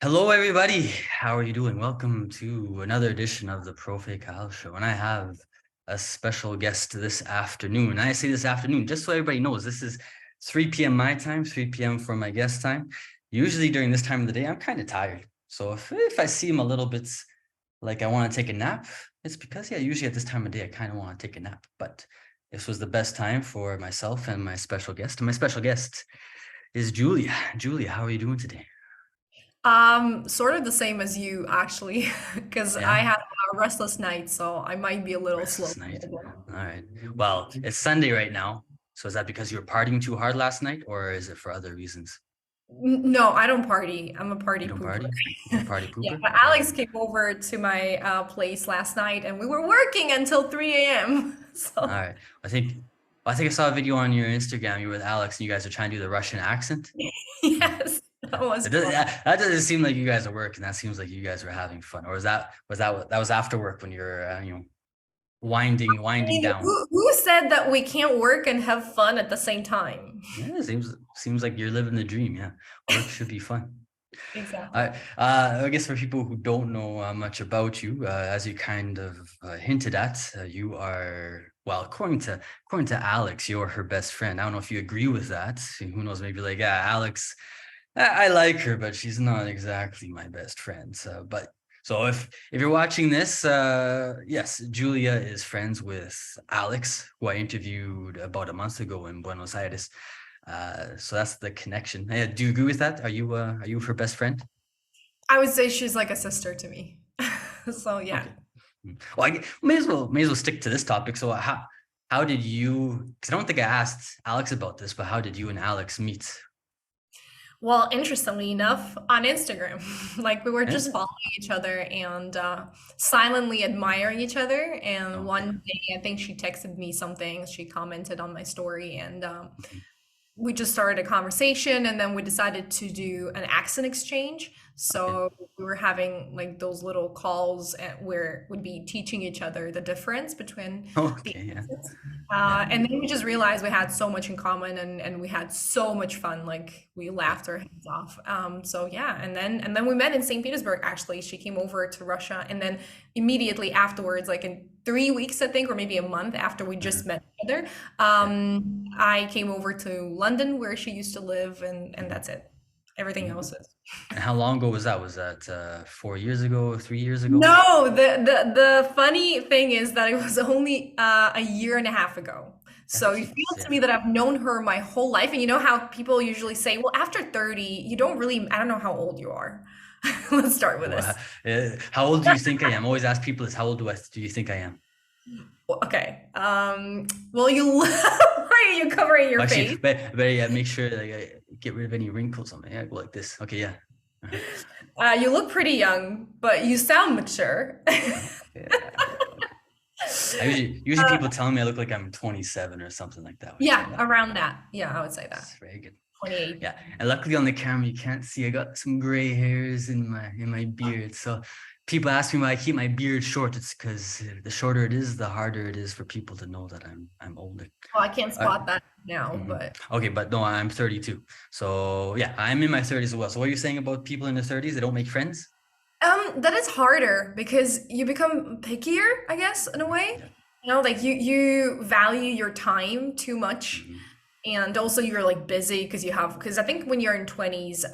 Hello, everybody. How are you doing? Welcome to another edition of the Profe Kyle Show. And I have a special guest this afternoon. And I say this afternoon just so everybody knows this is 3 p.m. my time, 3 p.m. for my guest time. Usually during this time of the day, I'm kind of tired. So if I seem a little bit like I want to take a nap, it's because, yeah, usually at this time of day, I kind of want to take a nap. But this was the best time for myself and my special guest. And my special guest is Julia. Julia, how are you doing today? Sort of the same as you actually, because I Yeah. had a restless night, so I might be a little slow. Restless night. All right. Well, it's Sunday right now. So is that because you were partying too hard last night, or is it for other reasons? No, I don't party. I'm a party You don't pooper. party? You're a party Yeah, pooper? but All right. Alex came over to my place last night, and we were working until 3 a.m. All So right. I think I saw a video on your Instagram. You were with Alex, and you guys are trying to do the Russian accent. Hmm. yes, that was fun. That doesn't seem like you guys are working. That seems like you guys were having fun. Or that was after work when you're I winding mean, down? who said that we can't work and have fun at the same time? Yeah, seems like you're living the dream. Yeah, work should be fun. Exactly. I guess for people who don't know much about you, as you kind of hinted at, you are, well, according to Alex, you're her best friend. I don't know if you agree with that. Who knows? Maybe like, yeah, Alex, I like her, but she's not exactly my best friend. So if you're watching this, yes, Julia is friends with Alex, who I interviewed about a month ago in Buenos Aires. So that's the connection. Do you agree with that? Are you her best friend? I would say she's like a sister to me. So yeah. Okay. Well, may as well stick to this topic. So how did you? Because I don't think I asked Alex about this, but how did you and Alex meet? Well, interestingly enough, on Instagram, like we were Yeah? just following each other and silently admiring each other. And Okay. one day, I think she texted me something. She commented on my story, and Mhm. we just started a conversation, and then we decided to do an accent exchange. Okay. So we were having like those little calls where we'd be teaching each other the difference between the Okay. Yeah. accents. Yeah. And then we just realized we had so much in common, and we had so much fun. Like we Yeah. laughed our heads off. So yeah, and then we met in St. Petersburg. Actually, she came over to Russia, and then immediately afterwards, like in 3 weeks, I think, or maybe a month after we just Mhm. met each other, Yeah. I came over to London where she used to live, and Mhm. that's it. Everything Mhm. else is. And how long ago was that? Was that 4 years ago, 3 years ago? No, the funny thing is that it was only a year and a half ago. So it Excellent. feels to me Yeah. that I've known her my whole life. And you know how people usually say, well, after 30, you don't really, I don't know how old you are. Let's start with Well, this. how old do you think I am? I always ask people this. How old do you think I am? Well, okay. Well, you why are you covering your Actually, face? better yeah, make sure like I get rid of any wrinkles on me. Yeah, go like this. Okay, yeah. Uh-huh. You look pretty young, but you sound mature. Okay. I usually people tell me I look like I'm 27 or something like that when I say Yeah, that. around that. Yeah, I would say that. It's very good. 28. Yeah, and luckily on the camera you can't see I got some gray hairs in my beard. So people ask me why I keep my beard short. It's because the shorter it is, the harder it is for people to know that I'm older. Well, I can't Uh, spot that now, mhm. but Okay, but no, I'm 32. So yeah, I'm in my 30s as well. So what are you saying about people in their 30s? They don't make friends? that is harder because you become pickier, I guess, in a Mhm. way. Yeah. Like you value your time too much, Mhm. and also you're like busy because I think when you're in 20s,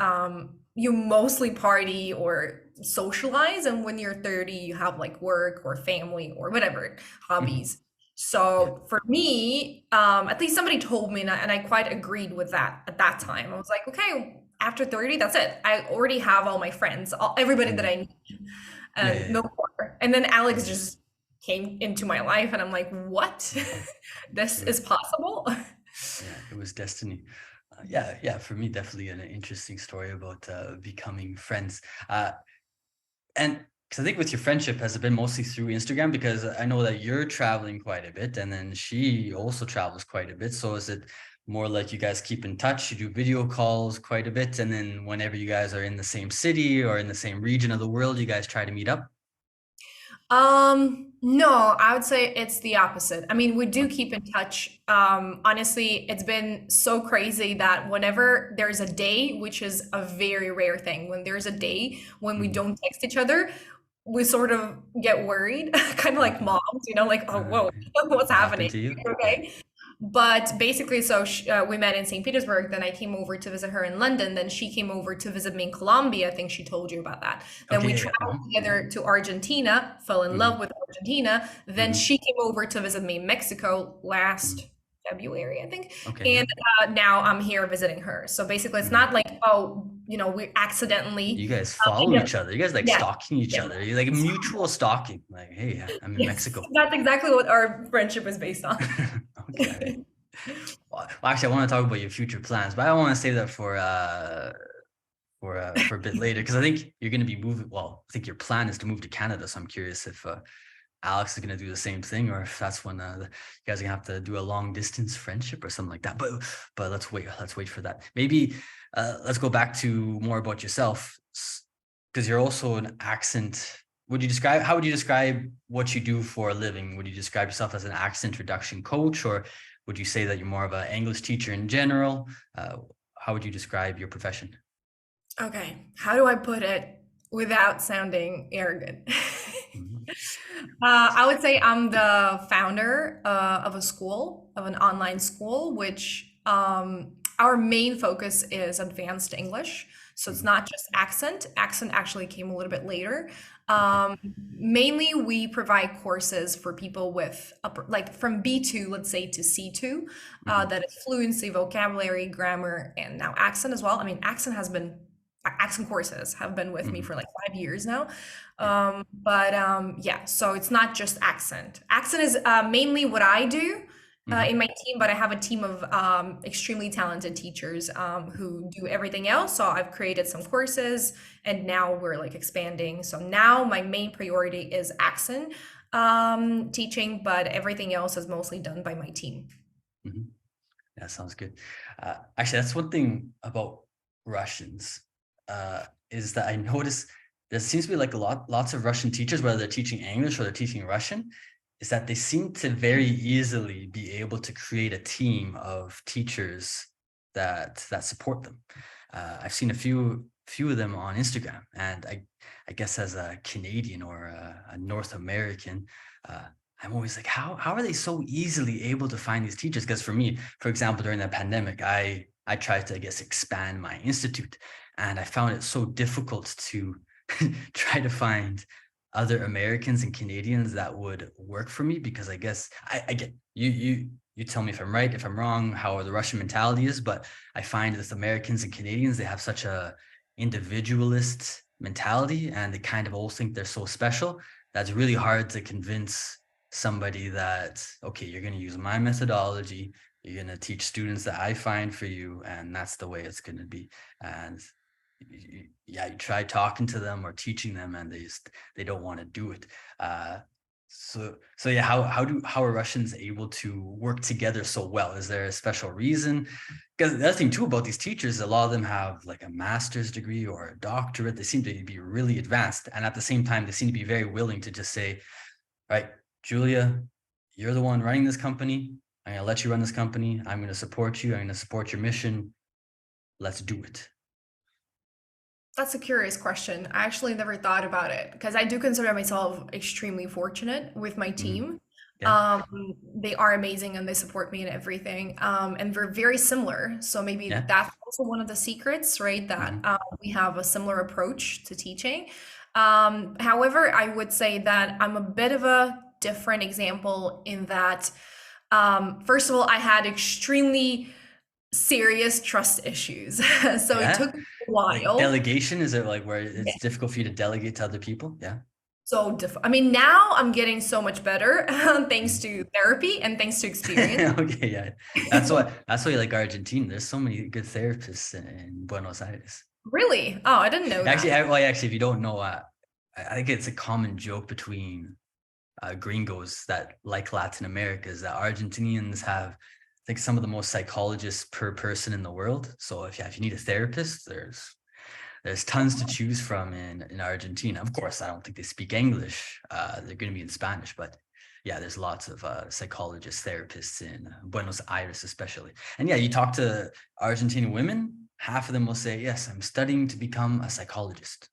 you mostly party or socialize, and when you're 30, you have like work or family or whatever Mhm. hobbies. Yeah. So for me, at least somebody told me, and I quite agreed with that at that Mhm. time. I was like, okay, after 30, that's it. I already have all my friends, everybody that Mhm. I need, Yeah, and yeah, no more. And then Alex yeah. just came into my life, and I'm like, what? Mhm. This Yeah. is possible? Yeah, it was destiny. Yeah, for me, definitely an interesting story about becoming friends. And because I think with your friendship, has it been mostly through Instagram? Because I know that you're traveling quite a bit, and then she also travels quite a bit. So is it more like you guys keep in touch, you do video calls quite a bit, and then whenever you guys are in the same city or in the same region of the world, you guys try to meet up? No, I would say it's the opposite. I mean, we do keep in touch. Honestly, it's been so crazy that whenever there's a day, which is a very rare thing, when there's a day when we Mhm. don't text each other, we sort of get worried, kind of like Okay. moms, like, oh, whoa, Okay. what's What happened happening? to you? Yeah. Okay. But basically, so we met in St. Petersburg. Then I came over to visit her in London. Then she came over to visit me in Colombia. I think she told you about that. Then Okay. we Yeah. Yeah. traveled together to Argentina, fell in love Mhm. with Argentina. Then Mhm. she came over to visit me in Mexico Mhm. last February, I think. Okay. Yeah. And now I'm here visiting her. So basically, it's Mhm. not like, oh, we accidentally You guys follow end up, each other. You guys like yeah, stalking each yeah, other. You like mutual stalking. Like, hey, yeah, I'm in yes. Mexico. That's exactly what our friendship is based on. Okay. Well, actually, I want to talk about your future plans, but I want to save that for a bit later because I think you're going to be moving. Well, I think your plan is to move to Canada. So I'm curious if Alex is going to do the same thing, or if that's when you guys are gonna have to do a long distance friendship or something like that. But let's wait. Let's wait for that. Maybe let's go back to more about yourself because you're also an accent. How would you describe what you do for a living? Would you describe yourself as an accent introduction coach, or would you say that you're more of an English teacher in general? How would you describe your profession? Okay, how do I put it without sounding arrogant? Mhm. I would say I'm the founder of a school, of an online school, which our main focus is advanced English. So it's Mhm. not just accent. Accent actually came a little bit later. Okay. Mainly, we provide courses for people with like from B2, let's say, to C2. Mhm. That is fluency, vocabulary, grammar, and now accent as well. I mean, accent courses have been with me Mhm. for like 5 years now. Yeah. But yeah, so it's not just accent. Accent is mainly what I do in Mhm. my team, but I have a team of extremely talented teachers who do everything else. So I've created some courses and now we're like expanding. So now my main priority is accent teaching, but everything else is mostly done by my team. Mhm. That sounds good. Actually, that's one thing about Russians, is that I notice there seems to be like lots of Russian teachers, whether they're teaching English or they're teaching Russian, is that they seem to very easily be able to create a team of teachers that support them. I've seen a few of them on Instagram, and I guess as a Canadian or a North American, uh, I'm always like, how are they so easily able to find these teachers? Because for me, for example, during the pandemic, I tried to, I guess, expand my institute, and I found it so difficult to try to find other Americans and Canadians that would work for me because I guess I get you tell me if I'm right, if I'm wrong, how the Russian mentality is, but I find with Americans and Canadians, they have such a individualist mentality and they kind of all think they're so special. That's really hard to convince somebody that, okay, you're going to use my methodology, you're going to teach students that I find for you, and that's the way it's going to be. And yeah, you try talking to them or teaching them, and they don't want to do it. Uh, so yeah, how are Russians able to work together so well? Is there a special reason? Because the other thing too about these teachers, a lot of them have like a master's degree or a doctorate. They seem to be really advanced, and at the same time, they seem to be very willing to just say, right, Julia, you're the one running this company. I'm gonna let you run this company. I'm gonna support you. I'm gonna support your mission. Let's do it. That's a curious question. I actually never thought about it because I do consider myself extremely fortunate with my Mhm. team. Yeah. They are amazing and they support me in everything. And we're very similar. So maybe Yeah. that's also one of the secrets, right? That Mhm. we have a similar approach to teaching. However, I would say that I'm a bit of a different example in that, first of all, I had extremely serious trust issues. So it Yeah. took a Like while. delegation, is it like where Yeah. it's difficult for you to delegate to other people? Yeah. So I mean, now I'm getting so much better thanks Mhm. to therapy and thanks to experience. Okay, yeah. That's why you like Argentina. There's so many good therapists in Buenos Aires. Really? Oh, I didn't know Actually, that. if you don't know, I think it's a common joke between gringos that like Latin America is that Argentinians have, I think, some of the most psychologists per person in the world. So if you need a therapist, there's tons to choose from in Argentina. Of course, I don't think they speak English. They're going to be in Spanish, but yeah, there's lots of psychologists, therapists in Buenos Aires, especially. And yeah, you talk to Argentinian women, half of them will say, yes, I'm studying to become a psychologist.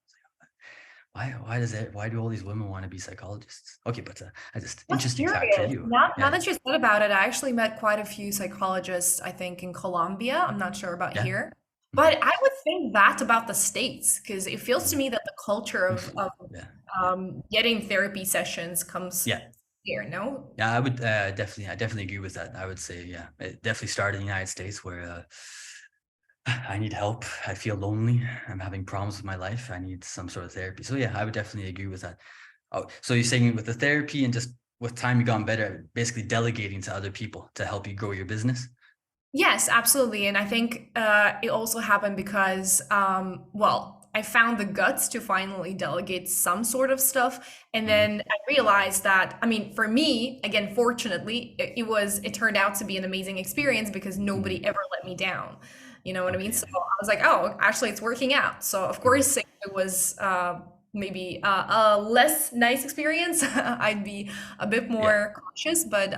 Why do all these women want to be psychologists? Okay, but I just That's interesting fact for curious. you. Now Yeah, that you said about it, I actually met quite a few psychologists, I think, in Colombia. I'm not sure about yeah. here. Mhm. But I would think that about the States, because it feels to Mhm. me that the culture Oof. of Yeah, yeah, getting therapy sessions comes yeah. here, no? Yeah, I definitely agree with that. I would say, yeah, it definitely started in the United States where I need help. I feel lonely. I'm having problems with my life. I need some sort of therapy. So yeah, I would definitely agree with that. Oh, so you're saying with the therapy and just with time you gotten better, basically delegating to other people to help you grow your business? Yes, absolutely. And I think it also happened because, well, I found the guts to finally delegate some sort of stuff. And Mhm. then I realized that, I mean, for me, again, fortunately, it turned out to be an amazing experience because nobody Mhm. ever let me down. You know what I mean? Okay. So I was like, oh, actually, it's working out. So, of Mhm. course, if it was maybe a less nice experience, I'd be a bit Yeah. more cautious. But,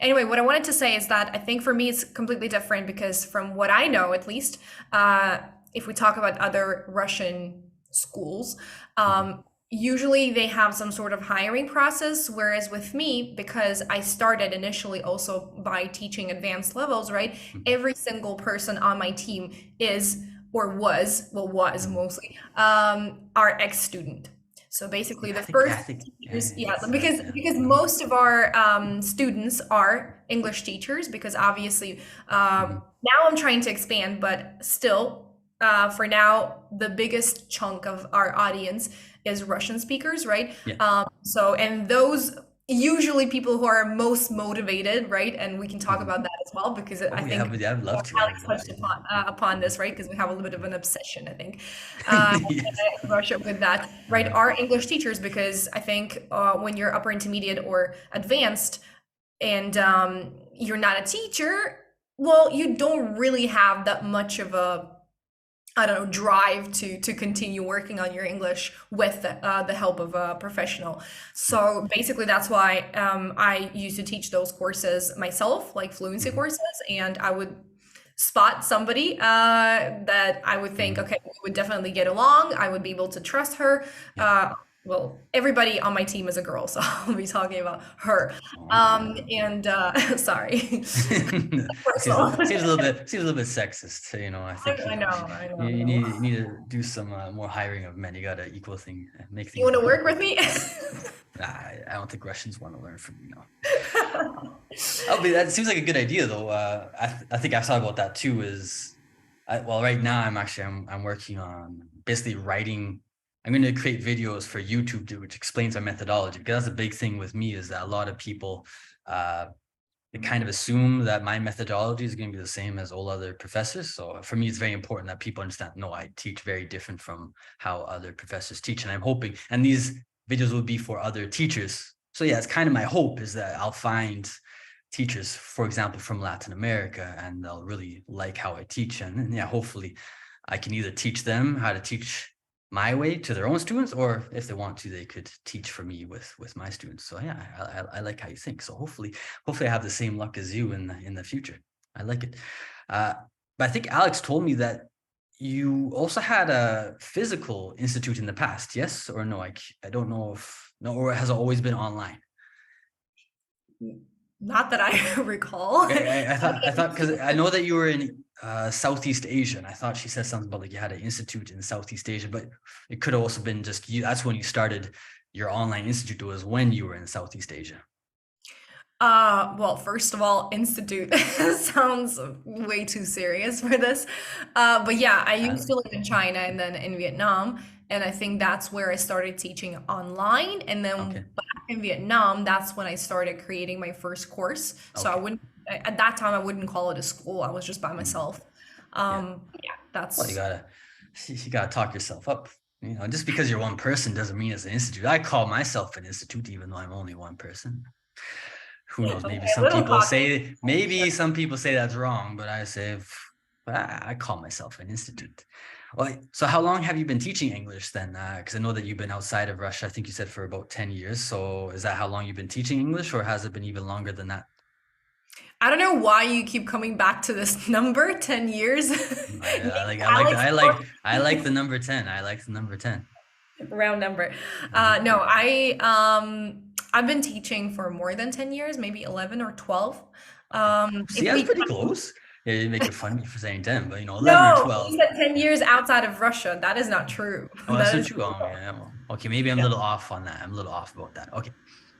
anyway, what I wanted to say is that I think for me it's completely different because from what I know, at least, uh, if we talk about other Russian schools, Mhm. usually they have some sort of hiring process. Whereas with me, because I started initially also by teaching advanced levels, right? Mhm. Every single person on my team is or was, well, was Mhm. mostly, our ex-student. So basically, Yeah, the first I think, teachers, yeah, it's yeah. because Mhm. most of our students are English teachers. Because obviously, Mhm. now I'm trying to expand, but still, for now, the biggest chunk of our audience is Russian speakers, right? Yeah. So, and those usually people who are most motivated, right? And we can talk Mhm. about that as well because I Oh yeah, think I'd love to. I Alex would love touched to. upon Mhm. this, right? Because we have a little bit of an obsession, I think, Yes. in Russia with that, right? Uh, Are English teachers, because I think when you're upper intermediate or advanced and you're not a teacher, well, you don't really have that much of a, I don't know, drive to continue working on your English with the help of a professional. So basically, that's why I used to teach those courses myself, like fluency mhm. courses, and I would spot somebody that I would think, Mhm. okay, we would definitely get along. I would be able to trust her. Yeah. Well, everybody on my team is a girl, so I'll be talking about her. Oh, okay. And sorry, personal. Seems a little bit sexist. I think I know, I know, I you know. need to do some more hiring of men. You got to equal thing, make You things want to more work equal. with me? I don't think Russians want to learn from you. No. Oh, but that seems like a good idea, though. I think I've thought about that too. Well, right now I'm working on basically writing. I'm going to create videos for YouTube which explains my methodology, because that's a big thing with me, is that a lot of people uh, they kind of assume that my methodology is going to be the same as all other professors. So for me, it's very important that people understand, no, I teach very different from how other professors teach. And I'm hoping, and these videos will be for other teachers. So yeah, it's kind of my hope is that I'll find teachers, for example, from Latin America, and they'll really like how I teach. And yeah, hopefully I can either teach them how to teach my way to their own students, or if they want to, they could teach for me with my students. So yeah, I like how you think. So hopefully I have the same luck as you in the future. I like it. Uh, but I think Alex told me that you also had a physical institute in the past, yes or no? I don't know if no, or it has always been online. Not that I recall. I thought because I know that you were in Southeast Asia, and I thought she said something about like you had an institute in Southeast Asia, but it could have also been just you. That's when you started your online institute, was when you were in Southeast Asia. Well, first of all, institute sounds way too serious for this. But yeah, I used to live in China and then in Vietnam, and I think that's where I started teaching online. And then Okay, back in Vietnam, that's when I started creating my first course. So I okay. wouldn't, at that time, I wouldn't call it a school. I was just by Mhm. myself. Yeah. Yeah, Well, that's you gotta talk yourself up. Just because you're one person doesn't mean it's an institute. I call myself an institute, even though I'm only one person. Who knows? okay, a little cocky. Maybe some people say that's wrong, but I say, but I call myself an institute. Well, so how long have you been teaching English then? Because I know that you've been outside of Russia. I think you said for about 10 years. So is that how long you've been teaching English, or has it been even longer than that? I don't know why you keep coming back to this number, 10 years. Maybe Alex I like the number 10. I like the number 10. round number. Mhm. No, I've been teaching for more than 10 years, maybe 11 or 12. Okay. See, If that's we pretty close. Yeah, you make it fun of me for saying 10, but 11 or No, you 12. said 10 Yeah. years outside of Russia. That is not true. Oh, that's That so is true. Oh, yeah. Well, okay, maybe I'm a yeah. little off on that. I'm a little off about that. Okay.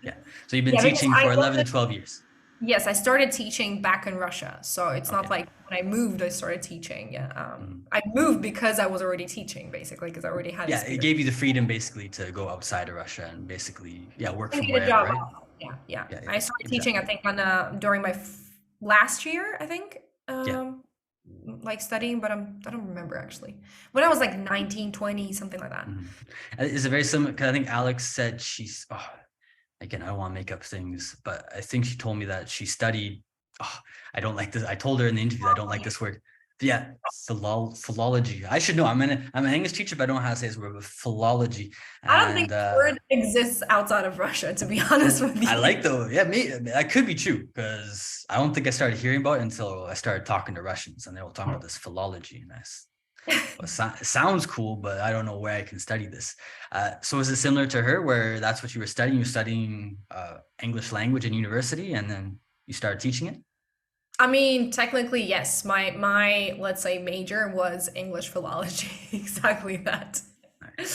Yeah. So you've been Yeah, because teaching I for 11 wasn't to 12 years. yes, I started teaching back in Russia. So it's not Okay. like when I moved, I started teaching. Yeah. Mhm. I moved because I was already teaching, basically, because I already had Yeah, it experience. gave you the freedom basically to go outside of Russia and basically, yeah, work And from get a wherever, job right? out. Yeah, yeah. Yeah, yeah, I started teaching, exactly. I think, on during my last year, I think. Yeah. Like studying, but I don't remember actually. When I was like 19, 20, something like that. Mhm. Is it very similar? Because I think Alex said she's, oh, again, I don't want to make up things, but I think she told me that she studied. Oh, I don't like this. I told her in the interview, I don't like this word. Yeah, philology. I should know. I'm an English teacher, but I don't know how to say this word, but philology. I don't think And the word exists outside of Russia, to be honest with I you. like the yeah, that could be true because I don't think I started hearing about it until I started talking to Russians, and they were talking about this philology, and it sounds cool, but I don't know where I can study this. So is it similar to her, where that's what you were studying? You're studying English language in university, and then you started teaching it? I mean, technically, yes. My let's say major was English philology. Exactly that.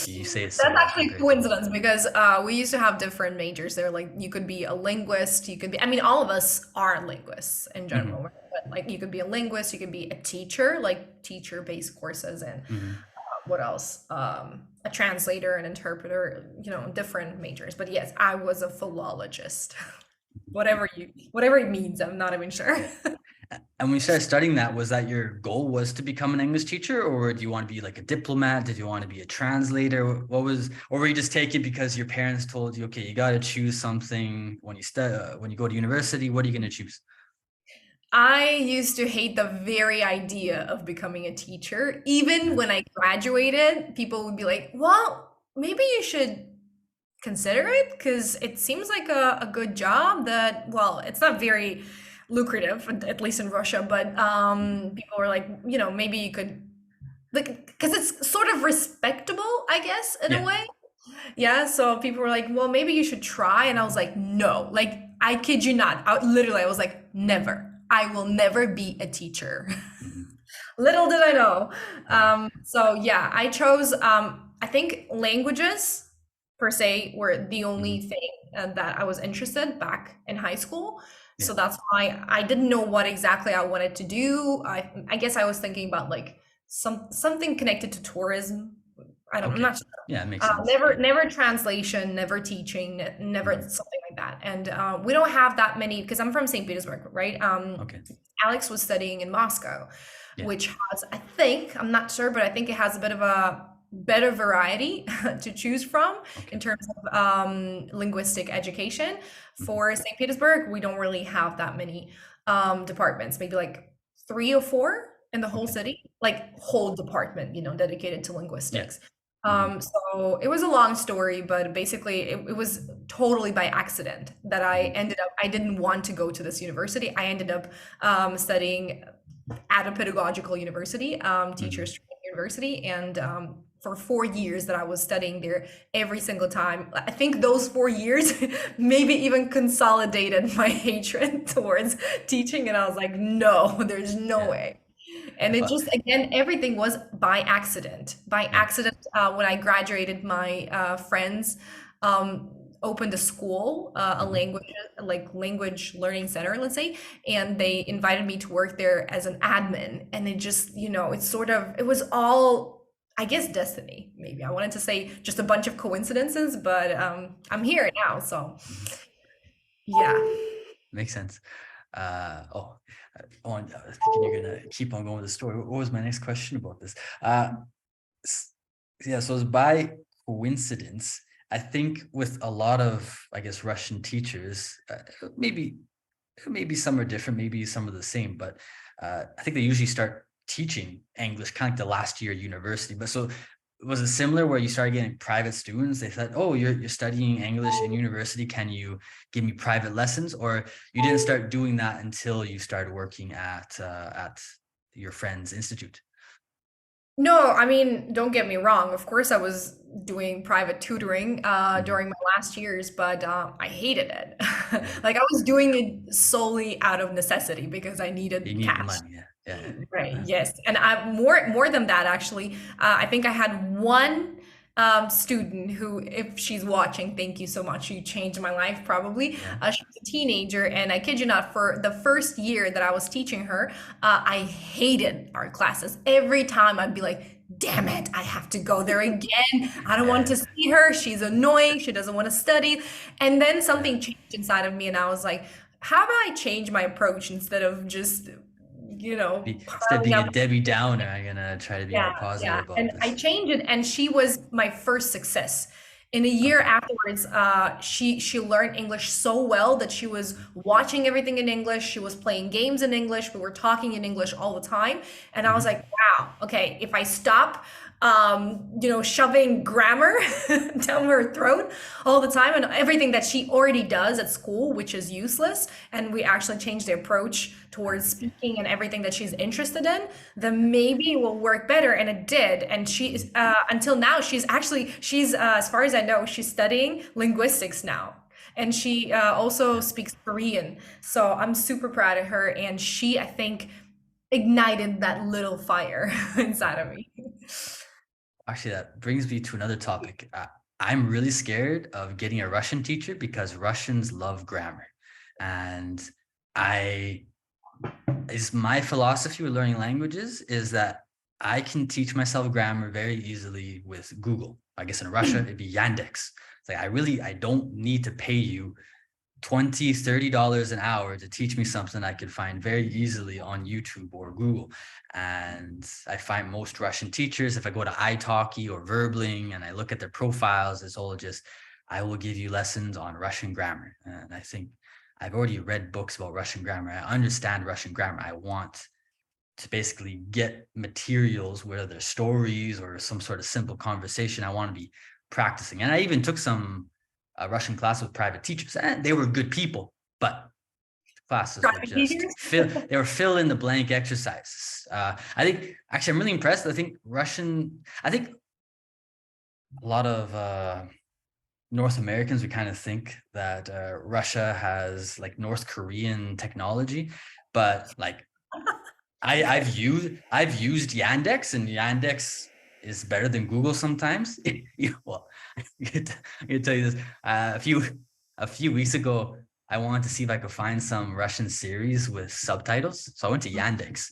You say it That's so actually a very cool. coincidence because we used to have different majors there. Like you could be a linguist, you could be, I mean, all of us are linguists in Hmm. general, right? But like you could be a linguist, you could be a teacher, like teacher-based courses, and Hmm. what else? A translator, an interpreter, different majors. But yes, I was a philologist. Whatever it means, I'm not even sure. Yeah. And when you started studying that, was that your goal was to become an English teacher, or do you want to be like a diplomat? Did you want to be a translator? What was, or were you just taking it because your parents told you, okay, you got to choose something when you when you go to university? What are you going to choose? I used to hate the very idea of becoming a teacher. Even Yeah. when I graduated, people would be like, well, maybe you should consider it because it seems like a good job that, well, it's not very lucrative, at least in Russia, but people were like, maybe you could, like, because it's sort of respectable, I guess, in a Yeah. way. Yeah, so people were like, well, maybe you should try. And I was like, no, like, I kid you not. I was like, never. I will never be a teacher. Mhm. Little did I know. Yeah. So yeah, I chose, I think languages per se were the only Mhm. thing that I was interested back in high school. Yeah. So that's why I didn't know what exactly I wanted to do. I guess I was thinking about like something connected to tourism. I'm Okay. not sure. Yeah, it makes sense. Never, Yeah. never translation, never teaching, never Mhm. something like that. And we don't have that many because I'm from St. Petersburg, right? Okay. Alex was studying in Moscow, Yeah. which has, I think, I'm not sure, but I think it has a bit of a better variety to choose from in Okay. terms of linguistic education. Mhm. For St. Petersburg, we don't really have that many departments, maybe like 3 or 4 in the whole Okay. city, like whole department, dedicated to Yeah. linguistics. Mhm. So it was a long story, but basically it was totally by accident that Mhm. I didn't want to go to this university. I ended up studying at a pedagogical university, teachers Mhm. training university, and for 4 years that I was studying there, every single time, I think those 4 years maybe even consolidated my hatred towards teaching, and I was like, no, there's no Yeah. way. And it Well, just, again, everything was by accident. By yeah. accident, when I graduated, my friends um, opened a school, a Mhm. language learning center, let's say, and they invited me to work there as an admin. And it just, it was all, I guess, destiny. Maybe I wanted to say just a bunch of coincidences, but I'm here now, so Mhm. yeah. Makes sense. Oh, I was thinking you're gonna keep on going with the story. What was my next question about this? S- yeah, so it's by coincidence. I think with a lot of, I guess, Russian teachers, maybe some are different, maybe some are the same, but I think they usually start teaching English, kind of like the last year of university. But so was it similar where you started getting private students? They said, "Oh, you're studying English in university. Can you give me private lessons?" Or you didn't start doing that until you started working at your friend's institute? No, I mean, don't get me wrong. Of course, I was doing private tutoring Mhm. during my last years, but I hated it. Yeah, Like I was doing it solely out of necessity because I you needed need the cash. money. Yeah, yeah, Right, yeah. yes. And I more than that actually. I think I had one student who, if she's watching, thank you so much. You changed my life probably. Yeah. She was a teenager, and I kid you not, for the first year that I was teaching her, I hated our classes. Every time I'd be like, damn it, I have to go there again. I don't want Yeah, to see her. She's annoying. She doesn't want to study. And then yeah. something changed inside of me, and I was like, how about I change my approach instead of just Instead of piling being a up. Debbie Downer, I'm gonna try to be Yeah, more positive yeah. about And I this. changed it, and she was my first success. In a year Okay. afterwards, she learned English so well that she was watching everything in English. She was playing games in English. We were talking in English all the time, and I was Hmm. like, "Wow, okay. If I stop, shoving grammar down her throat all the time, and everything that she already does at school, which is useless, and we actually changed the approach towards speaking and everything that she's interested in, then maybe it will work better." And it did. And she is, until now, as far as I know, she's studying linguistics now. And she also Yeah. speaks Korean. So I'm super proud of her. And she, I think, ignited that little fire inside of me. Actually, that brings me to another topic. I'm really scared of getting a Russian teacher because Russians love grammar. And I is my philosophy with learning languages is that I can teach myself grammar very easily with Google. I guess in Russia, it'd be Yandex. It's like I don't need to pay you 20, $30 an hour to teach me something I could find very easily on YouTube or Google. And I find most Russian teachers, if I go to italki or Verbling and I look at their profiles, it's all just, I will give you lessons on Russian grammar. And I think I've already read books about Russian grammar. I understand Russian grammar. I want to basically get materials, whether they're stories or some sort of simple conversation. I want to be practicing. And I even took some Russian class with private teachers, and they were good people, but classes were Private just teachers? they were fill in the blank exercises. I think actually I'm really impressed. I think a lot of North Americans, we kind of think that Russia has like North Korean technology, but like I've used Yandex, and Yandex is better than Google sometimes. Well, I can tell you this. A few weeks ago, I wanted to see if I could find some Russian series with subtitles. So I went to Yandex,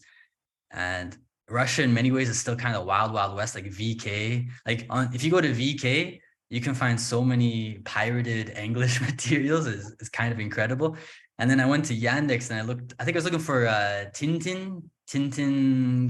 and Russia in many ways is still kind of wild, wild west, like VK. If you go to VK, you can find so many pirated English materials. It's kind of incredible. And then I went to Yandex and I think I was looking for Tintin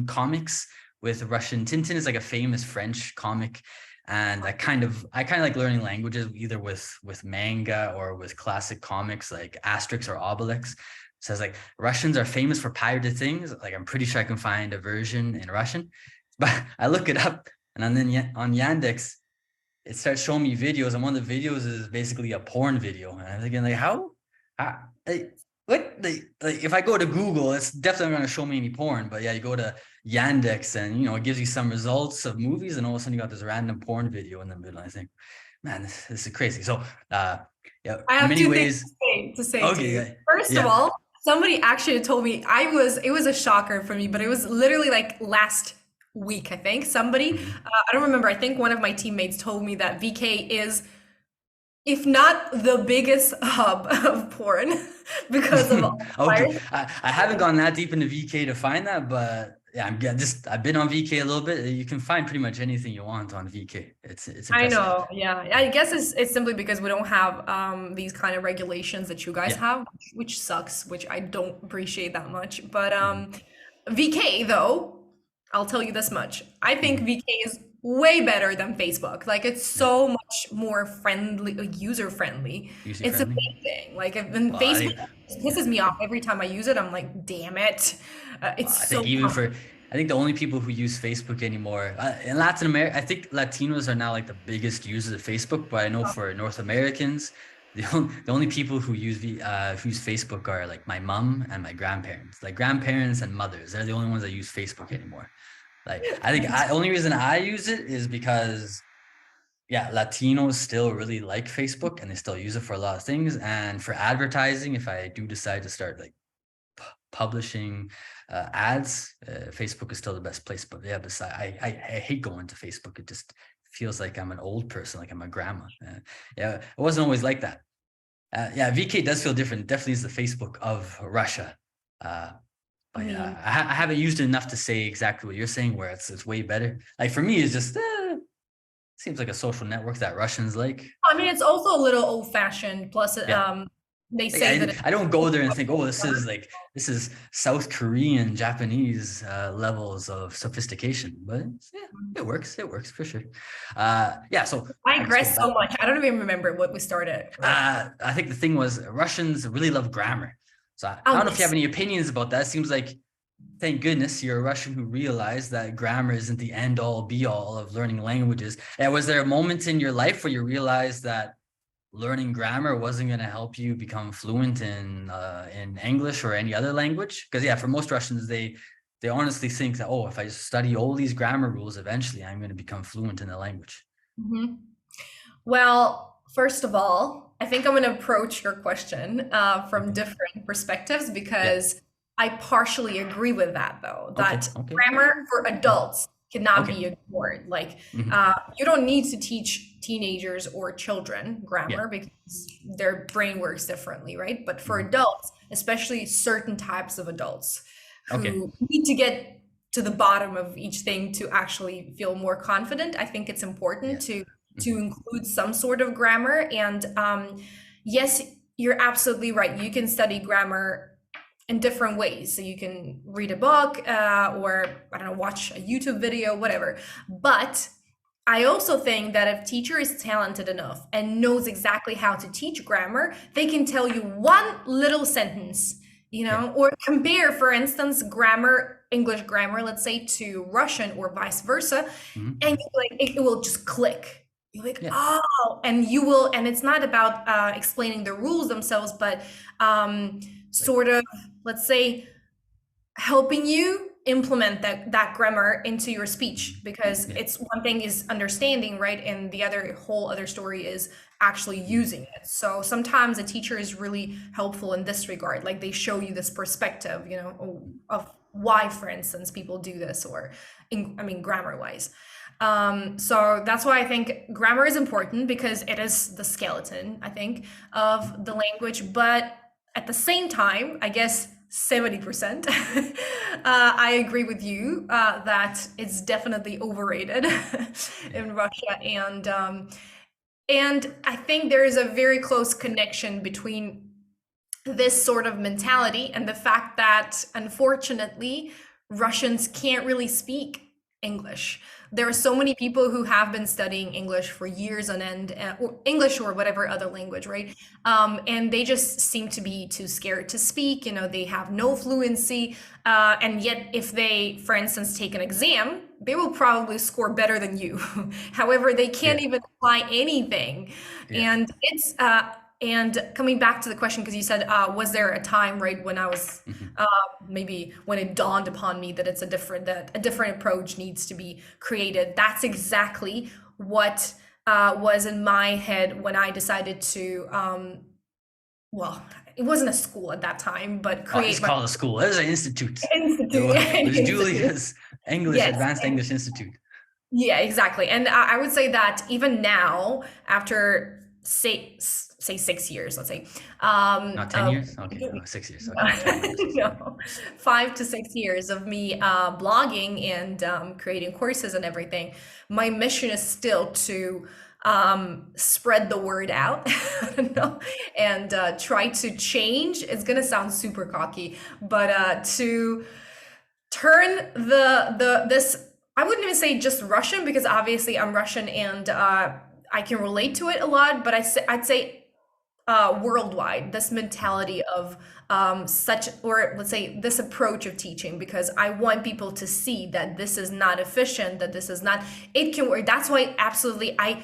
comics with Russian. Tintin is like a famous French comic. And I kind of like learning languages either with manga or with classic comics like Asterix or Obelix. Says like Russians are famous for pirated things. Like I'm pretty sure I can find a version in Russian, but I look it up, and then on Yandex, it starts showing me videos, and one of the videos is basically a porn video. And I'm thinking like, how like, what? Like if I go to Google, it's definitely not going to show me any porn. But yeah, you go to Yandex, and it gives you some results of movies, and all of a sudden you got this random porn video in the middle. I think, man, this is crazy. So, yeah, I in have many two things ways, to say to okay, you. yeah, First of yeah. all, somebody actually told me it was a shocker for me, but it was literally like last week, I think. Somebody, Mhm. I don't remember, I think one of my teammates told me that VK is, if not the biggest hub of porn because of all the Okay, fires. I haven't gone that deep into VK to find that, but yeah, I've been on VK a little bit. You can find pretty much anything you want on VK. It's I impressive. know, yeah. I guess it's simply because we don't have these kind of regulations that you guys Yeah. have, which sucks, which I don't appreciate that much. But Hmm. VK though, I'll tell you this much. I think Hmm. VK is way better than Facebook. Like it's Yeah. so much more friendly, like, user friendly. User It's friendly. amazing. Like when Well, Facebook I pisses yeah. me off every time I use it, I'm like, damn it. It's I so think even for complicated. I think the only people who use Facebook anymore in Latin America, I think Latinos are now like the biggest users of Facebook. But I know for North Americans, the only people who use Facebook are like my mom and my grandparents. Like grandparents and mothers, they're the only ones that use Facebook anymore. Like I think only reason I use it is because yeah, Latinos still really like Facebook and they still use it for a lot of things. And for advertising, if I do decide to start like publishing ads, Facebook is still the best place. But yeah, besides, I hate going to Facebook. It just feels like I'm an old person, like I'm a grandma. Yeah, it wasn't always like that. Yeah, VK does feel different. It definitely is the Facebook of Russia. I But mean, yeah, I haven't used it enough to say exactly what you're saying, where it's way better. Like for me, it's just seems like a social network that Russians like. it's also a little old-fashioned. Plus, Yeah. they Like, say that it's I don't go there and think, oh, this is South Korean, Japanese levels of sophistication. But yeah, it works for sure. Yeah, so I I guess digress going so back, much. I don't even remember what we started with. I think the thing was Russians really love grammar. So I Oh, don't know if you have yes. any opinions about that. It seems like thank goodness you're a Russian who realized that grammar isn't the end all be all of learning languages. And was there a moment in your life where you realized that learning grammar wasn't going to help you become fluent in English or any other language? Because yeah, for most Russians, they honestly think that, oh, if I just study all these grammar rules, eventually I'm going to become fluent in the language. Mhm. Well, first of all, I think I'm going to approach your question from Okay. different perspectives Yeah. because I partially agree with that, though, Okay. that Okay. grammar for adults cannot Okay. be ignored. Like, Hmm. you don't need to teach teenagers or children Yeah. grammar because their brain works differently, right? But for Hmm. adults, especially certain types of adults Okay. who need to get to the bottom of each thing to actually feel more confident, I think it's important Yeah. to Hmm. include some sort of grammar. And yes, you're absolutely right. You can study grammar in different ways. So you can read a book or, I don't know, watch a YouTube video, whatever. But I also think that if teacher is talented enough and knows exactly how to teach grammar, they can tell you one little sentence, Yeah. or compare, for instance, grammar, English grammar, let's say, to Russian or vice versa, and Hmm. like it will just click. You're like, Yeah. oh, and you will, and it's not about explaining the rules themselves, but Like, sort of, let's say, helping you implement that grammar into your speech, because yeah. it's one thing is understanding, right, and the other whole other story is actually Mhm. using it. So sometimes a teacher is really helpful in this regard, like they show you this perspective, of why, for instance, people do this, or grammar wise. So that's why I think grammar is important, because it is the skeleton, I think, of the language. But at the same time, I guess 70%, I agree with you that it's definitely overrated Yeah. in Russia. And I think there is a very close connection between this sort of mentality and the fact that, unfortunately, Russians can't really speak English. There are so many people who have been studying English for years on end, or English or whatever other language, right? And they just seem to be too scared to speak. They have no fluency. And yet, if they, for instance, take an exam, they will probably score better than you. However, they can't Yeah. even apply anything. Yeah. And coming back to the question, because you said, was there a time, right, when I was Hmm. maybe when it dawned upon me that that a different approach needs to be created? That's exactly what was in my head when I decided to, well, it wasn't a school at that time, but Oh, it's create my called a school. It was an institute. institute. It was Institute. Julia's English Yes. Advanced English Institute. Yeah, exactly. And I would say that even now, after say 6 years, let's say, Not 10 of years? Okay. Oh, 6 years. Okay. I was trying to remember 6 years. no, 5 to 6 years of me blogging and creating courses and everything, my mission is still to spread the word out, I don't know, and try to change. It's gonna sound super cocky, but to turn this, I wouldn't even say just Russian, because obviously I'm Russian and I can relate to it a lot, but I'd say worldwide, this mentality of such, or let's say this approach of teaching, because I want people to see that this is not efficient, that this is not, it can work. That's why absolutely I'm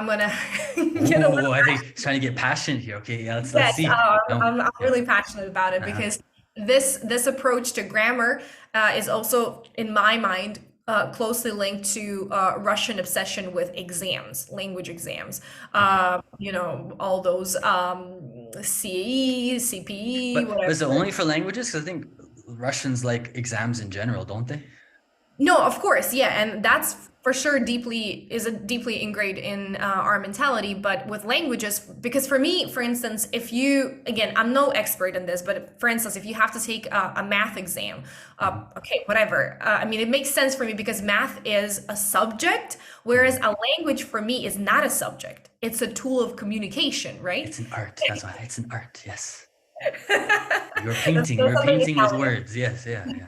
gonna get a little. Oh, I think he's trying to get passionate here. Okay, yeah, let's Yes, see. I'm Yeah. really passionate about it Uh-huh. because this approach to grammar is also, in my mind, closely linked to Russian obsession with exams, language exams. Okay. All those CAE, CPE, But is it whatever. only for languages? Because I think Russians like exams in general, don't they? No, of course, yeah, and that's for sure deeply ingrained in our mentality. But with languages, because for me, for instance, if you, again, I'm no expert in this, but for instance, if you have to take a math exam, Mhm. okay, whatever. I mean, it makes sense for me because math is a subject, whereas Mhm. a language for me is not a subject. It's a tool of communication, right? It's an art. That's why it's an art. Yes. You're That's painting. still You're something painting with Italian. words. Yes. Yeah. Yeah.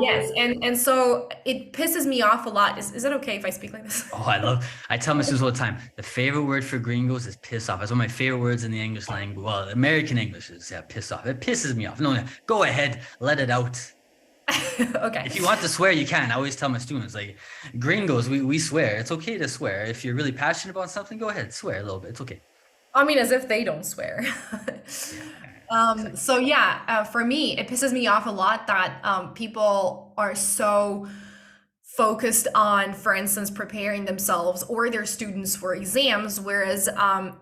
Yes, and so it pisses me off a lot. Is it okay if I speak like this? Oh, I tell my students all the time, the favorite word for gringos is piss off. It's one of my favorite words in the English language. Well, American English is, yeah, piss off. It pisses me off. No, no, go ahead, let it out. Okay. If you want to swear, you can. I always tell my students, like, gringos, we swear. It's okay to swear. If you're really passionate about something, go ahead, swear a little bit. It's okay. I mean, as if they don't swear. Yeah, exactly. So yeah, for me, it pisses me off a lot that people are so focused on, for instance, preparing themselves or their students for exams, whereas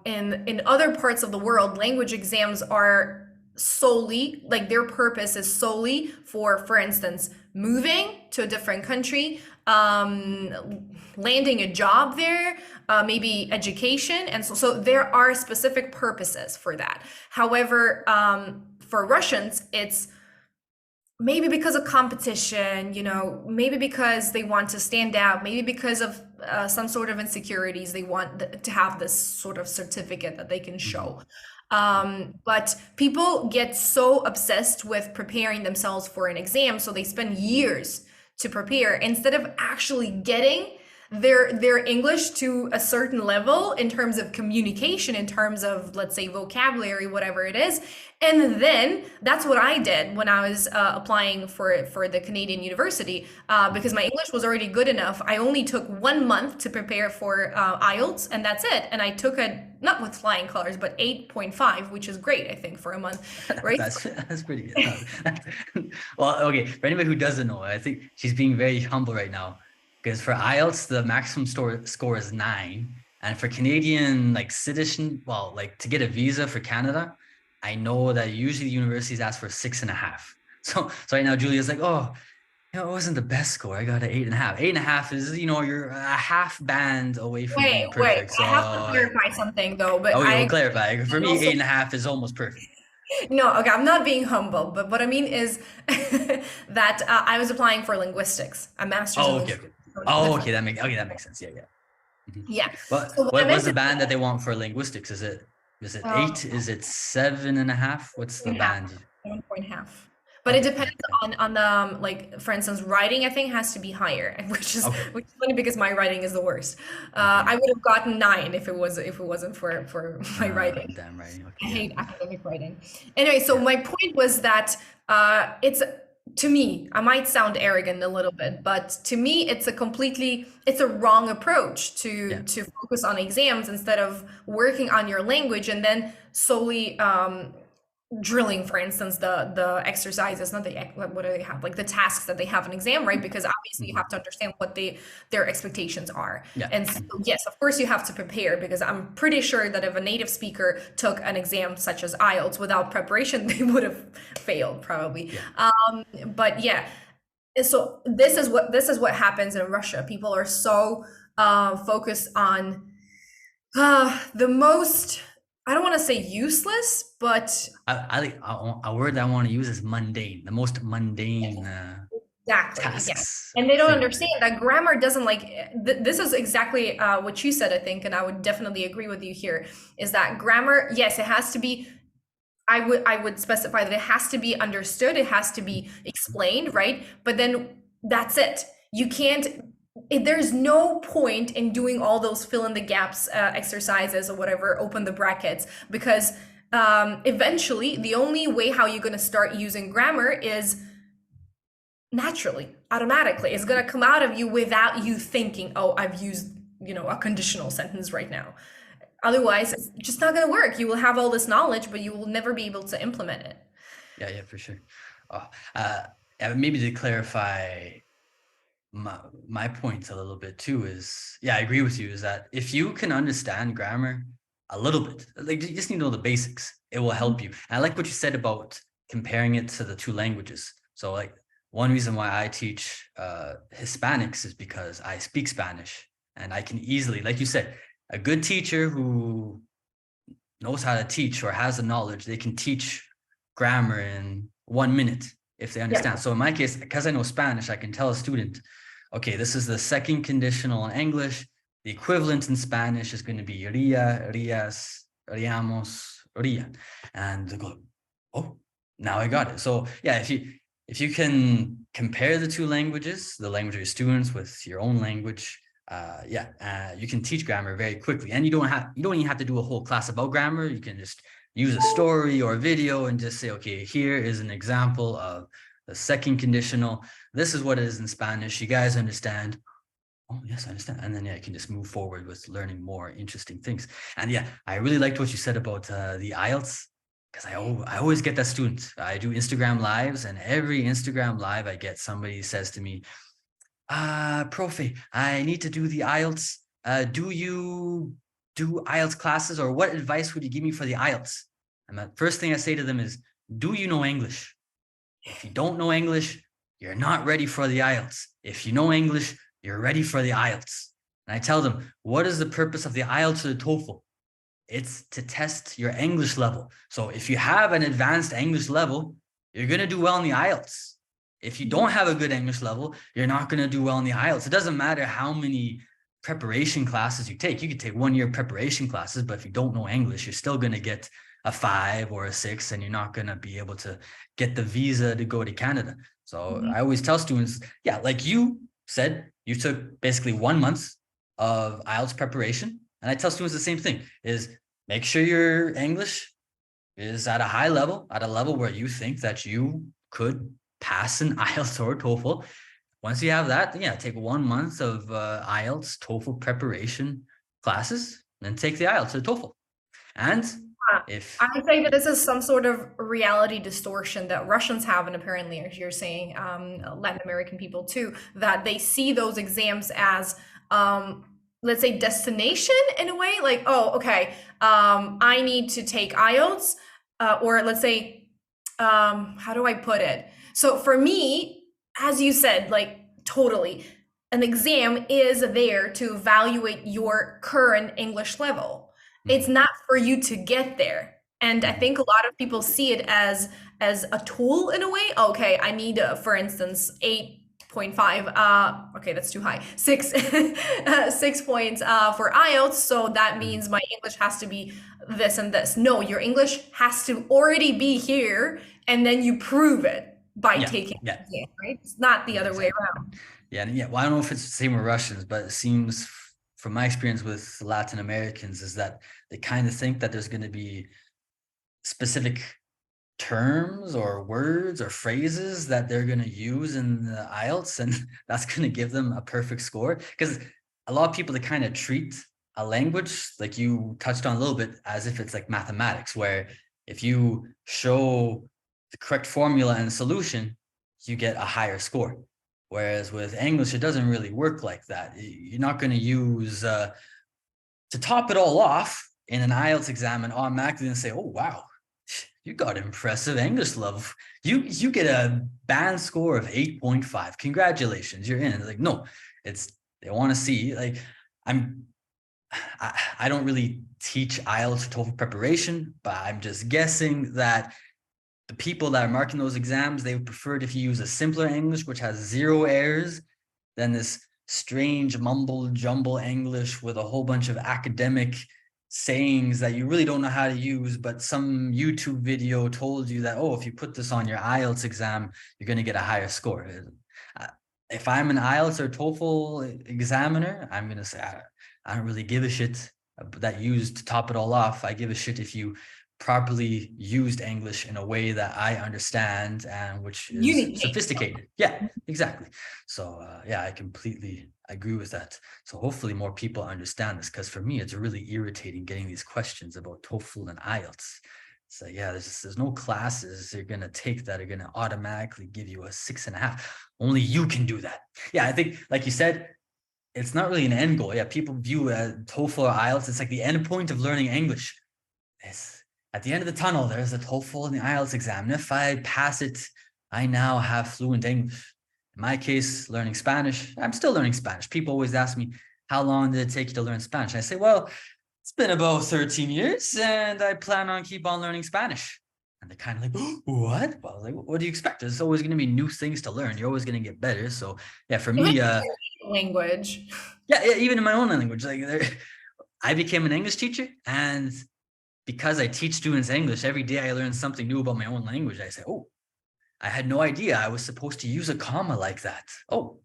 in other parts of the world, language exams are solely, like their purpose is solely for instance, moving to a different country, landing a job there, maybe education, and so there are specific purposes for that. However, for Russians, it's maybe because of competition, maybe because they want to stand out, maybe because of some sort of insecurities, they want to have this sort of certificate that they can Mhm. show. But people get so obsessed with preparing themselves for an exam, so they spend years to prepare instead of actually getting their English to a certain level in terms of communication, in terms of, let's say, vocabulary, whatever it is. And then that's what I did when I was applying for the Canadian university, because Mhm. my English was already good enough. I only took 1 month to prepare for IELTS, and that's it. And I took a, not with flying colors, but 8.5, which is great, I think, for a month, right? That's pretty good. No, well, okay. For anybody who doesn't know, I think she's being very humble right now because for IELTS the maximum score is 9, and for Canadian like citizen, well, like to get a visa for Canada, I know that usually the universities ask for 6.5. So right now Julia's like, oh, it wasn't the best score. I got an 8.5. 8.5 is, you're a half band away from Wait, being wait. perfect. So I have to clarify something though, but okay, we'll I clarify. For me, also, 8.5 is almost perfect. no, okay, I'm not being humble, but what I mean is that I was applying for linguistics, a master's in Oh, okay, linguistics. okay. So it's Oh, different. that makes sense. Yeah, yeah. Mhm. Yeah. What So what I what meant what's to the say, band that they want for linguistics? Is it eight? Is it 7.5? What's the and half, band? 7.5. But it Okay, yeah, depends on the like, for instance, writing I think has to be higher, which is okay, which is funny because my writing is the worst. okay, I yeah. would have gotten 9 if it wasn't for my writing. Damn right. I Okay, yeah, hate academic writing. Anyway, so yeah, my point was that it's, to me, I might sound arrogant a little bit, but to me, it's a wrong approach yeah. to focus on exams instead of working on your language and then solely drilling, for instance, the exercises, not the what do they have, like the tasks that they have an exam, right? Because obviously you Mhm. have to understand what their expectations are. Yeah. And so Mhm. yes, of course you have to prepare, because I'm pretty sure that if a native speaker took an exam such as IELTS without preparation, they would have failed probably. Yeah. But yeah, and so this is what happens in Russia. People are so focused on the most, I don't want to say useless, but I like a word that I want to use is mundane. The most mundane exactly, yeah. tasks And they don't thing. understand that grammar doesn't, like, this is exactly what you said, I think, and I would definitely agree with you here, is that grammar, yes, it has to be, I would specify that it has to be understood, it has to be explained, right? But then that's it. You can't. there's no point in doing all those fill in the gaps exercises or whatever, open the brackets, because eventually the only way how you're going to start using grammar is naturally, automatically. It's going to come out of you without you thinking, oh, I've used, a conditional sentence right now. Otherwise, it's just not going to work. You will have all this knowledge, but you will never be able to implement it. Yeah, for sure. Oh, maybe to clarify my point a little bit too is, yeah, I agree with you, is that if you can understand grammar a little bit, like you just need to know the basics, it will help you. And I like what you said about comparing it to the two languages. So like one reason why I teach Hispanics is because I speak Spanish, and I can easily, like you said, a good teacher who knows how to teach or has the knowledge, they can teach grammar in 1 minute if they understand. So in my case, because I know Spanish, I can tell a student, okay, this is the second conditional in English. The equivalent in Spanish is going to be ria, rias, riamos, ria. And they go, oh, now I got it. So yeah, if you can compare the two languages, the language of your students with your own language, you can teach grammar very quickly. And you don't even have to do a whole class about grammar. You can just use a story or a video and just say, okay, here is an example of the second conditional. This is what it is in Spanish. You guys understand? Oh, yes, I understand. And then, yeah, you can just move forward with learning more interesting things. And yeah, I really liked what you said about the IELTS, because I always get that student. I do Instagram lives, and every Instagram live I get, somebody says to me, Profe, I need to do the IELTS. Do you do IELTS classes, or what advice would you give me for the IELTS? And the first thing I say to them is, do you know English? If you don't know English, you're not ready for the IELTS. If you know English, you're ready for the IELTS. And I tell them, what is the purpose of the IELTS or the TOEFL? It's to test your English level. So if you have an advanced English level, you're going to do well in the IELTS. If you don't have a good English level, you're not going to do well in the IELTS. It doesn't matter how many preparation classes you take. You could take 1 year preparation classes, but if you don't know English, you're still going to get a 5 or a 6, and you're not going to be able to get the visa to go to Canada. So I always tell students, yeah, like you said, you took basically 1 month of IELTS preparation. And I tell students the same thing, is make sure your English is at a high level, at a level where you think that you could pass an IELTS or TOEFL. Once you have that, yeah, take 1 month of IELTS, TOEFL preparation classes, then take the IELTS or the TOEFL. And if I say that this is some sort of reality distortion that Russians have, and apparently, as you're saying, Latin American people too, that they see those exams as, let's say, destination in a way. Like, oh, okay, I need to take IELTS, or let's say, how do I put it? So for me, as you said, like totally, an exam is there to evaluate your current English level. It's not for you to get there. And I think a lot of people see it as a tool in a way. Okay, I need, for instance, 8.5. Okay, that's too high. 6 points for IELTS. So that means my English has to be this and this. No, your English has to already be here, and then you prove it by taking the exam, right? It's not the other way around. Yeah. Well, I don't know if it's the same with Russians, but it seems from my experience with Latin Americans is that they kind of think that there's going to be specific terms or words or phrases that they're going to use in the IELTS, and that's going to give them a perfect score. Because a lot of people, they kind of treat a language, like you touched on a little bit, as if it's like mathematics, where if you show the correct formula and solution, you get a higher score. Whereas with English, it doesn't really work like that. You're not going to use, to top it all off in an IELTS exam and automatically and say, oh, wow, you got impressive English level. You get a band score of 8.5. Congratulations, you're in. Like, no, they want to see, like, I don't really teach IELTS or TOEFL preparation, but I'm just guessing that the people that are marking those exams, they would prefer it if you use a simpler English, which has 0 errors, than this strange mumble jumble English with a whole bunch of academic sayings that you really don't know how to use, but some YouTube video told you that, oh, if you put this on your IELTS exam, you're going to get a higher score. if I'm an IELTS or TOEFL examiner, I'm going to say, I don't really give a shit that used to top it all off. I give a shit if you properly used English in a way that I understand and which is Communicate. sophisticated. Yeah, exactly. So yeah, I completely agree with that. So hopefully more people understand this, because for me, it's really irritating getting these questions about TOEFL and IELTS. So yeah, there's no classes you're gonna take that are gonna automatically give you a 6.5. Only you can do that. Yeah, I think, like you said, it's not really an end goal. Yeah, people view TOEFL or IELTS, it's like the end point of learning English. It's at the end of the tunnel, there's a TOEFL and the IELTS exam. And if I pass it, I now have fluent English. In my case, learning Spanish, I'm still learning Spanish. People always ask me, how long did it take you to learn Spanish? And I say, well, it's been about 13 years and I plan on keep on learning Spanish. And they're kind of like, what? Well, like, what do you expect? There's always going to be new things to learn. You're always going to get better. So yeah, for me, Language. yeah, even in my own language, like I became an English teacher, and because I teach students English, every day I learn something new about my own language. I say, oh, I had no idea I was supposed to use a comma like that. Oh,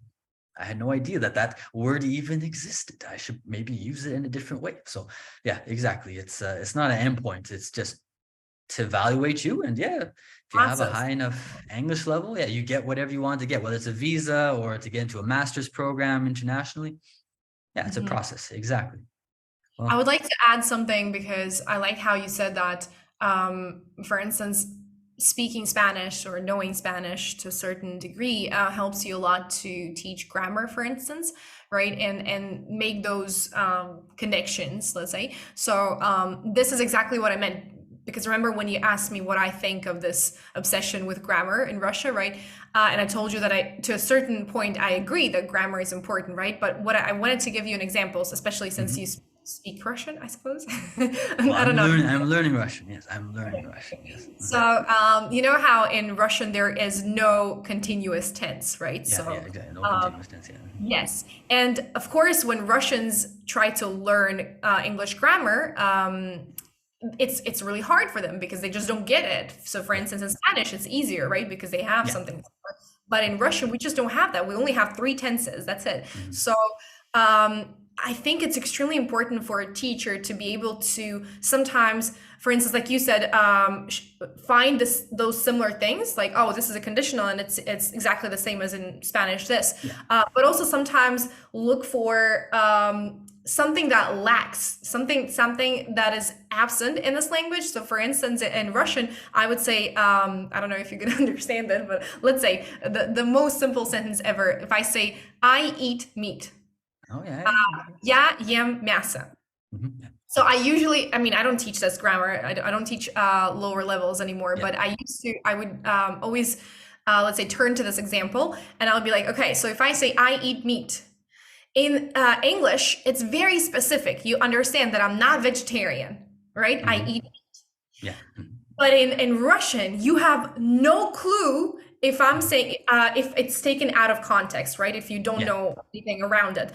I had no idea that that word even existed. I should maybe use it in a different way. So yeah, exactly. It's not an endpoint. It's just to evaluate you. And yeah, if you have a high enough English level, yeah, you get whatever you want to get, whether it's a visa or to get into a master's program internationally. Yeah, it's a process. Exactly. Well, I would like to add something because I like how you said that, for instance, speaking Spanish or knowing Spanish to a certain degree helps you a lot to teach grammar, for instance, right? And make those connections, let's say. So this is exactly what I meant. Because remember when you asked me what I think of this obsession with grammar in Russia, right? And I told you that to a certain point, I agree that grammar is important, right? But what I wanted to give you an example, especially since you speak Russian, I suppose. well, I don't know. I'm learning Russian. Yes, I'm learning Russian. Yes. So you know how in Russian there is no continuous tense, right? Yeah, so yeah, exactly. No continuous tense. Yeah. yes, and of course, when Russians try to learn English grammar, it's really hard for them because they just don't get it. So for instance, in Spanish, it's easier, right? Because they have something. But in Russian, we just don't have that. We only have 3 tenses. That's it. So I think it's extremely important for a teacher to be able to sometimes, for instance, like you said, find those similar things, like, oh, this is a conditional and it's exactly the same as in Spanish, this. But also sometimes look for something that lacks, something that is absent in this language. So for instance, in Russian, I would say, I don't know if you can understand that, but let's say the most simple sentence ever. If I say, I eat meat. Oh yeah. Я ем мясо. So I usually, I mean, I don't teach this grammar. I don't teach lower levels anymore, but I would always, let's say, turn to this example and I would be like, okay, so if I say I eat meat, in English, it's very specific. You understand that I'm not vegetarian, right? I eat meat. Yeah. But in Russian, you have no clue if I'm saying, if it's taken out of context, right? If you don't know anything around it.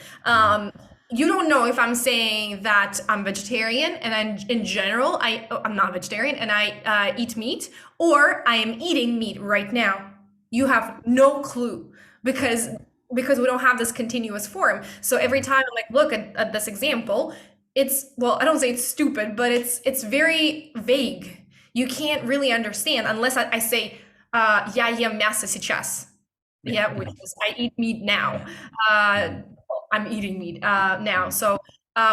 You don't know if I'm saying that I'm vegetarian and I'm in general, I'm not vegetarian and I eat meat, or I am eating meat right now. You have no clue because we don't have this continuous form. So every time I look at this example, it's, well, I don't say it's stupid, but it's very vague. You can't really understand unless I say, я ем мясо сейчас. Yeah, which is I eat meat now. I'm eating meat now. So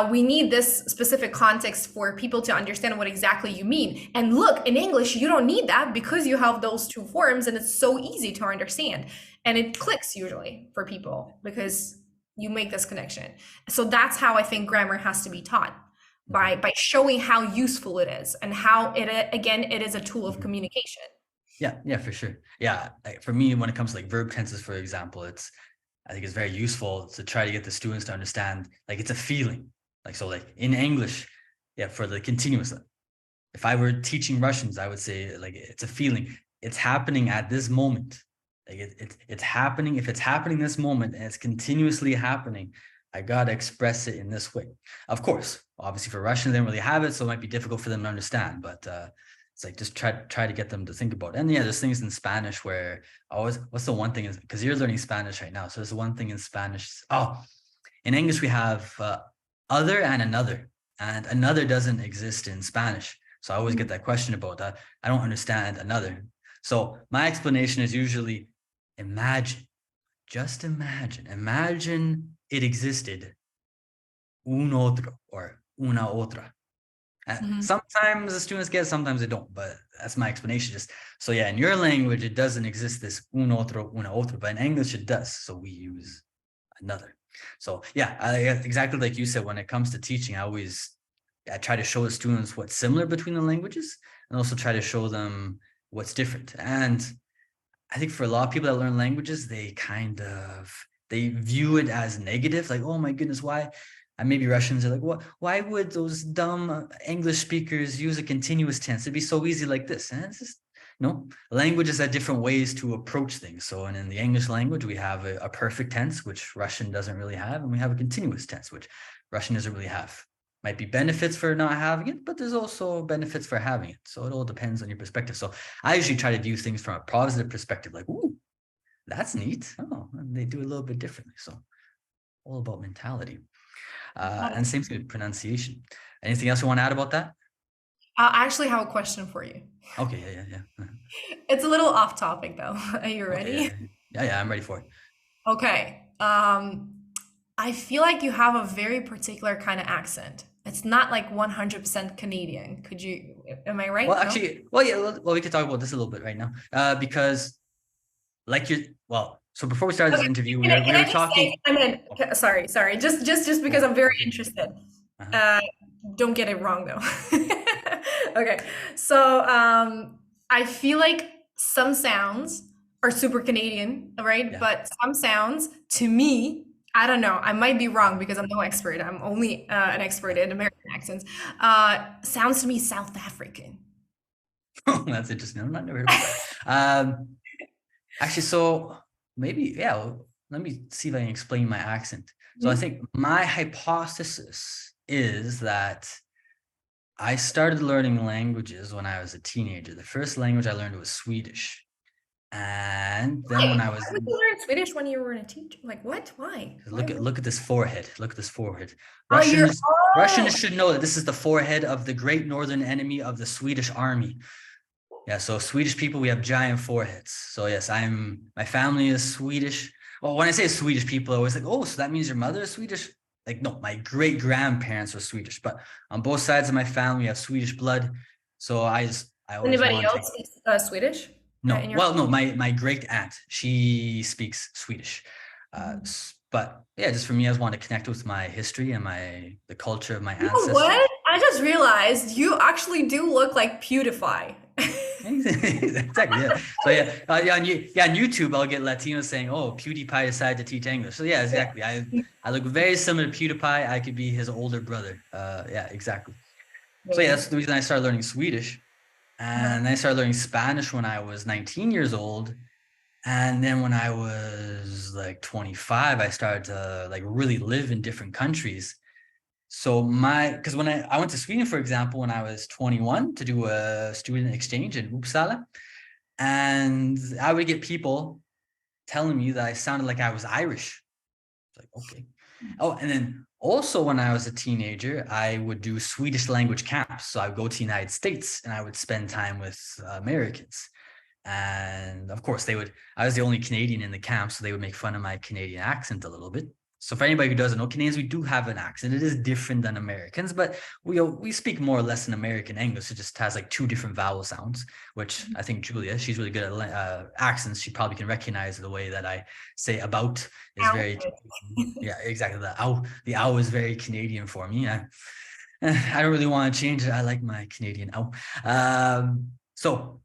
we need this specific context for people to understand what exactly you mean. And look, in English, you don't need that because you have those 2 forms and it's so easy to understand. And it clicks usually for people because you make this connection. So that's how I think grammar has to be taught, by showing how useful it is and how it is a tool of communication. Yeah, for sure. Yeah, for me, when it comes to like verb tenses, for example, I think it's very useful to try to get the students to understand, like, it's a feeling. Like, so like in English, for the continuous, if I were teaching Russians, I would say, like, it's a feeling. It's happening at this moment. Like it's happening. If it's happening this moment and it's continuously happening, I got to express it in this way. Of course, obviously for Russians, they don't really have it, so it might be difficult for them to understand. But it's like just try to get them to think about it. And yeah, there's things in Spanish where always, what's the one thing is, because you're learning Spanish right now, so there's one thing in Spanish. Oh, in English we have other and another doesn't exist in Spanish. So I always get that question about that. I don't understand another. So my explanation is usually imagine, just imagine it existed un otro or una otra. Mhm. Sometimes the students get it, sometimes they don't, but that's my explanation. Just so yeah, in your language, it doesn't exist this un otro, una otra, but in English it does. So we use another. So yeah, exactly like you said, when it comes to teaching, I try to show the students what's similar between the languages and also try to show them what's different. And I think for a lot of people that learn languages, they view it as negative, like, oh my goodness, why? And maybe Russians are like, what? Why would those dumb English speakers use a continuous tense? It'd be so easy like this. And it's just, languages have different ways to approach things. So, and in the English language, we have a perfect tense, which Russian doesn't really have, and we have a continuous tense, which Russian doesn't really have. Might be benefits for not having it, but there's also benefits for having it. So it all depends on your perspective. So I usually try to view things from a positive perspective, like, ooh, that's neat. Oh, and they do a little bit differently. So all about mentality. And same thing with pronunciation. Anything else you want to add about that? I actually have a question for you. Okay, yeah. It's a little off topic though. Are you Okay, ready? yeah, I'm ready for it. Okay. I feel like you have a very particular kind of accent. It's not like 100% Canadian. Am I Well, right? No? actually, we could talk about this a little bit right now, because like so before we started this Okay. interview, Can we I were just say, talking. I mean, Oh, sorry. Just because I'm very okay. interested. Uh-huh. Uh, don't get it wrong though. Okay. So, I feel like some sounds are super Canadian, right? Yeah. But some sounds to me, I don't know. I might be wrong because I'm no expert. I'm only an expert in American accents. Sounds to me South African. That's interesting. I've never heard about that. Actually, so maybe, yeah, let me see if I can explain my accent. So I Mhm. think my hypothesis is that I started learning languages when I was a teenager. The first language I learned was Swedish. And then Why? when I Why was would you learn Swedish when you were in a teacher? Like what? Why? Why would? look at this forehead. Look at this forehead. Oh, you're. Russians Oh, should know that this is the forehead of the great northern enemy of the Swedish army. Yeah, so Swedish people, we have giant foreheads. So yes, my family is Swedish. Well, when I say Swedish, people are always like, oh, so that means your mother is Swedish? Like, no, my great grandparents were Swedish, but on both sides of my family, we have Swedish blood. So I always anybody want to, else speaks Swedish no, in your well, no, my great aunt, she speaks Swedish. family? But yeah, just for me, I just want to connect with my history and the culture of my You know what? ancestors. I just realized you actually do look like PewDiePie. Exactly. Yeah. So yeah, on YouTube, I'll get Latinos saying, "Oh, PewDiePie decided to teach English." So yeah, exactly. I look very similar to PewDiePie. I could be his older brother. Yeah, exactly. So yeah, Really? that's the reason I started learning Swedish, Uh-huh. and then I started learning Spanish when I was 19 years old, and then when I was like 25, I started to like really live in different countries. So because when I went to Sweden, for example, when I was 21 to do a student exchange in Uppsala, and I would get people telling me that I sounded like I was Irish. It's like, okay. Oh, and then also when I was a teenager, I would do Swedish language camps. So I would go to the United States and I would spend time with Americans. And of course, I was the only Canadian in the camp, so they would make fun of my Canadian accent a little bit. So for anybody who doesn't know, Canadians, we do have an accent. It is different than Americans, but we speak more or less in American English. It just has like two different vowel sounds, which I think Julia, she's really good at accents. She probably can recognize the way that I say about is Ow. very Canadian. Yeah, exactly. The ow is very Canadian for me. I don't really want to change it. I like my Canadian ow. So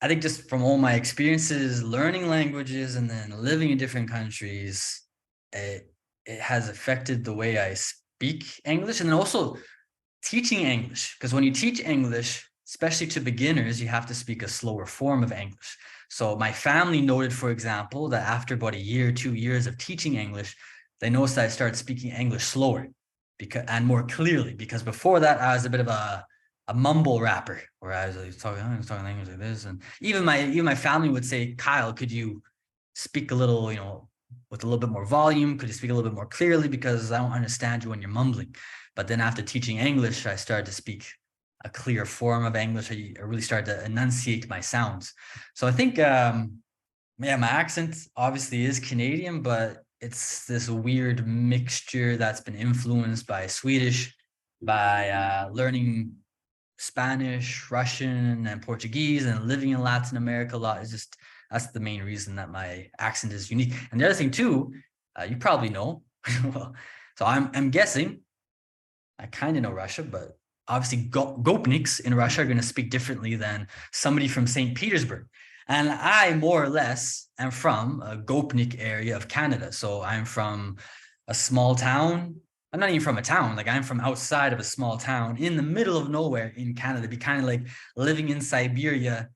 I think just from all my experiences learning languages and then living in different countries, it has affected the way I speak English and then also teaching English. Because when you teach English, especially to beginners, you have to speak a slower form of English. So my family noted, for example, that after about a year, 2 years of teaching English, they noticed that I started speaking English slower and more clearly, because before that I was a bit of a a mumble rapper, where I was talking language like this, and even my family would say, Kyle, could you speak a little, with a little bit more volume? Could you speak a little bit more clearly? Because I don't understand you when you're mumbling. But then after teaching English, I started to speak a clear form of English. I really started to enunciate my sounds. So I think, yeah, my accent obviously is Canadian, but it's this weird mixture that's been influenced by Swedish, by learning Spanish, Russian, and Portuguese, and living in Latin America a lot. Is just that's the main reason that my accent is unique. And the other thing too, you probably know. Well, so I'm guessing. I kind of know Russia, but obviously Gopniks in Russia are going to speak differently than somebody from St. Petersburg. And I more or less am from a Gopnik area of Canada. So I'm from a small town. I'm not even from a town. Like I'm from outside of a small town in the middle of nowhere in Canada. It'd be kind of like living in Siberia,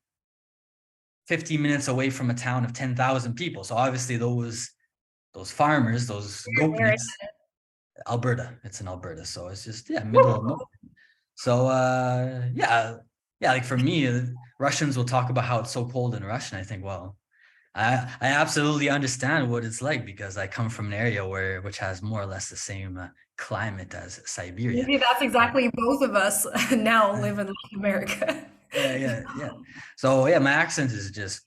15 minutes away from a town of 10,000 people. So obviously those farmers, those Gopniks, Alberta. It's in Alberta. So it's just, yeah, middle of nowhere. So yeah, like for me, Russians will talk about how it's so cold in Russian. I think, well, I absolutely understand what it's like because I come from an area which has more or less the same climate as Siberia. Maybe that's Uh, exactly both of us now uh, live in Latin America. yeah. So yeah, my accent is just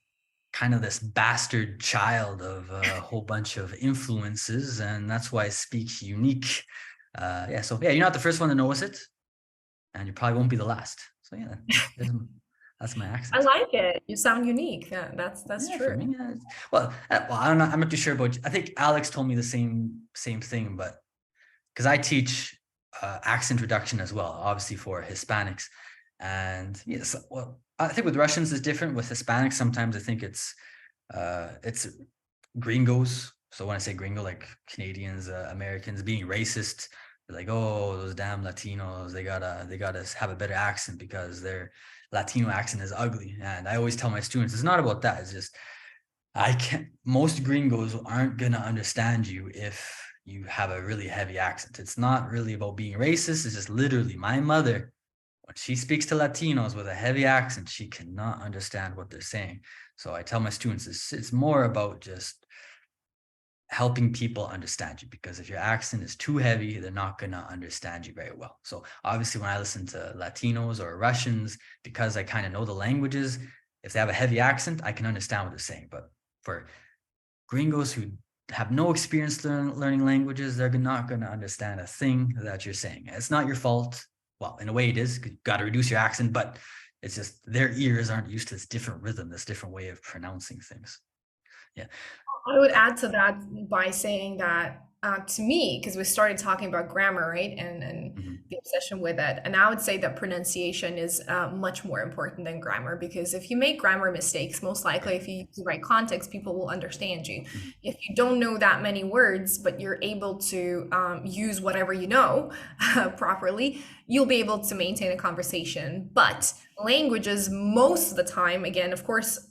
kind of this bastard child of a whole bunch of influences, and that's why I speak unique. Yeah, so yeah, you're not the first one to notice it, and you probably won't be the last. So yeah, that's my I accent. like it. You sound unique. Yeah, that's Yeah, for true. me, yeah. Well, I don't know. I'm not too sure about. I think Alex told me the same thing, but because I teach accent reduction as well, obviously for Hispanics, and yes, well, I think with Russians it's different. With Hispanics, sometimes I think it's gringos. So when I say gringo, like Canadians, Americans being racist, they're like, oh, those damn Latinos, they gotta have a better accent because their Latino accent is ugly. And I always tell my students, it's not about that. It's just I can't. Most gringos aren't gonna understand you if you have a really heavy accent. It's not really about being racist. It's just literally my mother. When she speaks to Latinos with a heavy accent, she cannot understand what they're saying. So I tell my students, it's more about just helping people understand you, because if your accent is too heavy, they're not going to understand you very well. So obviously when I listen to Latinos or Russians, because I kind of know the languages, if they have a heavy accent, I can understand what they're saying. But for gringos who have no experience learning languages, they're not going to understand a thing that you're saying. It's not your fault. Well, in a way it is, 'cause you've got to reduce your accent, but it's just their ears aren't used to this different rhythm, this different way of pronouncing things. Yeah. I would add to that by saying that to me, because we started talking about grammar, right, and Mhm. the obsession with it, and I would say that pronunciation is much more important than grammar because if you make grammar mistakes, most likely, if you use the right context, people will understand you. Mhm. If you don't know that many words, but you're able to use whatever you know properly, you'll be able to maintain a conversation. But languages, most of the time, again, of course,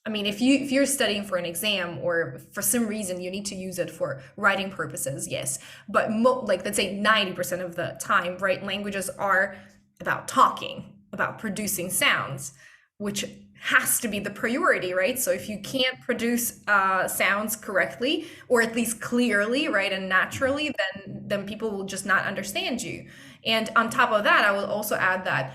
I mean, if you're studying for an exam or for some reason you need to use it for writing purposes, yes. But like let's say 90% of the time, right, languages are about talking, about producing sounds, which has to be the priority, right? So if you can't produce sounds correctly or at least clearly, right, and Mhm. naturally, then people will just not understand you. And on top of that, I will also add that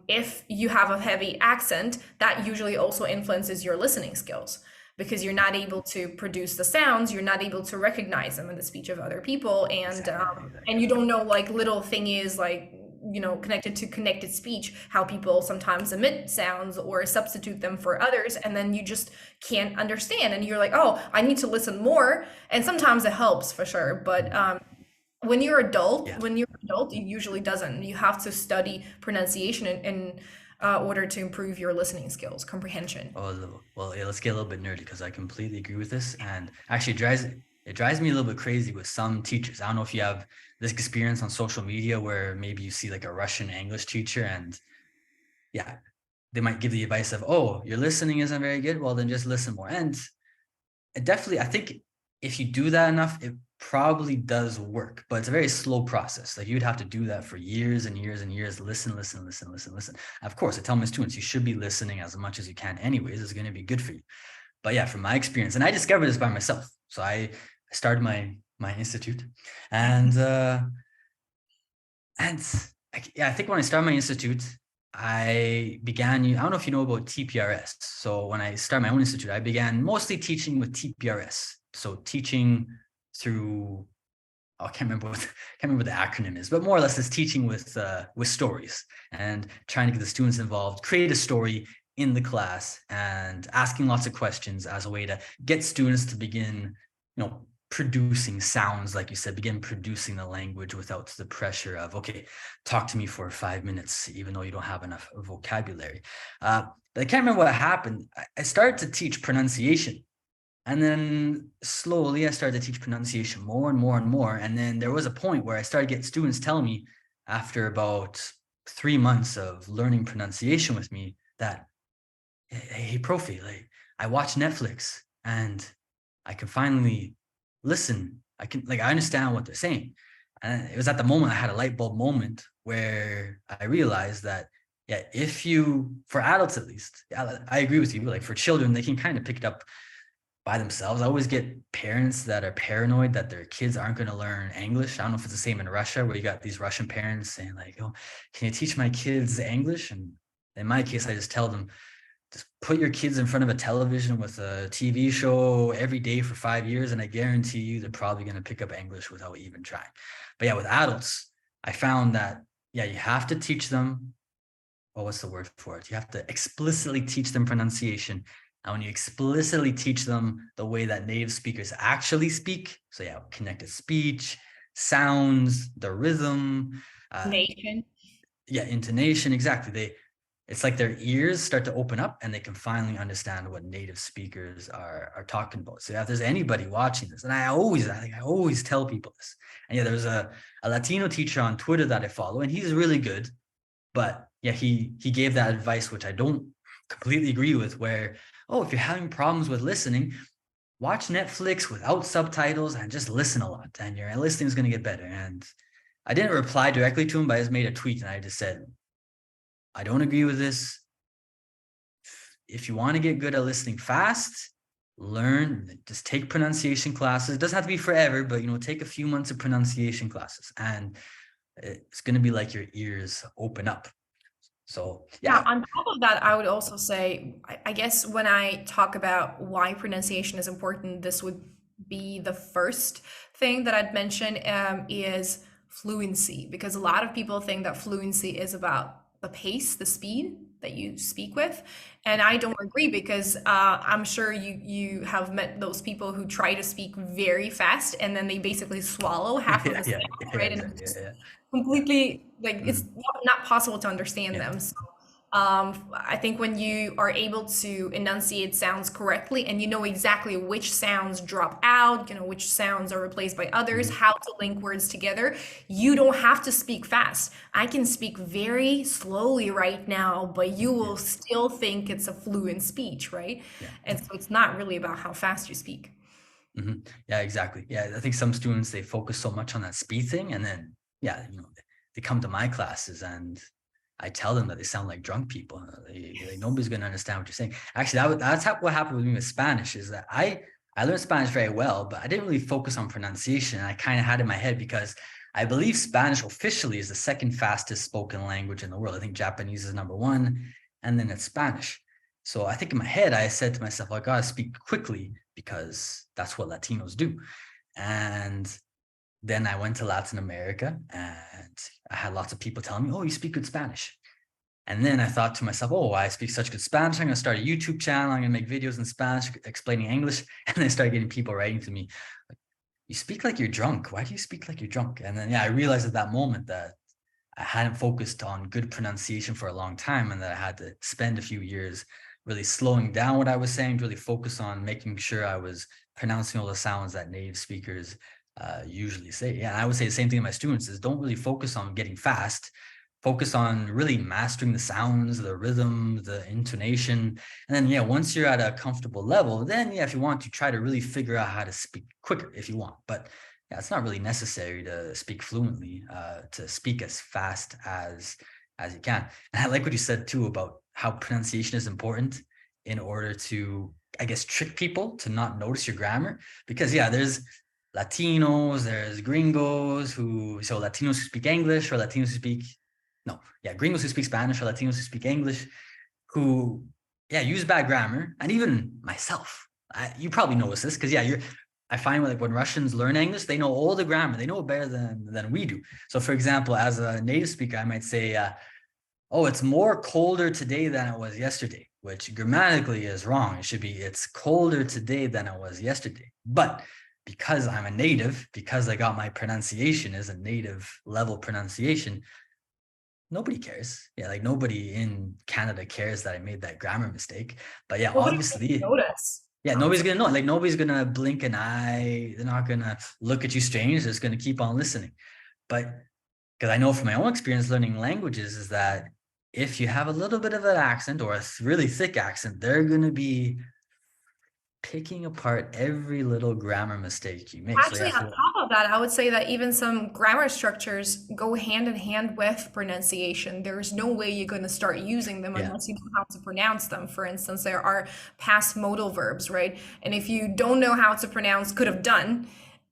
if you have a heavy accent, that usually also influences your listening skills because you're not able to produce the sounds, you're not able to recognize them in the speech of other people, and Exactly. you don't know like little thing is like connected to connected speech, how people sometimes omit sounds or substitute them for others, and then you just can't understand, and you're like, oh, I need to listen more, and sometimes it helps for sure, but Mhm. Yeah. when you're adult, it usually doesn't. You have to study pronunciation in order to improve your listening skills, comprehension. Well, yeah, let's get a little bit nerdy because I completely agree with this. And actually it drives me a little bit crazy with some teachers. I don't know if you have this experience on social media where maybe you see like a Russian English teacher and yeah, they might give the advice of, oh, your listening isn't very good. Well, then just listen more. And it definitely, I think if you do that enough, it probably does work, but it's a very slow process. Like you'd have to do that for years and years and years. Listen, listen, listen, listen, listen. Of course, I tell my students, you should be listening as much as you can anyways. It's going to be good for you. But yeah, from my experience, and I discovered this by myself. So I started my institute, and I think when I started my institute, I don't know if you know about TPRS. So when I started my own institute, I began mostly teaching with TPRS. So teaching through, I can't remember what the acronym is, but more or less it's teaching with stories and trying to get the students involved, create a story in the class and asking lots of questions as a way to get students to begin, producing sounds, like you said, begin producing the language without the pressure of, okay, talk to me for 5 minutes, even though you don't have enough vocabulary. But I can't remember what happened. I started to teach pronunciation. And then slowly I started to teach pronunciation more and more and more. And then there was a point where I started getting students telling me after about 3 months of learning pronunciation with me that, hey, Profe, like I watch Netflix and I can finally listen. I understand what they're saying. And it was at the moment I had a light bulb moment where I realized that, yeah, for adults at least, I agree with you. Like for children, they can kind of pick it up by themselves. I always get parents that are paranoid that their kids aren't going to learn English. I don't know if it's the same in Russia where you got these Russian parents saying like, oh, can you teach my kids English? And in my case, I just tell them, just put your kids in front of a television with a TV show every day for 5 years, and I guarantee you they're probably going to pick up English without even trying. But yeah, with adults, I found that, yeah, you have to teach them, what's the word for it? You have to explicitly teach them pronunciation. And when you explicitly teach them the way that native speakers actually speak, so yeah, connected speech, sounds, the rhythm, Nation. intonation, exactly. It's like their ears start to open up and they can finally understand what native speakers are talking about. So if there's anybody watching this, and I always tell people this. And yeah, there's a Latino teacher on Twitter that I follow, and he's really good. But yeah, he gave that advice, which I don't completely agree with, where, if you're having problems with listening, watch Netflix without subtitles and just listen a lot, and your listening is going to get better. And I didn't reply directly to him, but I just made a tweet and I just said, I don't agree with this. If you want to get good at listening fast, just take pronunciation classes. It doesn't have to be forever, but take a few months of pronunciation classes, and it's going to be like your ears open up. So Yeah, yeah. on top of that, I would also say, I guess when I talk about why pronunciation is important, this would be the first thing that I'd mention, is fluency, because a lot of people think that fluency is about the pace, the speed that you speak with, and I don't agree, because I'm sure you have met those people who try to speak very fast and then they basically swallow half of the Yeah, sound, yeah, right? And exactly. it's just Yeah, completely like yeah. it's not possible to understand Yeah. them. So I think when you are able to enunciate sounds correctly and you know exactly which sounds drop out, which sounds are replaced by others, Mhm. how to link words together, you don't have to speak fast. I can speak very slowly right now, but you Yeah, will still think it's a fluent speech, right? yeah. And so it's not really about how fast you speak. Yeah, exactly. Yeah, I think some students, they focus so much on that speed thing, and then yeah, they come to my classes and I tell them that they sound like drunk people. Nobody's going to understand what you're saying. Actually, what happened with me with Spanish, is that I learned Spanish very well, but I didn't really focus on pronunciation. I kind of had it in my head because I believe Spanish officially is the second fastest spoken language in the world. I think Japanese is number one, and then it's Spanish. So I think in my head, I said to myself, I gotta speak quickly because that's what Latinos do. And then I went to Latin America and I had lots of people telling me, oh, you speak good Spanish. And then I thought to myself, oh, I speak such good Spanish. I'm going to start a YouTube channel. I'm going to make videos in Spanish explaining English. And then I started getting people writing to me, you speak like you're drunk. Why do you speak like you're drunk? And then, yeah, I realized at that moment that I hadn't focused on good pronunciation for a long time, and that I had to spend a few years really slowing down what I was saying to really focus on making sure I was pronouncing all the sounds that native speakers usually say. Yeah, and I would say the same thing to my students is don't really focus on getting fast, focus on really mastering the sounds, the rhythm, the intonation. And then, yeah, once you're at a comfortable level, then, yeah, if you want to try to really figure out how to speak quicker if you want. But yeah, it's not really necessary to speak fluently, to speak as fast as you can. And I like what you said too about how pronunciation is important in order to, I guess, trick people to not notice your grammar. Because yeah, there's Latinos, there's gringos so Latinos who speak English, or Latinos who speak, no, yeah, gringos who speak Spanish, or Latinos who speak English, who, yeah, use bad grammar. And even myself, you probably notice this, because yeah, I find like when Russians learn English, they know all the grammar, they know it better than we do. So for example, as a native speaker, I might say, oh, it's more colder today than it was yesterday, which grammatically is wrong. It should be, it's colder today than it was yesterday. But because I'm a native, because I got my pronunciation as a native level pronunciation, nobody cares. Yeah, like nobody in Canada cares that I made that grammar mistake. But yeah, Nobody's obviously, gonna notice. yeah, nobody's gonna know. Like nobody's gonna blink an eye. They're not gonna look at you strange. They're just gonna keep on listening. But because I know from my own experience learning languages is that if you have a little bit of an accent or a really thick accent, they're gonna be picking apart every little grammar mistake you make. So Actually, yeah, on top of that, I would say that even some grammar structures go hand in hand with pronunciation. There's no way you're going to start using them yeah, unless you know how to pronounce them. For instance, there are past modal verbs, right? And if you don't know how to pronounce could have done,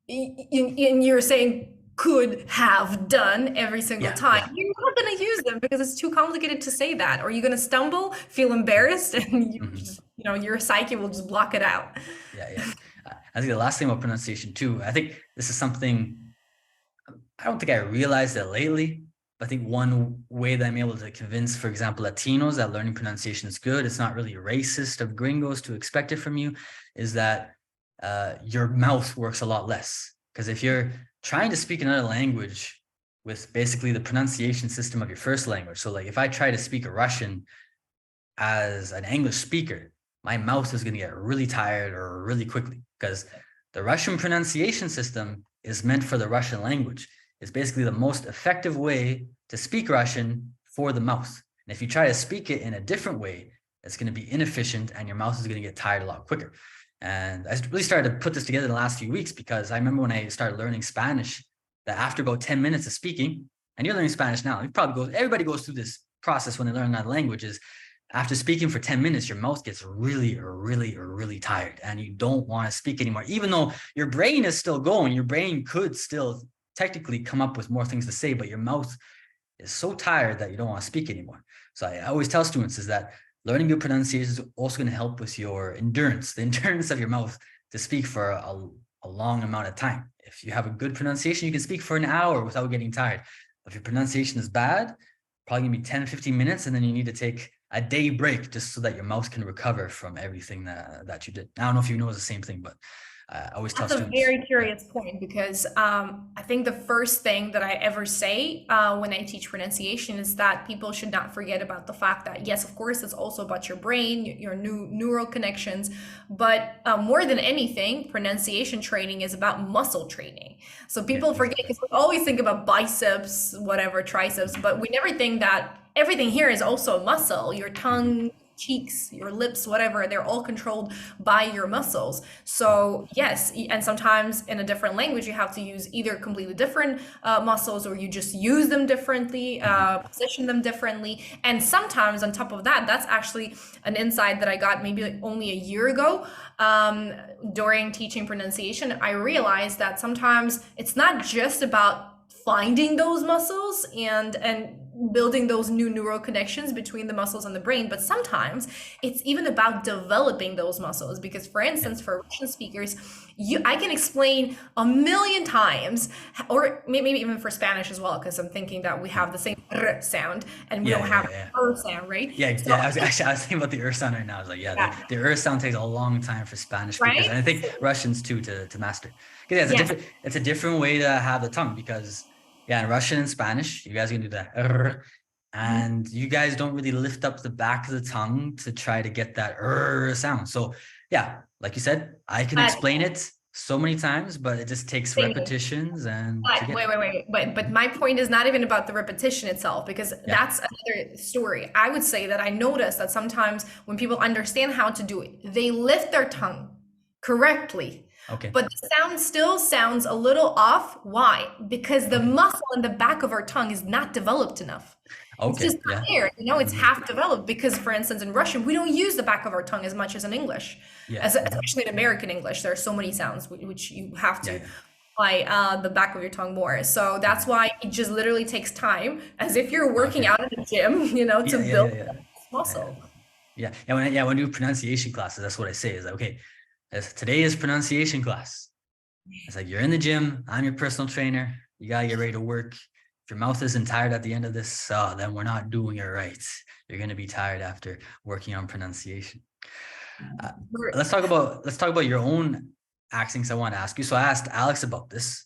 and you're saying could have done every single yeah, time, yeah. you're not going to use them because it's too complicated to say that. Or you're going to stumble, feel embarrassed, and Mhm. your psyche will just block it out. Yeah, yeah. I think the last thing about pronunciation too, I think this is something, I don't think I realized it lately, but I think one way that I'm able to convince, for example, Latinos that learning pronunciation is good, it's not really racist of gringos to expect it from you, is that your mouth works a lot less. Because if you're trying to speak another language with basically the pronunciation system of your first language, so like if I try to speak a Russian as an English speaker, my mouth is going to get really tired or really quickly, because the Russian pronunciation system is meant for the Russian language. It's basically the most effective way to speak Russian for the mouth. And if you try to speak it in a different way, it's going to be inefficient and your mouth is going to get tired a lot quicker. And I really started to put this together in the last few weeks, because I remember when I started learning Spanish, that after about 10 minutes of speaking, and you're learning Spanish now, everybody goes through this process when they learn that language, is after speaking for 10 minutes, your mouth gets really tired and you don't want to speak anymore. Even though your brain is still going, your brain could still technically come up with more things to say, but your mouth is so tired that you don't want to speak anymore. So I always tell students is that learning good pronunciation is also going to help with your endurance, the endurance of your mouth to speak for a long amount of time. If you have a good pronunciation, you can speak for an hour without getting tired. If your pronunciation is bad, probably gonna be 10, 15 minutes, and then you need to take a day break just so that your mouth can recover from everything that you did. I don't know if you know the same thing, but I always tell That's a students, very yeah, curious point because I think the first thing that I ever say when I teach pronunciation is that people should not forget about the fact that, yes, of course, it's also about your brain, your new neural connections, but more than anything, pronunciation training is about muscle training. So yeah, people forget exactly. because we always think about biceps, whatever, triceps, but we never think that everything here is also muscle. Your Mhm, tongue, cheeks, your lips, whatever, they're all controlled by your muscles. So, yes, and sometimes in a different language, you have to use either completely different muscles or you just use them differently, mhm, position them differently. And sometimes, on top of that, that's actually an insight that I got maybe like only a year ago um, during teaching pronunciation. I realized that sometimes it's not just about finding those muscles and building those new neural connections between the muscles and the brain, but sometimes it's even about developing those muscles. Because for yeah, instance, for Russian speakers, I can explain a million times, or maybe even for Spanish as well, because I'm thinking that we yeah, have the same r sound and we yeah, don't yeah, have yeah. an r sound, right? Yeah, So yeah. I was thinking about the sound right now. I was like, yeah, yeah, the sound takes a long time for Spanish speakers, right? and I think So, Russians too to master. Because yeah, yes, it's a different way to have the tongue. Because yeah, in Russian and Spanish, you guys can do that, "r," and you guys don't really lift up the back of the tongue to try to get that sound. So yeah, like you said, I can but explain it so many times, but it just takes Same. repetitions and to But get wait, it. wait, wait. But Mhm. my point is not even about the repetition itself, because Yeah. that's another story. I would say that I notice that sometimes when people understand how to do it, they lift their tongue correctly, Okay. but the sound still sounds a little off. Why? Because the Okay. muscle in the back of our tongue is not developed enough. It's just Okay. not Yeah. there. It's Hmm. half developed because, for instance, in Russian, we don't use the back of our tongue as much as in English, Yeah. as Hmm. especially in American English. There are so many sounds which you have Yeah. to Yeah. apply the back of your tongue more. So that's Mhm. why it just literally takes time, as if you're working Okay. out in the gym, to Yeah. Yeah. build Yeah. Yeah. this Yeah. muscle. When I do pronunciation classes, that's what I say is like, okay, today is pronunciation class. It's like you're in the gym, I'm your personal trainer. You gotta get ready to work. If your mouth isn't tired at the end of this, then we're not doing it right. You're gonna be tired after working on pronunciation. Uh, let's talk about your own accents. I want to ask you. So I asked Alex about this.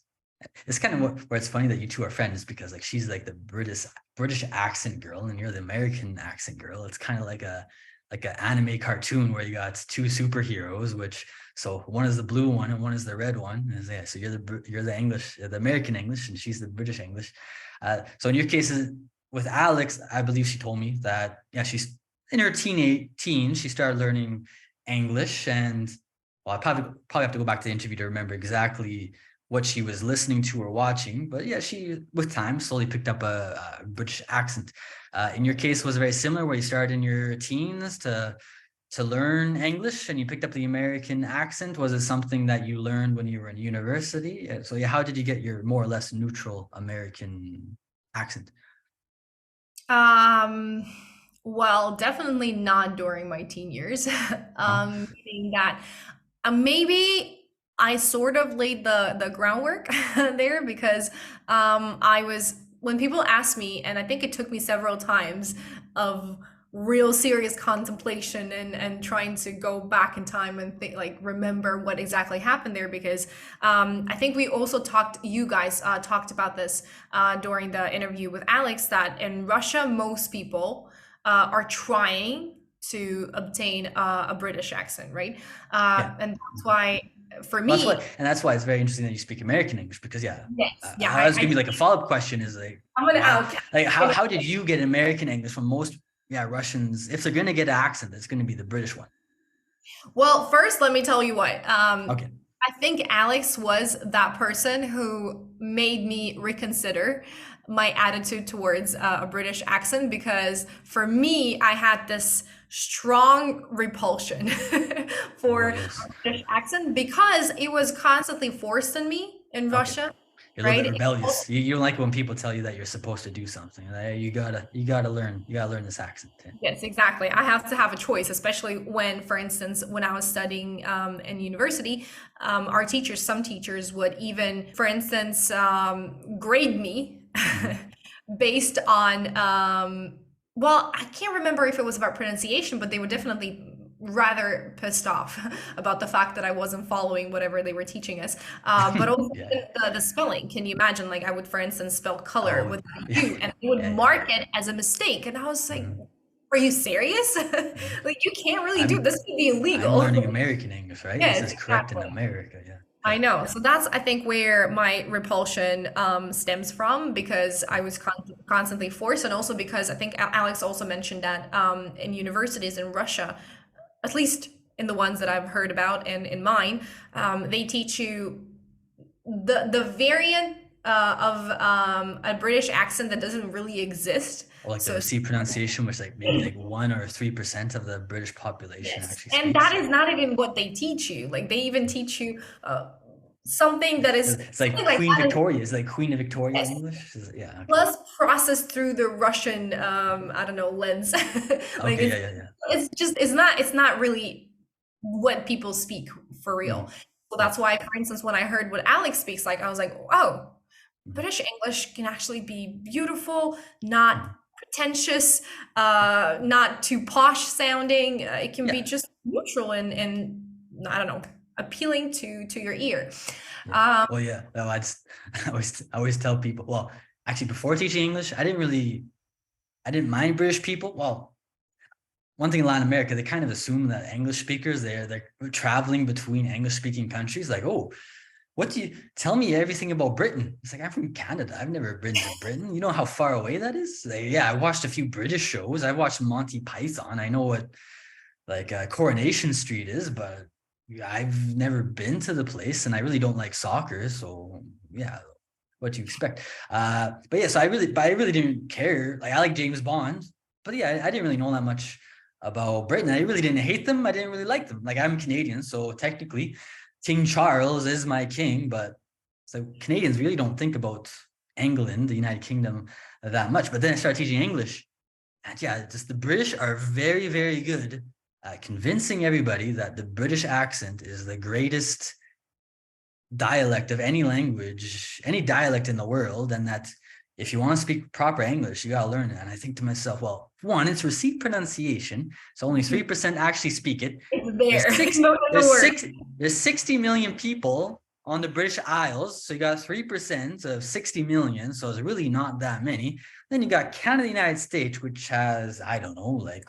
It's kind of where it's funny that you two are friends because like she's like the British accent girl and you're the American accent girl. It's kind of like an anime cartoon where you got two superheroes, which so one is the blue one and one is the red one. Yeah, so you're the English, the American English, and she's the British English. So in your cases with Alex, I believe she told me that yeah, she's in her teens. She started learning English, and well, I probably have to go back to the interview to remember exactly what she was listening to or watching. But yeah, she with time slowly picked up a British accent. In your case, was it very similar, where you started in your teens to learn English and you picked up the American accent? Was it something that you learned when you were in university? So yeah, how did you get your more or less neutral American accent? Um, well, definitely not during my teen years. No. Meaning that maybe I sort of laid the groundwork there because I was when people ask me, and I think it took me several times of real serious contemplation and trying to go back in time and think like remember what exactly happened there because I think we also you guys talked about this during the interview with Alex that in Russia most people are trying to obtain a British accent, right? Yeah. And that's Mhm. why, for Well, me, that's why it's very interesting that you speak American English because yeah, yes, yeah, I was gonna be like a follow-up question is like I'm gonna why out. like how did you get American English from most Russians? If they're gonna get an accent, it's gonna be the British one. Well, first, let me tell you what. Okay. I think Alex was that person who made me reconsider my attitude towards a British accent because for me, I had this strong repulsion Oh for a yes. British accent because it was constantly forced on me in Okay. Russia, You're a little right? bit rebellious. You don't like when people tell you that you're supposed to do something. Like, you gotta learn this accent. Yes, exactly. I have to have a choice, especially when, for instance, when I was studying in university, our teachers, some teachers would even, for instance, grade me Mhm. based on, well, I can't remember if it was about pronunciation, but they were definitely rather pissed off about the fact that I wasn't following whatever they were teaching us. But also Yeah. even the spelling. Can you imagine? Like I would, for instance, spell color Oh with a yeah. U, and they would Yeah. Yeah. mark it as a mistake, and I was like, Mhm. are you serious? Mhm. Like you can't really do I'm this could be I'm illegal. learning American English, right? This Yes, is correct in exactly. America. Yeah. I Yeah. know. So that's I think where my repulsion stems from because I Yeah. was constantly forced, and also because I think Alex also mentioned that in universities in Russia, at least in the ones that I've heard about and in mine, they teach you the variant of a British accent that doesn't really exist. Or like So the C pronunciation, which like maybe like 1 or 3% of the British population yes, actually and that speaks. is not even what they teach you. Like they even teach you something that is It's like something like Queen that is Victoria. It's like Queen of Victoria yes, English. Yeah. Okay. plus processed through the Russian I don't know lens. Like Okay. Yeah. Yeah. Yeah. it's just it's not really what people speak for real. Mhm. So Yeah. that's why, for instance, when I heard what Alex speaks like, I was like, oh, Mhm. British English can actually be beautiful, not Mhm. pretentious, not too posh sounding. It can be Yeah. just neutral and I don't know, appealing to your ear. Yeah. Um, Well, yeah. No, I always tell people. Well, actually, before teaching English, I didn't mind British people. Well, one thing in Latin America, they kind of assume that English speakers, they're traveling between English speaking countries. Like, oh, what do you tell me everything about Britain? It's like, I'm from Canada. I've never been to Britain. You know how far away that is? Like, yeah, I watched a few British shows. I watched Monty Python. I know what like Coronation Street is, but I've never been to the place, and I really don't like soccer. So yeah, what do you expect? But yeah, so I really didn't care. Like I like James Bond, but yeah, I didn't really know that much about Britain. I really didn't hate them. I didn't really like them. Like I'm Canadian, so technically, King Charles is my king. But so Canadians really don't think about England, the United Kingdom, that much. But then I started teaching English, and yeah, just the British are very, very good at convincing everybody that the British accent is the greatest dialect of any language, any dialect in the world, and that if you want to speak proper English, you got to learn it. And I think to myself, well, one, it's received pronunciation, so only 3% actually speak it. It's There's there. six, No, there's no word. six, there's 60 million people on the British Isles, so you got 3% of 60 million, so it's really not that many. Then you got Canada, United States, which has, I don't know, like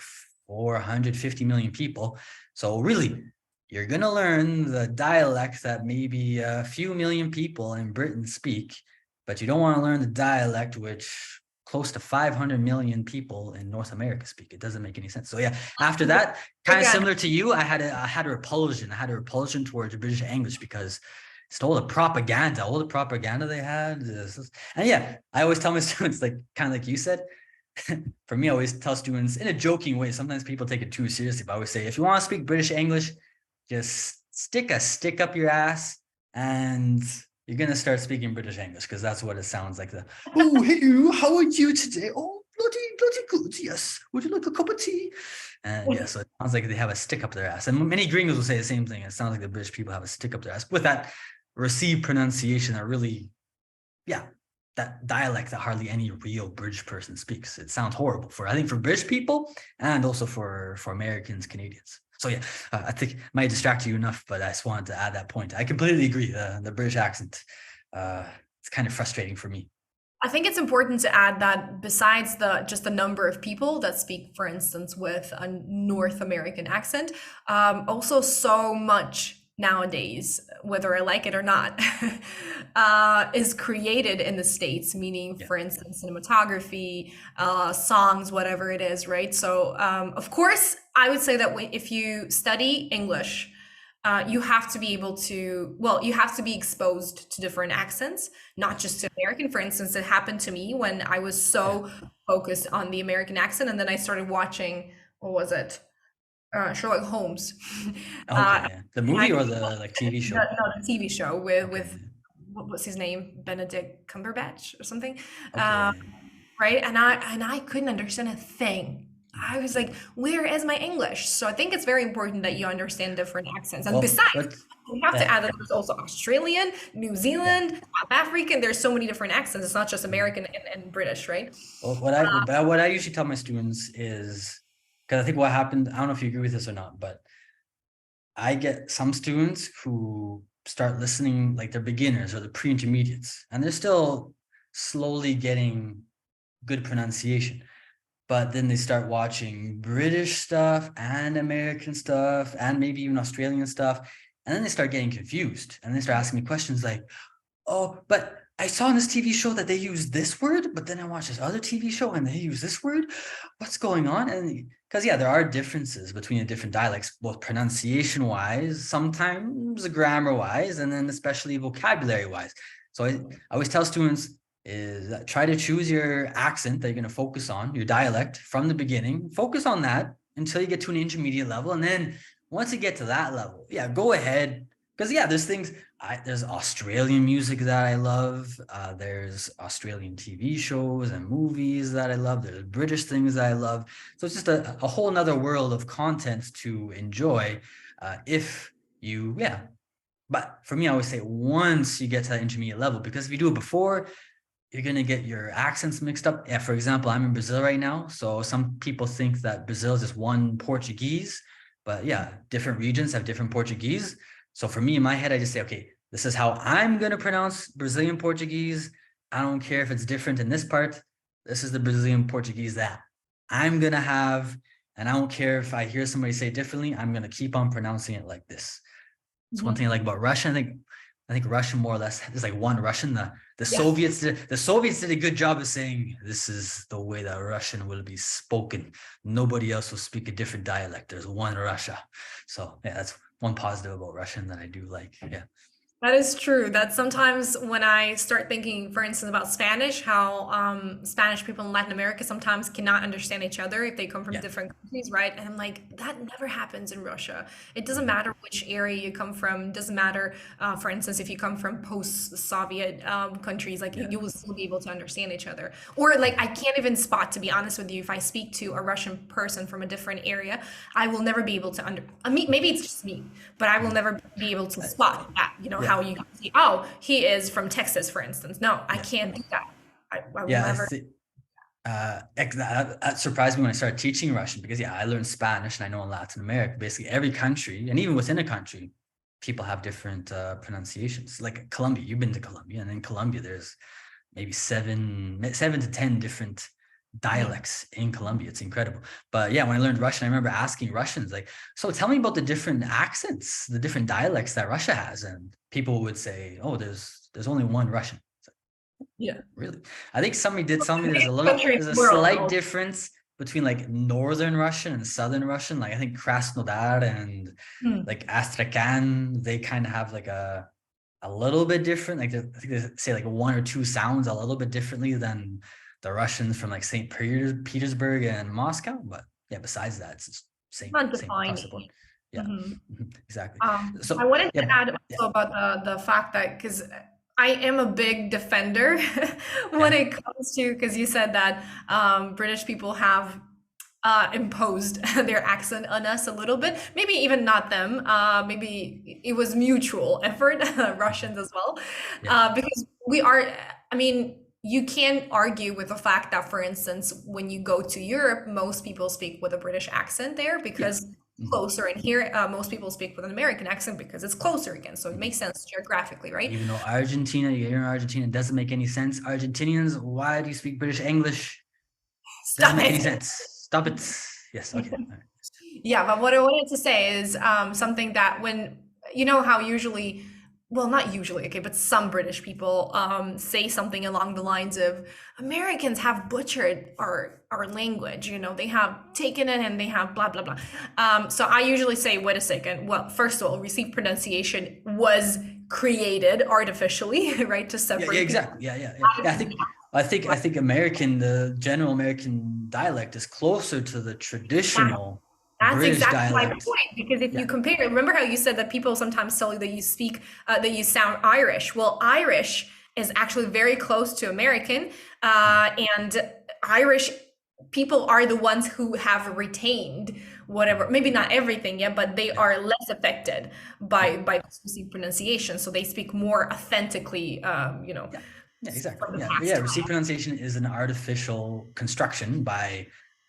450 million people. So really, you're going to learn the dialect that maybe a few million people in Britain speak, but you don't want to learn the dialect which close to 500 million people in North America speak. It doesn't make any sense. So yeah, after that, kind of Again, similar to you, I had a repulsion. I had a repulsion towards British English because it's all the propaganda they had. And yeah, I always tell my students, like kind of like you said, for me, I always tell students in a joking way. Sometimes people take it too seriously, but I always say, if you want to speak British English, just stick a stick up your ass and you're going to start speaking British English because that's what it sounds like. Oh, hello, how are you today? Oh, bloody good, yes. Would you like a cup of tea? And yeah, so it sounds like they have a stick up their ass. And many gringos will say the same thing. It sounds like the British people have a stick up their ass with that received pronunciation that really, yeah, that dialect that hardly any real British person speaks. It sounds horrible I think for British people and also for Americans, Canadians. So yeah, I think it might distract you enough, but I just wanted to add that point. I completely agree. The British accent, it's kind of frustrating for me. I think it's important to add that besides just the number of people that speak, for instance, with a North American accent, also so much nowadays, whether I like it or not, is created in the States, meaning, Yeah. for instance, cinematography, songs, whatever it is, right? So, of course, I would say that if you study English, you have to be able to, well, you have to be exposed to different accents, not just to American. For instance, it happened to me when I was Yeah. so focused on the American accent, and then I started watching, what was it? Sherlock Holmes. Okay. uh, Yeah. The and I, movie or the like TV no, show? no, the TV show Okay. with what was his name? Benedict Cumberbatch or something. Okay. Right? And I couldn't understand a thing. Mhm. I was like, where is my English? So I think it's very important that you understand different accents. And Well, besides, but we have to yeah, add that there's also Australian, New yeah. Zealand, South African. There's so many different accents. It's not just American and British, right? Well, what I usually tell my students is because I think what happened, I don't know if you agree with this or not, but I get some students who start listening like they're beginners or the pre-intermediates, and they're still slowly getting good pronunciation. But then they start watching British stuff and American stuff and maybe even Australian stuff. And then they start getting confused and they start asking me questions like, oh, but I saw in this TV show that they use this word, but then I watched this other TV show and they use this word. What's going on? And because yeah, there are differences between the different dialects, both pronunciation wise, sometimes grammar wise, and then especially vocabulary wise. So I always tell students is try to choose your accent that you're going to focus on, your dialect from the beginning. Focus on that until you get to an intermediate level. And then once you get to that level, yeah, go ahead. Because yeah, there's things there's Australian music that I love. There's Australian TV shows and movies that I love. There's British things that I love. So it's just a whole nother world of content to enjoy if you, yeah. But for me, I always say once you get to that intermediate level, because if you do it before, you're going to get your accents mixed up. Yeah, for example, I'm in Brazil right now. So some people think that Brazil is just one Portuguese, but yeah, different regions have different Portuguese. So for me, in my head, I just say, okay, this is how I'm going to pronounce Brazilian Portuguese. I don't care if it's different in this part. This is the Brazilian Portuguese that I'm going to have. and I don't care if I hear somebody say it differently. I'm gonna keep on pronouncing it like this. It's one thing I like about Russian. I think Russian more or less there's like one Russian. The Yes. Soviets did a good job of saying this is the way that Russian will be spoken. Nobody else will speak a different dialect. There's one Russia. So yeah, that's one positive about Russian that I do like. Yeah. That is true. That sometimes when I start thinking, for instance, about Spanish, how Spanish people in Latin America sometimes cannot understand each other if they come from Yeah. different countries, right? And I'm like, that never happens in Russia. It doesn't matter which area you come from. It doesn't matter, for instance, if you come from post-Soviet countries, like Yeah. you will still be able to understand each other. Or like I can't even spot, to be honest with you, if I speak to a Russian person from a different area, I will never be able to I mean, maybe it's just me, but I will never be able to spot that, Yeah. how you can see, oh, he is from Texas, for instance. No, I Yeah. can't do that. I will Yeah. never. That surprised me when I started teaching Russian because I learned Spanish and I know in Latin America, basically every country and even within a country, people have different pronunciations. Like Colombia, you've been to Colombia, and in Colombia, there's maybe seven to 10 different Yeah. dialects in Colombia. It's incredible. But yeah, when I learned Russian, I remember asking Russians, like, so tell me about the different accents, the different dialects that Russia has. And people would say, oh, there's only one Russian. Yeah. Really? I think somebody did tell me Country in there's a the world, slight though. difference between like Northern Russian and Southern Russian. Like I think Krasnodar and Hmm. like Astrakhan, they kind of have like a little bit different. Like I think they say like one or two sounds a little bit differently than the Russians from like St. Petersburg and Moscow. But yeah, besides that, it's just same across the board. Undefined. Yeah, Mhm. exactly. I So wanted yeah, to add yeah, also about the fact that because I am a big defender when yeah, it comes to, because you said that British people have imposed their accent on us a little bit. Maybe even not them. Maybe it was mutual effort, Russians as well, yeah, because we are. I mean, you can't argue with the fact that, for instance, when you go to Europe, most people speak with a British accent there yeah. because Mhm. closer. And here, most people speak with an American accent because it's closer again. So it Mhm. makes sense geographically, right? Even though Argentina, you're in Argentina, it doesn't make any sense. Argentinians, why do you speak British English? Doesn't Stop make any it. sense. Stop it. Yes. Okay. All right. Yeah, but what I wanted to say is something that when you know how usually, well, not usually, okay, but some British people say something along the lines of Americans have butchered our language, they have taken it and they have blah blah blah. So I usually say, wait a second. Well, first of all, received pronunciation was created artificially, right, to Yeah. Yeah. separate people. Exactly. Yeah. I think the general American dialect is closer to the traditional That's British exactly my dialect. point. Because if you Yeah. compare, remember how you said that people sometimes tell you that you speak, that you sound Irish. Well, Irish is actually very close to American, Mhm. and Irish people are the ones who have retained whatever, maybe not everything yet, but they Yeah. are less affected Yeah. by specific pronunciation. So they speak more authentically, Yeah. Yeah. Exactly. from the Yeah. But past yeah, time. received pronunciation is an artificial construction by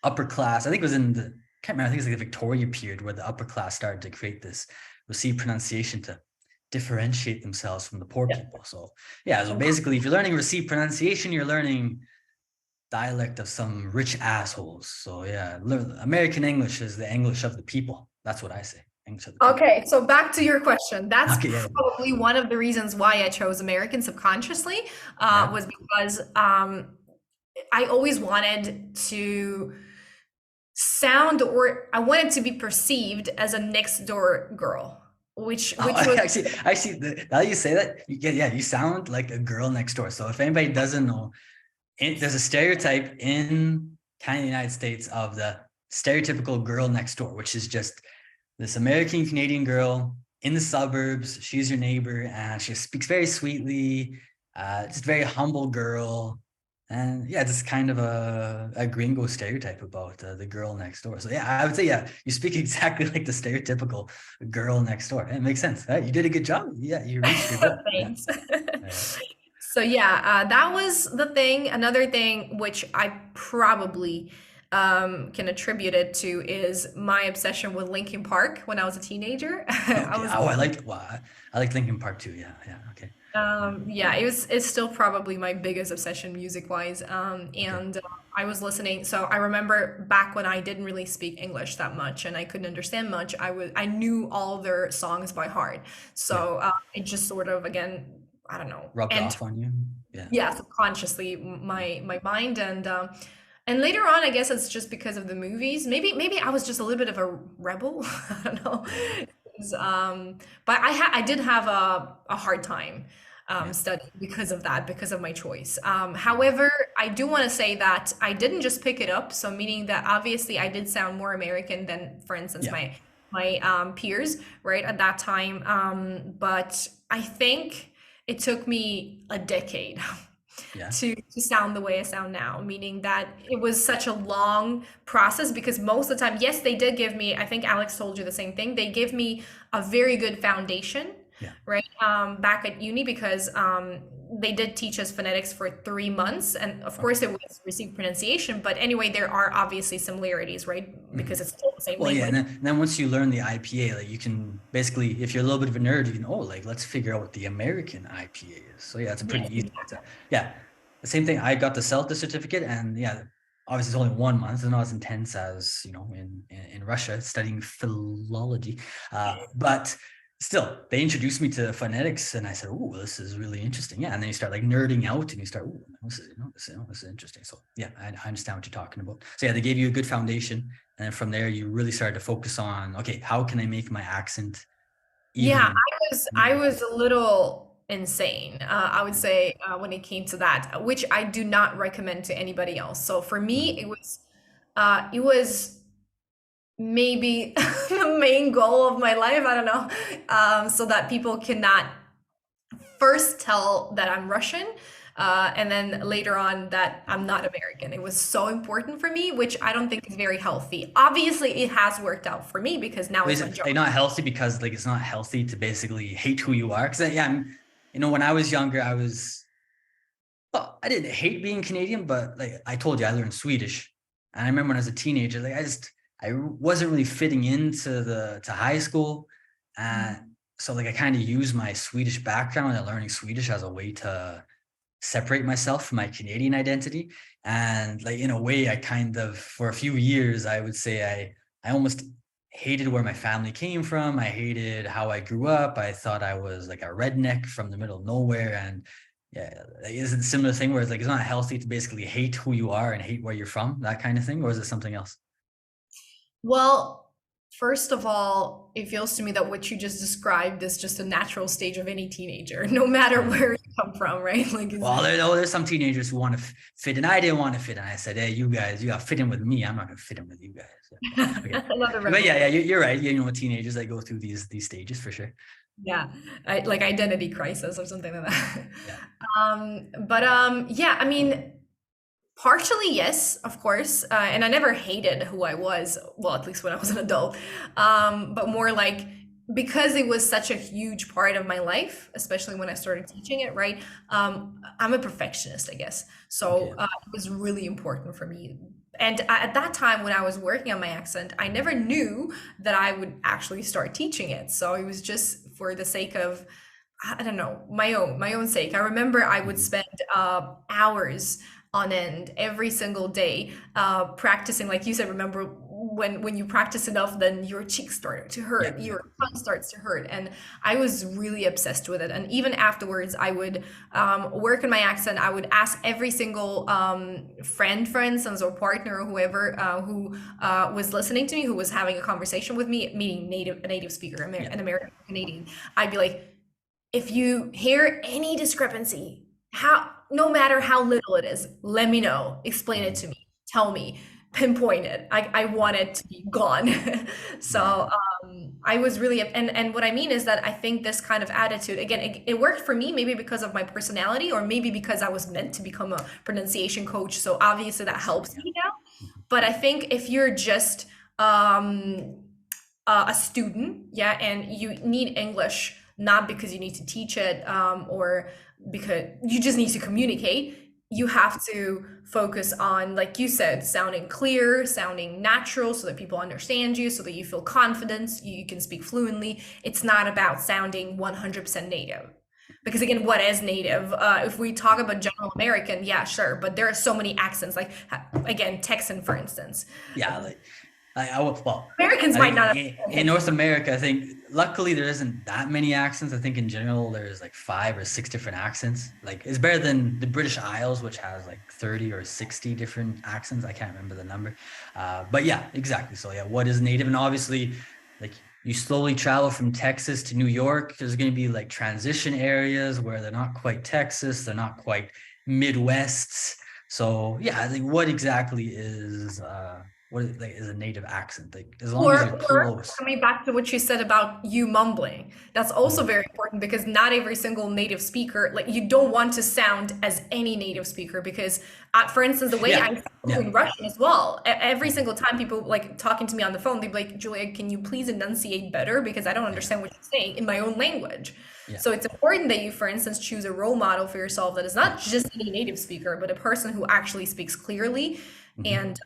upper class. I think it was in the can't remember. I think it's like the Victoria period where the upper class started to create this received pronunciation to differentiate themselves from the poor Yeah. people. So yeah, so basically, if you're learning received pronunciation, you're learning dialect of some rich assholes. So yeah, American English is the English of the people. That's what I say. English of the people. Okay, so back to your question. That's Okay. Yeah. probably one of the reasons why I chose American subconsciously, Yeah. was because I always wanted to sound, or I wanted to be perceived as a next door girl, which Oh, was actually, now you say that, you sound like a girl next door. So if anybody doesn't know, there's a stereotype in Canada, United States of the stereotypical girl next door, which is just this American Canadian girl in the suburbs. She's your neighbor, and she speaks very sweetly. Just very humble girl, and yeah, just kind of a gringo stereotype about the girl next door. So yeah, I would say you speak exactly like the stereotypical girl next door. It makes sense. Right? You did a good job. Yeah, you reached your goal. Yeah. thanks. Yeah. So yeah, that was the thing. Another thing which I probably can attribute it to is my obsession with Linkin Park when I was a teenager. I Okay. was Oh, I like Linkin Park too. Yeah. Yeah. Okay. yeah, it's still probably my biggest obsession music wise. Okay. And I was listening. So I remember back when I didn't really speak English that much and I couldn't understand much, I knew all their songs by heart. Yeah. So it just sort of, again, I don't know, Rubbed and off on you. Yeah. yeah, subconsciously my mind. And later on, I guess it's just because of the movies. Maybe I was just a little bit of a rebel. I don't know. Yeah. But I did have a hard time Yeah. studying because of that, because of my choice. Mhm. However, I do want to say that I didn't just pick it up. So meaning that obviously I did sound more American than, for instance, Yeah. my peers, right, at that time. But I think it took me a decade Yeah. to sound the way I sound now, meaning that it was such a long process because most of the time, yes, they did give me, I think Alex told you the same thing, they give me a very good foundation, Yeah. right? Back at uni because they did teach us phonetics for 3 months. And of Okay. course, it was received pronunciation, but anyway, there are obviously similarities, right? Mhm. Because it's still the same Well, yeah, language. and then once you learn the IPA, like you can basically, if you're a little bit of a nerd, you can, oh, like let's figure out what the American IPA is. So yeah, it's a pretty Yes, easy. Yeah, the same thing. I got the CELTA certificate, and yeah, obviously it's only 1 month. It's not as intense as in Russia studying philology, but still, they introduced me to phonetics, and I said, "Oh, this is really interesting." Yeah, and then you start like nerding out, and you start, "Oh, this is interesting." So yeah, I understand what you're talking about. So yeah, they gave you a good foundation, and then from there, you really started to focus on, okay, how can I make my accent Yeah, even I more? was a little insane. I would say when it came to that, which I do not recommend to anybody else. So for me, Mhm. it was maybe the main goal of my life. I don't know, so that people cannot first tell that I'm Russian. And then later on that I'm not American. It was so important for me, which I don't think is very healthy. Obviously, it has worked out for me because now But it's is my it job. like not healthy because like it's not healthy to basically hate who you are? Because yeah, when I was younger, well, I didn't hate being Canadian, but like I told you, I learned Swedish. And I remember when I was a teenager, like I wasn't really fitting into the to high school. Uh, so like I kind of used my Swedish background and learning Swedish as a way to separate myself from my Canadian identity. And like in a way, I kind of for a few years, I would say I almost hated where my family came from. I hated how I grew up. I thought I was like a redneck from the middle of nowhere. And yeah, like, is it a similar thing where it's like it's not healthy to basically hate who you are and hate where you're from, that kind of thing, or is it something else? Well, first of all, it feels to me that what you just described is just a natural stage of any teenager, no matter Yeah. where you come from, right? Like, it's, Well, there's some teenagers who want to fit in. I didn't want to fit in. I said, "Hey, you guys, you got to fit in with me. I'm not going to fit in with you guys." Yeah. Okay, another but yeah, rebel. yeah, you're right. Teenagers they go through these stages for sure. Yeah, like identity crisis or something like that. Yeah, But yeah, I mean, partially, yes, of course. And I never hated who I was, well, at least when I was an adult. But more like because it was such a huge part of my life, especially when I started teaching it, right? I'm a perfectionist, I guess. okay, So it was really important for me. And at that time, when I was working on my accent, I never knew that I would actually start teaching it. So it was just for the sake of, I don't know, my own sake. I remember I would mhm, spend hours on end every single day practicing. Like you said, remember when you practice enough, then your cheeks start to yeah, hurt, yeah, your tongue starts to hurt, and I was really obsessed with it. And even afterwards, I would work on my accent. I would ask every single friend, for instance, or partner, or whoever who was listening to me, who was having a conversation with me, meaning a native speaker, yeah, an American Canadian. I'd be like, if you hear any discrepancy, how no matter how little it is, let me know. Explain it mhm, to me. Tell me. Pinpoint it. I yeah, want it to be gone. yeah, So I was really and what I mean is that I think this kind of attitude again it worked for me maybe because of my personality or maybe because I was meant to become a pronunciation coach. So obviously that helps yeah, me now. mhm, But I think if you're just um, a student, yeah, and you need English not because you need to teach it or because you just need to communicate. You have to focus on, like you said, sounding clear, sounding natural so that people understand you, so that you feel confidence, you can speak fluently. It's not about sounding 100% native. Because again, what is native? If we talk about general American, yeah, sure, but there are so many accents. Like again, Texan, for instance. Yeah, like well, Americans I might think not in understand North Texan. America, I think luckily there isn't that many accents. I think in general there's like 5 or 6 different accents. Like it's better than the British Isles, which has like 30 or 60 different accents. I can't remember the number. But yeah, exactly. So yeah, what is native? And obviously, like you slowly travel from Texas to New York, there's going to be like transition areas where they're not quite Texas, they're not quite Midwest. So yeah, I think what exactly is what is, like, is a native accent? Like as long as you're Or close. coming back to what you said about you mumbling, that's also Mhm. very important because not every single native speaker, like you don't want to sound as any native speaker because, for instance, the way Yeah, I spoke yeah. in Russian as well, every Mhm. single time people like talking to me on the phone, they'd be like, Julia, can you please enunciate better? Because I don't Yeah, understand what you're saying in my own language. yeah, So it's important that you, for instance, choose a role model for yourself that is yeah. not just any native speaker, but a person who actually speaks clearly and Hmm.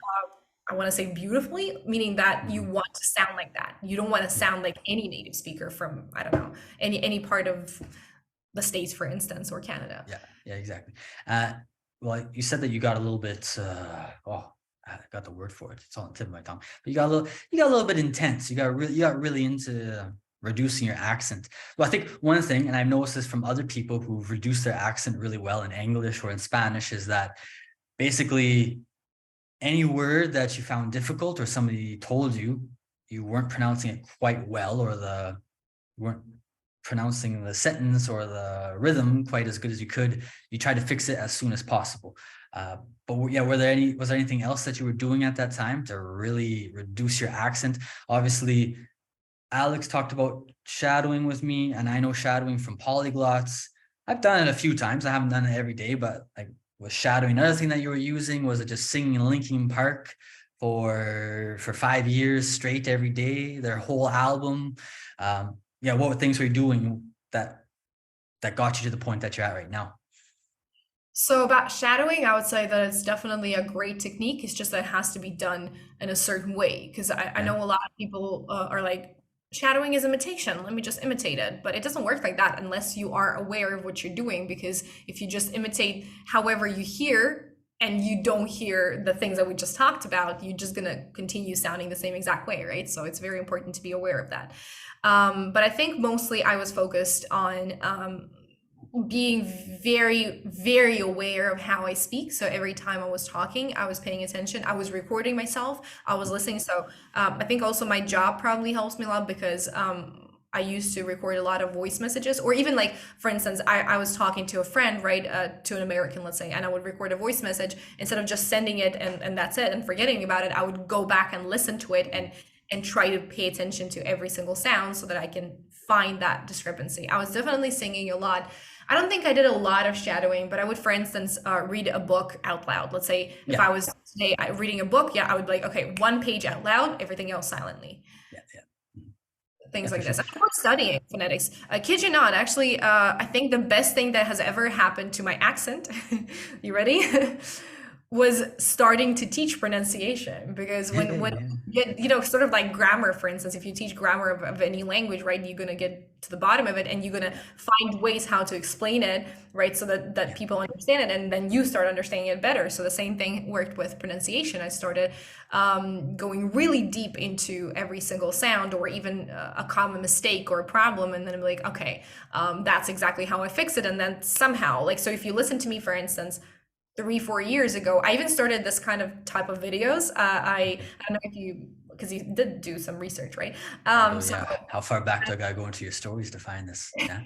I want to say beautifully, meaning that you Hmm. want to sound like that. You don't want to Yeah, sound like any native speaker from, I don't know, any part of the States, for instance, or Canada. yeah, yeah, exactly. Uh, well, you said that you got a little bit. Oh, I got the word for it. It's on the tip of my tongue. But you got a little bit intense. You got really into reducing your accent. Well, I think one thing, and I've noticed this from other people who've reduced their accent really well in English or in Spanish, is that basically any word that you found difficult or somebody told you you weren't pronouncing it quite well, or you weren't pronouncing the sentence or the rhythm quite as good as you could, you try to fix it as soon as possible. But yeah, was there anything else that you were doing at that time to really reduce your accent? Obviously, Alex talked about shadowing with me, and I know shadowing from polyglots. I've done it a few times. I haven't done it every day, but like was shadowing another thing that you were using? Was it just singing Linkin Park for 5 years straight every day, their whole album? Yeah, what things were you doing that got you to the point that you're at right now? So about shadowing, I would say that it's definitely a great technique. It's just that it has to be done in a certain way. Because I Yeah, know a lot of people are like, shadowing is imitation. Let me just imitate it. But it doesn't work like that unless you are aware of what you're doing. Because if you just imitate however you hear and you don't hear the things that we just talked about, you're just going to continue sounding the same exact way, right? So it's very important to be aware of that. But I think mostly I was focused on being very, very aware of how I speak. So every time I was talking, I was paying attention. I was recording myself. I was listening. So I think also my job probably helps me a lot because I used to record a lot of voice messages, or even like, for instance, I was talking to a friend, right, to an American, let's say, and I would record a voice message instead of just sending it and that's it and forgetting about it. I would go back and listen to it and try to pay attention to every single sound so that I can find that discrepancy. I was definitely singing a lot. I don't think I did a lot of shadowing, but I would, for instance, read a book out loud. Let's say if yeah, I was today reading a book, yeah, I would be like, okay, one page out loud, everything else silently. yeah, yeah. Mhm. Yeah, Things for like sure. this. I was studying phonetics. Kid you not, actually, I think the best thing that has ever happened to my accent, you ready? Was starting to teach pronunciation because when Yeah, you get, sort of like grammar, for instance, if you teach grammar of any language, right, you're going to get to the bottom of it and you're going to yeah, find ways how to explain it, right, so that yeah. people understand it and then you start understanding it better. So the same thing worked with pronunciation. I started going really deep into every single sound or even a common mistake or a problem, and then I'm like, okay, that's exactly how I fix it. And then somehow, like, so if you listen to me, for instance, 3 4 years ago, I even started this kind of type of videos. Mhm. I don't know if you, because you did do some research, right? Oh So yeah. How far back do I gotta go into your stories to find this? Yeah.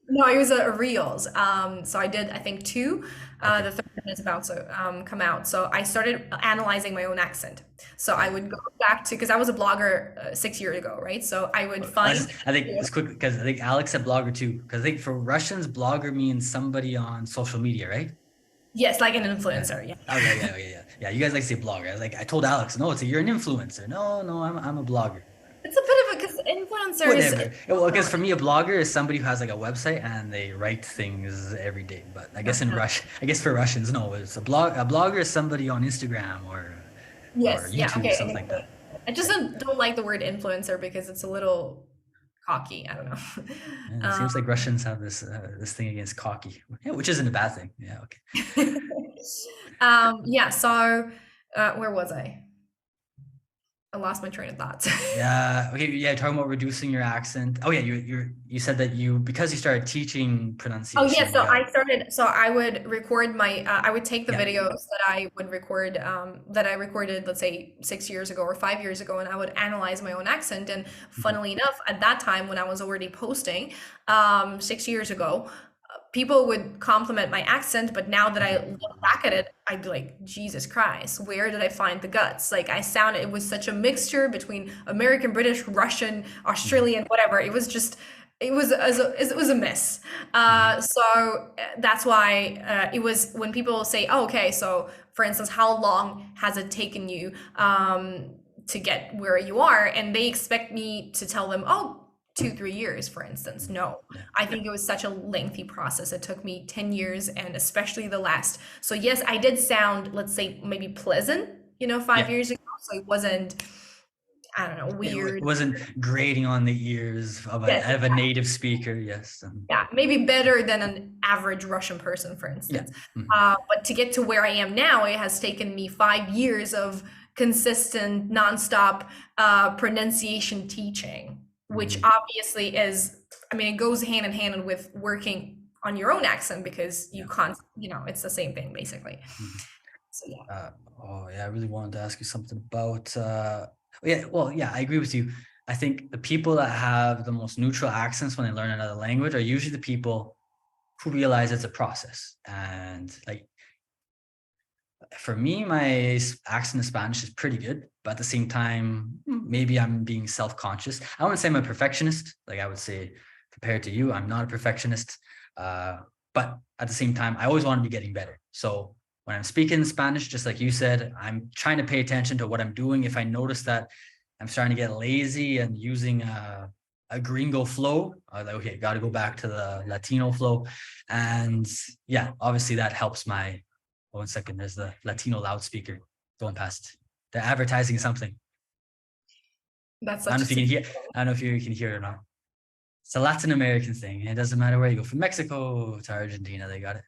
no, it was a reels. So I did, I think, two. Okay. The third one is about to come out. So I started analyzing my own accent. So I Yeah. would go back to, because I was a blogger 6 years ago, right? So I would find, I think it's quick because I think Alex said blogger too. Because I think for Russians, blogger means somebody on social media, right? yes, like an Yeah. influencer, Okay. yeah. Yeah. Yeah. Yeah. Yeah. You guys like to say blogger. I told Alex, no, you're an influencer. No, no, I'm a blogger. It's a bit of a, because influencers, Whatever. Well, because for me, a blogger is somebody who has like a website and they write things every day. But I guess in Rush, I guess for Russians, no, it's a blog. A blogger is somebody on Instagram or yes, yeah, YouTube, okay. something like that. I just Yeah. don't like the word influencer because it's a little cocky. I don't know. Yeah, it seems like Russians have this thing against cocky, yeah, which isn't a bad thing. Yeah, okay. Yeah. So, where was I? I lost my train of thought. Yeah. Okay. Yeah. Talking about reducing your accent. Oh yeah. You said that because you started teaching Oh yeah, pronunciation, you so got. I would record I would take the Yeah. videos that I would record, that I recorded, let's say 6 years ago or 5 years ago, and I would analyze my own accent. And Mhm. funnily enough, at that time when I was already posting, 6 years ago, people would compliment my accent, but now that I Mhm. look back at it, I'd be like, Jesus Christ, where did I find the guts? Like it was such a mixture between American, British, Russian, Mhm. Australian, whatever. It was just, it was a mess. Mhm. That's why it was when people say, oh, okay, so for instance, how long has it taken you to get where you are? And they expect me to tell them, oh, 2, 3 years, for instance. Mhm. No, Yeah. I think it was such a lengthy process. It took me 10 years, and especially the last. So, yes, I did sound, let's say, maybe pleasant, five Yeah. years ago. So it wasn't, I don't know, It weird. wasn't grating on the ears of Yes, a native speaker. Yes. yeah, maybe better than an average Russian person, for Yeah. instance. Mhm. But to get to where I am now, it has taken me 5 years of consistent, nonstop pronunciation teaching, which Mhm. obviously is, I mean, it goes hand in hand with working on your own accent because you Yeah. can't, it's the same thing basically. Mhm. So, yeah. Oh yeah, I really wanted to ask you something about. Yeah, well, yeah, I agree with you. I think the people that have the most neutral accents when they learn another language are usually the people who realize it's a process. And like for me, my accent in Spanish is pretty good, but at the same time, maybe I'm being self-conscious. I wouldn't say I'm a perfectionist. Like I would say, compared to you, I'm not a perfectionist. Uh, but at the same time, I always want to be getting better. So when I'm speaking Spanish, just like you said, I'm trying to pay attention to what I'm doing. If I notice that I'm starting to get lazy and using a gringo flow, like, okay, got to go back to the Latino flow. And yeah, obviously that helps my. 1 second, there's the Latino loudspeaker going past. They're advertising something. That's I don't such know a if you can hear. I don't know if you can hear it or not. It's a Latin American thing. It doesn't matter where you go. From Mexico to Argentina, they got it.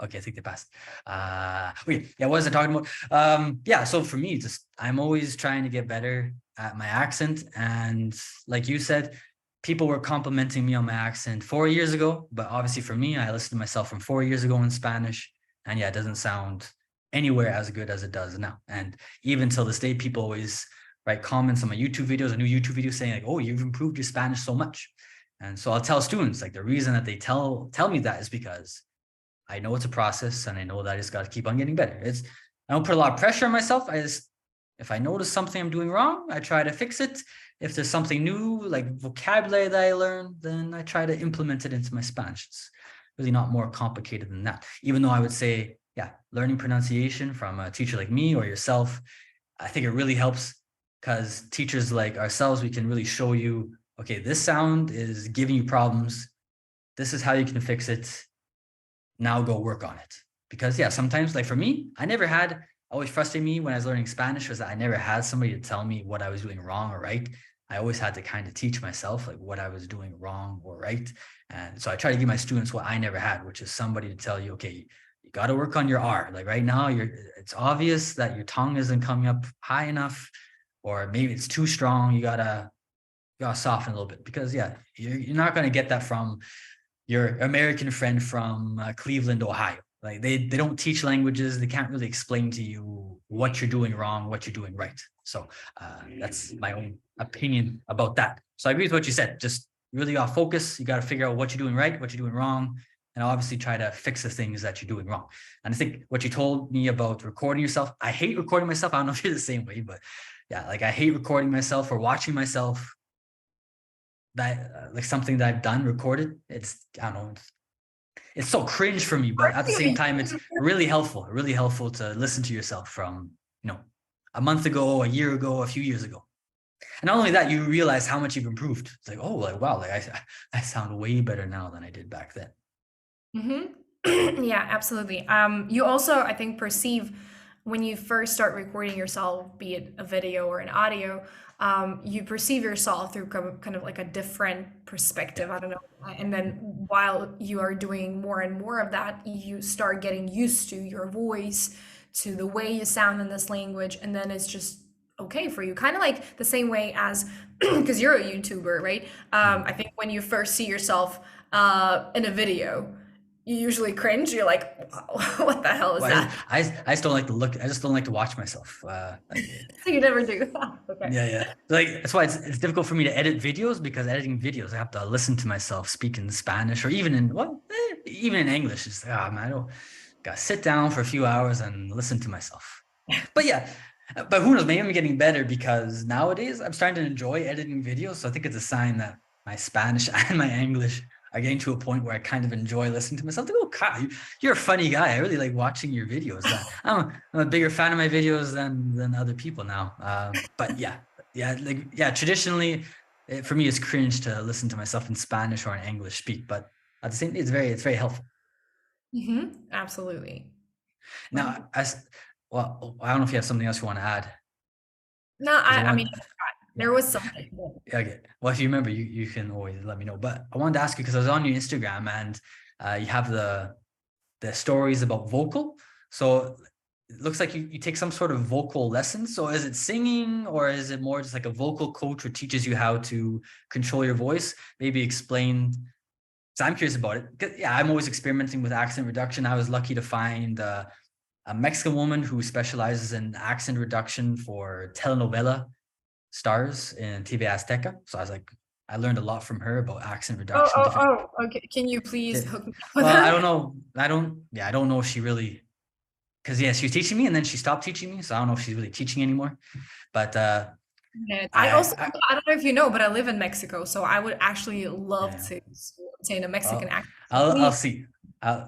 Okay, I think they passed. Okay, yeah, what was I talking about? Yeah, so for me, just I'm always trying to get better at my accent. And like you said, people were complimenting me on my accent 4 years ago. But obviously for me, I listened to myself from 4 years ago in Spanish. And yeah, it doesn't sound anywhere as good as it does now. And even till this day, people always write comments on my YouTube videos, a new YouTube video saying like, oh, you've improved your Spanish so much. And so I'll tell students like the reason that they tell me that is because I know it's a process and I know that I just got to keep on getting better. I don't put a lot of pressure on myself. If I notice something I'm doing wrong, I try to fix it. If there's something new, like vocabulary that I learned, then I try to implement it into my Spanish. It's really not more complicated than that. Even though I would say, yeah, learning pronunciation from a teacher like me or yourself, I think it really helps because teachers like ourselves, we can really show you, okay, this sound is giving you problems. This is how you can fix it. Now go work on it. Because yeah, sometimes like for me, always frustrated me when I was learning Spanish was that I never had somebody to tell me what I was doing wrong or right. I always had to kind of teach myself like what I was doing wrong or right. And so I try to give my students what I never had, which is somebody to tell you, okay, you got to work on your R. Like right now, it's obvious that your tongue isn't coming up high enough, or maybe it's too strong. You gotta soften a little bit because yeah, you're not gonna get that from your American friend from Cleveland, Ohio. Like they don't teach languages. They can't really explain to you what you're doing wrong, what you're doing right. So that's my own opinion about that. So I agree with what you said. Just really got focus. You got to figure out what you're doing right, what you're doing wrong, and obviously try to fix the things that you're doing wrong. And I think what you told me about recording yourself, I hate recording myself. I don't know if you're the same way, but yeah, like I hate recording myself or watching myself that like something that I've done recorded. I don't know, it's so cringe for me, but at the same time, it's really helpful to listen to yourself from, a month ago, a year ago, a few years ago. And not only that, you realize how much you've improved. It's like, oh, like, wow, like I sound way better now than I did back then. Yeah, absolutely. You also, I think, perceive when you first start recording yourself, be it a video or an audio, you perceive yourself through kind of like a different Yeah. perspective. I don't know. And then while you are doing more and more of that, you start getting used to your voice, to the way you sound in this language, and then it's just okay for you. Kind of like the same way as because you're a YouTuber, right? Mhm. I think when you first see yourself in a video, you usually cringe. You're like, what the hell is Well, that? I just don't like to look. I just don't like to watch myself. So you never do. Okay. Yeah, yeah. Like that's why it's difficult for me to edit videos because editing videos, I have to listen to myself speak in Spanish or even in even in English. It's like, man, I don't gotta sit down for a few hours and listen to myself. But yeah, but who knows? Maybe I'm getting better because nowadays I'm starting to enjoy editing videos. So I think it's a sign that my Spanish and my English are getting to a point where I kind of enjoy listening to myself. Like, oh, Kyle, you're a funny guy. I really like watching your videos. I'm a bigger fan of my videos than other people now. But yeah, like yeah, traditionally, for me, it's cringe to listen to myself in Spanish or in English speak. But at the same, it's very helpful. Absolutely. Well, Now, as well, I don't know if you have something else you want to add no, because I I mean, want, there yeah. was something. Okay. Well, if you remember, you can always let me know. But I wanted to ask you because I was on your Instagram and you have the stories about vocal. So it looks like you take some sort of vocal lessons. So is it singing or is it more just like a vocal coach who teaches you how to control your voice? Maybe explain. So I'm curious about it. Yeah, I'm always experimenting with accent reduction. I was lucky to find a Mexican woman who specializes in accent reduction for telenovela stars in TV Azteca. So I was like, I learned a lot from her about accent Oh, reduction, oh, different. oh, okay. Can you please hook me up with Well, I her? don't know. Yeah, I don't know if she really, because yeah, she was teaching me and then she stopped teaching me. So I don't know if she's really teaching anymore. But Yeah, I also, I I don't know if you know, but I live in Mexico, so I would actually love yeah, to obtain a Mexican I'll, accent. So I'll please. see.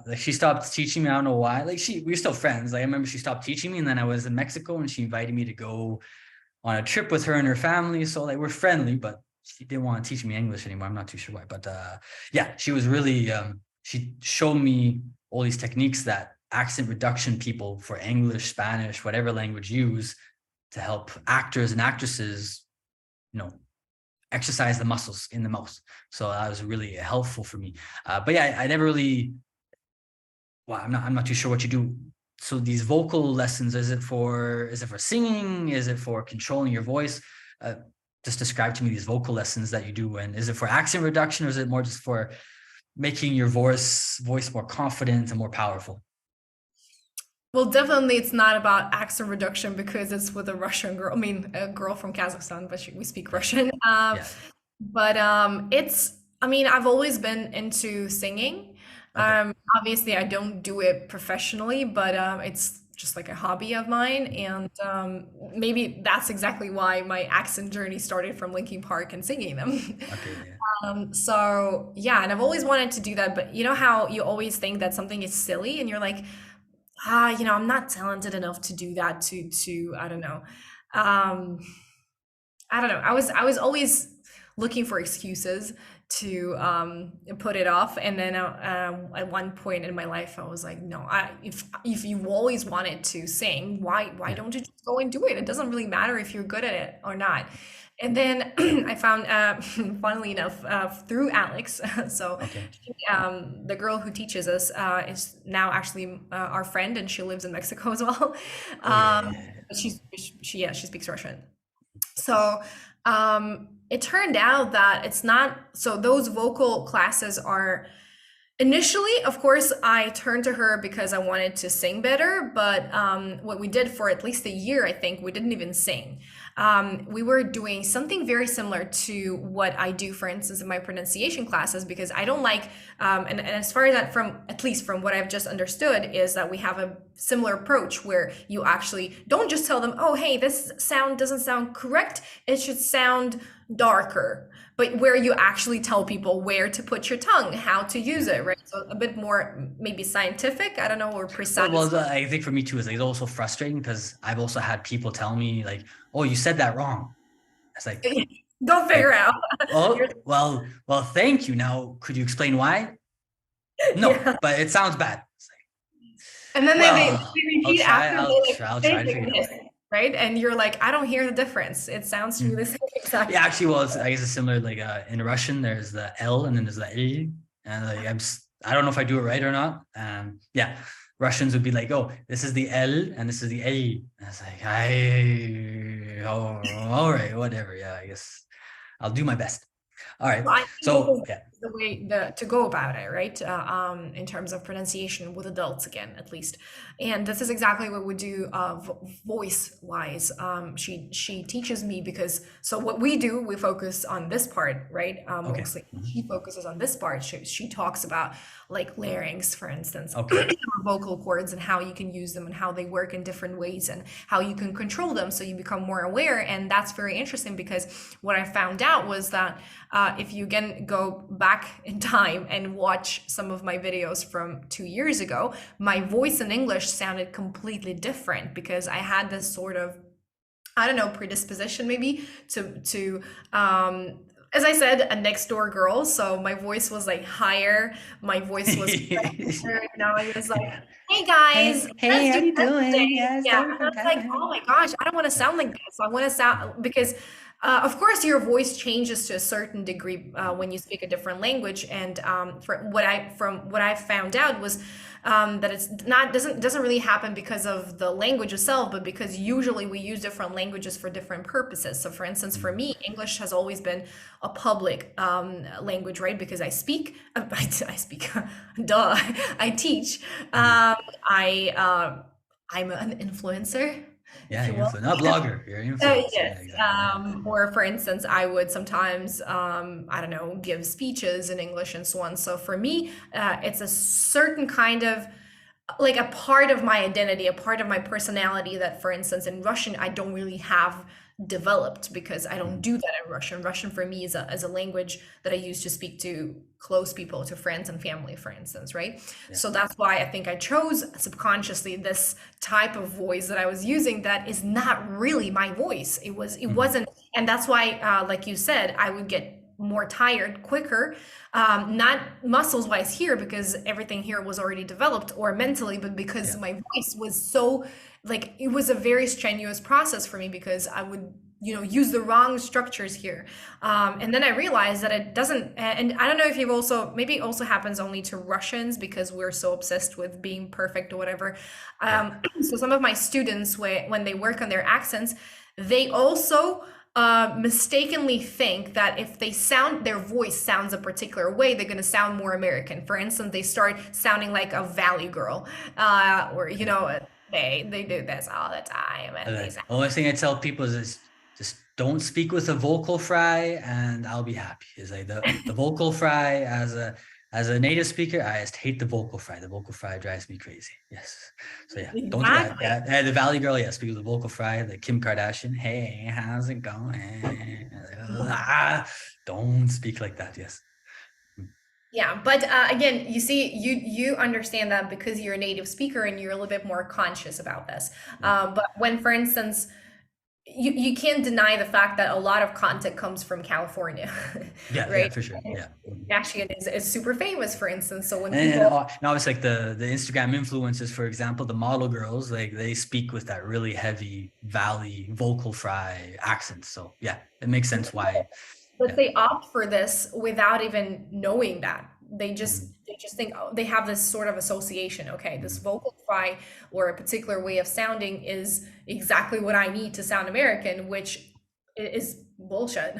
Like she stopped teaching me. I don't know why. Like we were still friends. Like I remember she stopped teaching me, and then I was in Mexico, and she invited me to go on a trip with her and her family. So like we're friendly, but she didn't want to teach me English anymore. I'm not too sure why, but yeah, she was really she showed me all these techniques that accent reduction people for English, Spanish, whatever language use to help actors and actresses, you know, exercise the muscles in the mouth. So that was really helpful for me. But yeah, I never really. Well, I'm not too sure what you do. So these vocal lessons, is it for singing? Is it for controlling your voice? Uh, just describe to me these vocal lessons that you do. And is it for accent reduction or is it more just for making your voice more confident and more powerful? Well, definitely it's not about accent reduction because it's with a Russian girl. I mean, a girl from Kazakhstan, but we speak Yeah. Russian. Yeah. But it's, I mean, I've always been into singing. Okay. Obviously, I don't do it professionally, but it's just like a hobby of mine. And maybe that's exactly why my accent journey started from Linkin Park and singing them. Okay. Yeah. So yeah, and I've always wanted to do that, but you know how you always think that something is silly and you're like, I'm not talented enough to do that to I don't know. Um, I don't know. I was always looking for excuses to put it off, and then at one point in my life, I was like, no, if you always wanted to sing, why Yeah. don't you just go and do it? It doesn't really matter if you're good at it or not. And then I found, funnily enough, through Alex. So Okay. the girl who teaches us is now actually our friend, and she lives in Mexico as well. Oh yeah. Um, Yeah. she speaks Russian. So it turned out that it's not, so those vocal classes are initially, of course, I turned to her because I wanted to sing better, but what we did for at least a year, I think, we didn't even sing. We were doing something very similar to what I do, for instance, in my pronunciation classes, because I don't like, and as far as that, from at least from what I've just understood, is that we have a similar approach where you actually don't just tell them, oh, hey, this sound doesn't sound correct, it should sound darker, but where you actually tell people where to put your tongue, how to use it, right? So a bit more maybe scientific, I don't know, or precise. Well, I think for me too is like, it's also frustrating because I've also had people tell me like, "Oh, you said that wrong." It's Go figure like, out. You're, oh, well, thank you. Now, could you explain why? No, yeah. but it sounds bad. And then Well, they repeat after, they like I'll say try it to like figure it out. this, right? And you're like, I don't hear the difference. It sounds to me the Mm. same exact. Yeah, actually, well, I guess it's similar. Like in Russian, there's the L and then there's the A, and like I don't know if I do it right or not. Yeah, Russians would be like, "Oh, this is the L and this is the A." And it's like, oh, all right, whatever. Yeah, I guess I'll do my best. All right. Well, I think this So is yeah, the way to go about it, right? In terms of pronunciation with adults, again, at least. And this is exactly what we do voice wise. She teaches me because so what we do, we focus on this part, right? okay, Mostly she focuses on this part. She talks about like larynx, for instance, okay, vocal cords and how you can use them and how they work in different ways and how you can control them so you become more aware. And that's very interesting because what I found out was that if you again go back in time and watch some of my videos from 2 years ago, my voice in English sounded completely different because I had this sort of, I don't know, predisposition maybe to as I said, a next door girl. So my voice was like higher. My voice was better. Now I was like, hey guys, hey, let's how do you this today. doing? Yeah, it's Yeah. totally And I was like, oh fantastic. my gosh, I don't want to Yeah. sound like this. I want to Mhm. sound because of course your voice changes to a certain degree when you speak a different language. And from what I found out was that it's not doesn't really happen because of the language itself, but because usually we use different languages for different purposes. So, for instance, for Mhm. me, English has always been a public language, right? Because I speak, I speak, duh, I teach. Mhm. I I'm an influencer, if Yeah, you you're will. not a blogger, you're an influencer. Yes. Yeah, exactly. Yeah. Or for instance, I would sometimes, I don't know, give speeches in English and so on. So for me, it's a certain kind of like a part of my identity, a part of my personality that, for instance, in Russian, I don't really have developed because I don't Mhm. do that in Russian. Russian for me is a language that I use to speak to close people, to friends and family, for instance, right? Yeah. So that's why I think I chose subconsciously this type of voice that I was using that is not really my voice. It Mhm. wasn't, and that's why, like you said, I would get more tired quicker, not muscles wise here because everything here was already developed or mentally, but because Yeah. my voice was so like it was a very strenuous process for me because I would use the wrong structures here, and then I realized that it doesn't, and I don't know if you've also, maybe it also happens only to Russians because we're so obsessed with being perfect or whatever. Yeah. So some of my students, when they work on their accents, they also mistakenly think that if their voice sounds a particular way, they're going to sound more American. For instance, they start sounding like a Valley girl, or Yeah. they do this all the time, and they The sound. only thing I tell people is just don't speak with a vocal fry and I'll be happy. Is like the vocal fry as a native speaker, I just hate the vocal fry. The vocal fry drives me crazy. Yes. So yeah, don't do that. Exactly. Yeah. The Valley Girl, yeah, speak with the vocal fry, the Kim Kardashian. Hey, how's it going? Ah, don't speak like that. Yes. Yeah, but again, you see, you understand that because you're a native speaker and you're a little bit more conscious about this. Yeah. But when, for instance, you can't deny the fact that a lot of content comes from California, Yeah, yeah, right? for sure. And Yeah. Mhm. Kardashian is super famous, for instance. So when And, people, now it's like the Instagram influencers, for example, the model girls, like they speak with that really heavy valley vocal fry accent. So yeah, it makes sense why. but Yeah. they opt for this without even knowing that. Mhm. They just think, oh, they have this sort of association. Okay, this Mhm. vocal fry or a particular way of sounding is exactly what I need to sound American, which is bullshit.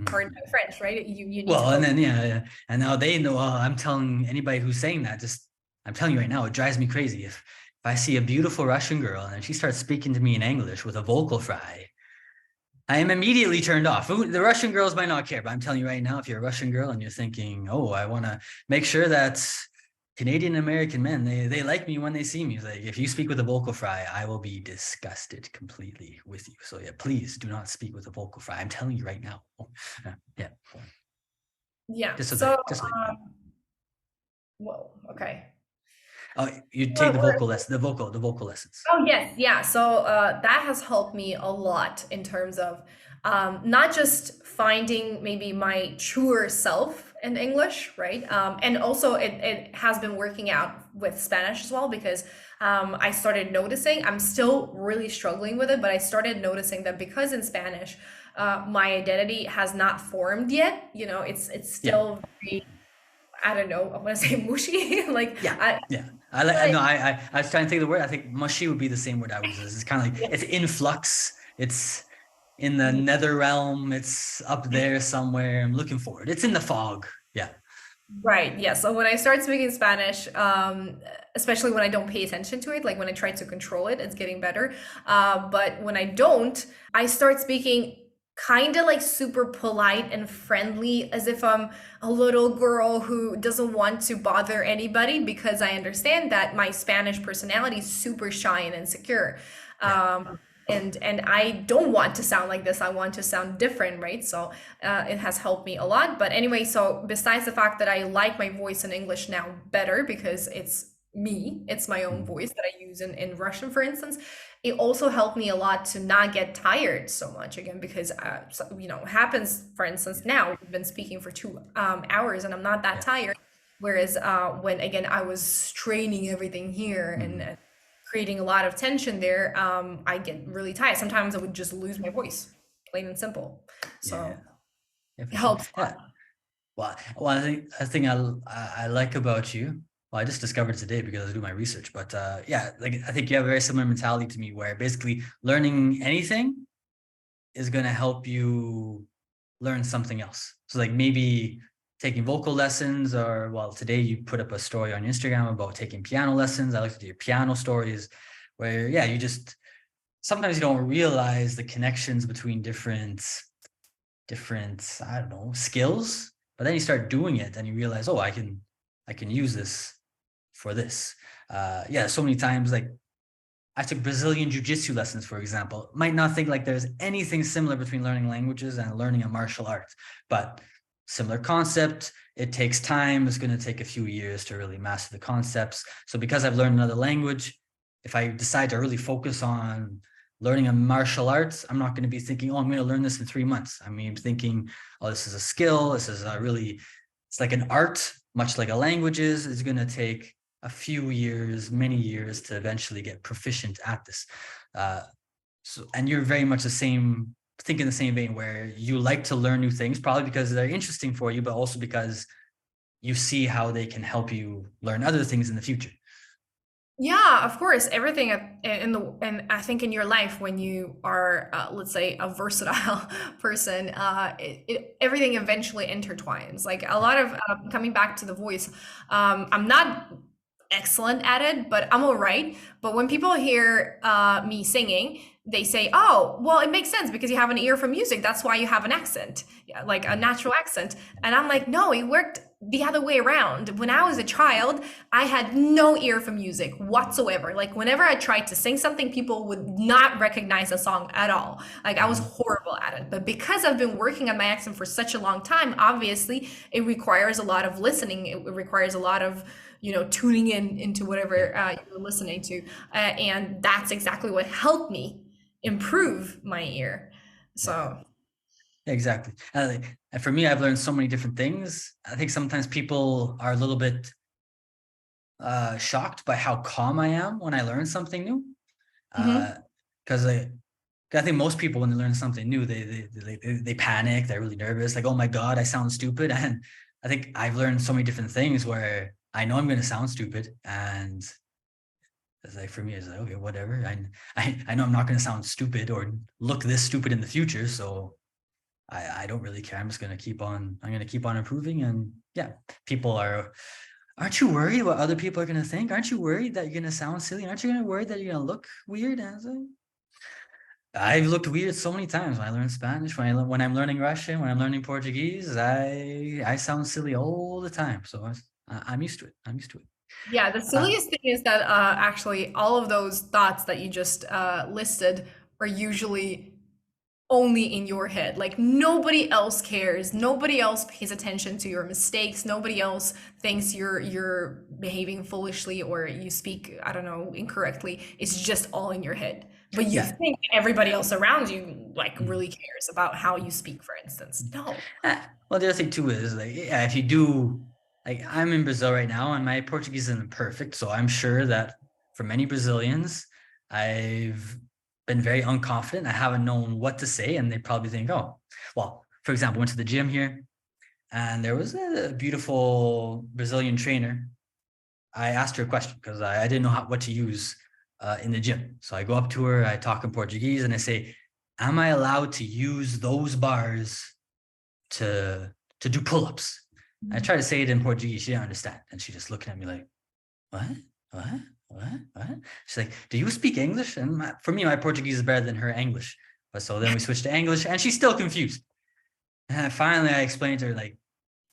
Pardon Mhm. my French, right? You need to Well, and focus. then yeah, yeah, and now they know. I'm telling anybody who's saying that, just I'm telling you right now, it drives me crazy. If I see a beautiful Russian girl and she starts speaking to me in English with a vocal fry, I am immediately turned off. The Russian girls might not care, but I'm telling you right now, if you're a Russian girl and you're thinking, oh, I want to make sure that Canadian American men, they like me when they see me. It's like, if you speak with a vocal fry, I will be disgusted completely with you. So yeah, please do not speak with a vocal fry. I'm telling you right now. Yeah, Yeah. just so So, that, just so you know. whoa, okay. Oh, you take We're, the we're vocal lesson, the vocal lessons. Oh, yes, yeah. So that has helped me a lot in terms of not just finding maybe my truer self in English, right? And also it has been working out with Spanish as well because I started noticing, I'm still really struggling with it, but I started noticing that because in Spanish, my identity has not formed yet. You know, it's Yeah. still very, I don't know, I want to say mushy. Like Yeah. I, Yeah. I like, but no, I was trying to think of the word. I think mushy would be the same word I would use. It's kind of like, yeah. it's in flux. It's in the nether realm. It's up there somewhere. I'm looking for it. It's in the fog. Yeah. Right. Yeah. So when I start speaking Spanish, especially when I don't pay attention to it, like when I try to control it, it's getting better. But when I don't, I start speaking kind of like super polite and friendly, as if I'm a little girl who doesn't want to bother anybody because I understand that my Spanish personality is super shy and insecure. Yeah. And I don't want to sound like this. I want to sound different, right? So it has helped me a lot. But anyway, so besides the fact that I like my voice in English now better because it's me, it's my own Mhm. voice that I use in Russian, for instance, it also helped me a lot to not get tired so much again because, so, you know, it happens, for instance, Yeah. now we've been speaking for 2 hours and I'm not that Yeah. tired. Whereas when again I was straining everything here and Mhm. creating a lot of tension there, I get really tired. Sometimes I would just lose my voice, plain and simple. Yeah. So Yeah, it for sure. helps a Yeah. lot. Well, I think I like about you. Well, I just discovered today because I do my research. But yeah, like I think you have a very similar mentality to me, where basically learning anything is going to help you learn something else. So like maybe taking vocal lessons, or well, today you put up a story on Instagram about taking piano lessons. I like to do your piano stories, where yeah, you just sometimes you don't realize the connections between different, I don't know, skills, but then you start doing it and you realize, oh, I can use this for this. Yeah, so many times, like I took Brazilian jiu-jitsu lessons, for example. Might not think like there's anything similar between learning languages and learning a martial art, but similar concept. It takes time. It's going to take a few years to really master the concepts. So because I've learned another language, if I decide to really focus on learning a martial arts, I'm not going to be thinking, oh, I'm going to learn this in 3 months. I mean, thinking, oh, this is a skill. This is a really, it's like an art, much like a language is. It's going to take a few years, many years to eventually get proficient at this. Uh, so, and you're very much the same, think in the same vein where you like to learn new things, probably because they're interesting for you, but also because you see how they can help you learn other things in the future. Yeah, of course. Everything in the and I think in your life when you are, let's say, a versatile person, everything eventually intertwines. Like a Yeah. lot of coming back to the voice, I'm not excellent at it, but I'm all right. But when people hear me singing, they say, "Oh, well, it makes sense because you have an ear for music. That's why you have an accent, yeah, like a Mhm. natural accent." And I'm like, "No, it worked the other way around. When I was a child, I had no ear for music whatsoever. Like whenever I tried to sing something, people would not recognize the song at all. Like I was Mhm. horrible at it. But because I've been working on my accent for such a long time, obviously it requires a lot of listening. It requires a lot of tuning in into Yeah. whatever you're listening to, and that's exactly what helped me improve my ear. Yeah. So Exactly. And for me, I've learned so many different things. I think sometimes people are a little bit shocked by how calm I am when I learn something new. mhm. Because I think most people, when they learn something new, they panic. They're really nervous. Like, oh my god, I sound stupid. And I think I've learned so many different things where I know I'm going to sound stupid, and it's like for me, it's like okay, whatever. I know I'm not going to sound stupid or look this stupid in the future, so I don't really care. I'm just going to keep on. I'm going to keep on improving, and yeah, people are. Aren't you worried what other people are going to think? Aren't you worried that you're going to sound silly? Aren't you worried that you're going to look weird? And I was like, I've looked weird so many times when I learn Spanish, when I'm learning Russian, when I'm learning Portuguese. I sound silly all the time, so I'm used to it. I'm used to it. Yeah, the Uh, silliest thing is that actually all of those thoughts that you just listed are usually only in your head. Like nobody else cares. Nobody else pays attention to your mistakes. Nobody else thinks you're behaving foolishly or you speak, I don't know, incorrectly. It's just all in your head. But you Yeah. think everybody else around you like Mm. really cares about how you speak, for instance. No. Well, the other thing too is like, yeah, if you do, like, I'm in Brazil right now, and my Portuguese isn't perfect, so I'm sure that for many Brazilians, I've been very unconfident. I haven't known what to say, and they probably think, oh, well, for example, went to the gym here, and there was a beautiful Brazilian trainer. I asked her a question because I didn't know what to use in the gym. So I go up to her, I talk in Portuguese, and I say, "Am I allowed to use those bars to do pull-ups?" I Mhm. try to say it in Portuguese. She didn't understand, and she just looking at me like, "What? What? What?" She's like, "Do you speak English?" And for me, my Portuguese is better than her English. But so then we switched to English, and she's still confused. And finally, I explained to her like,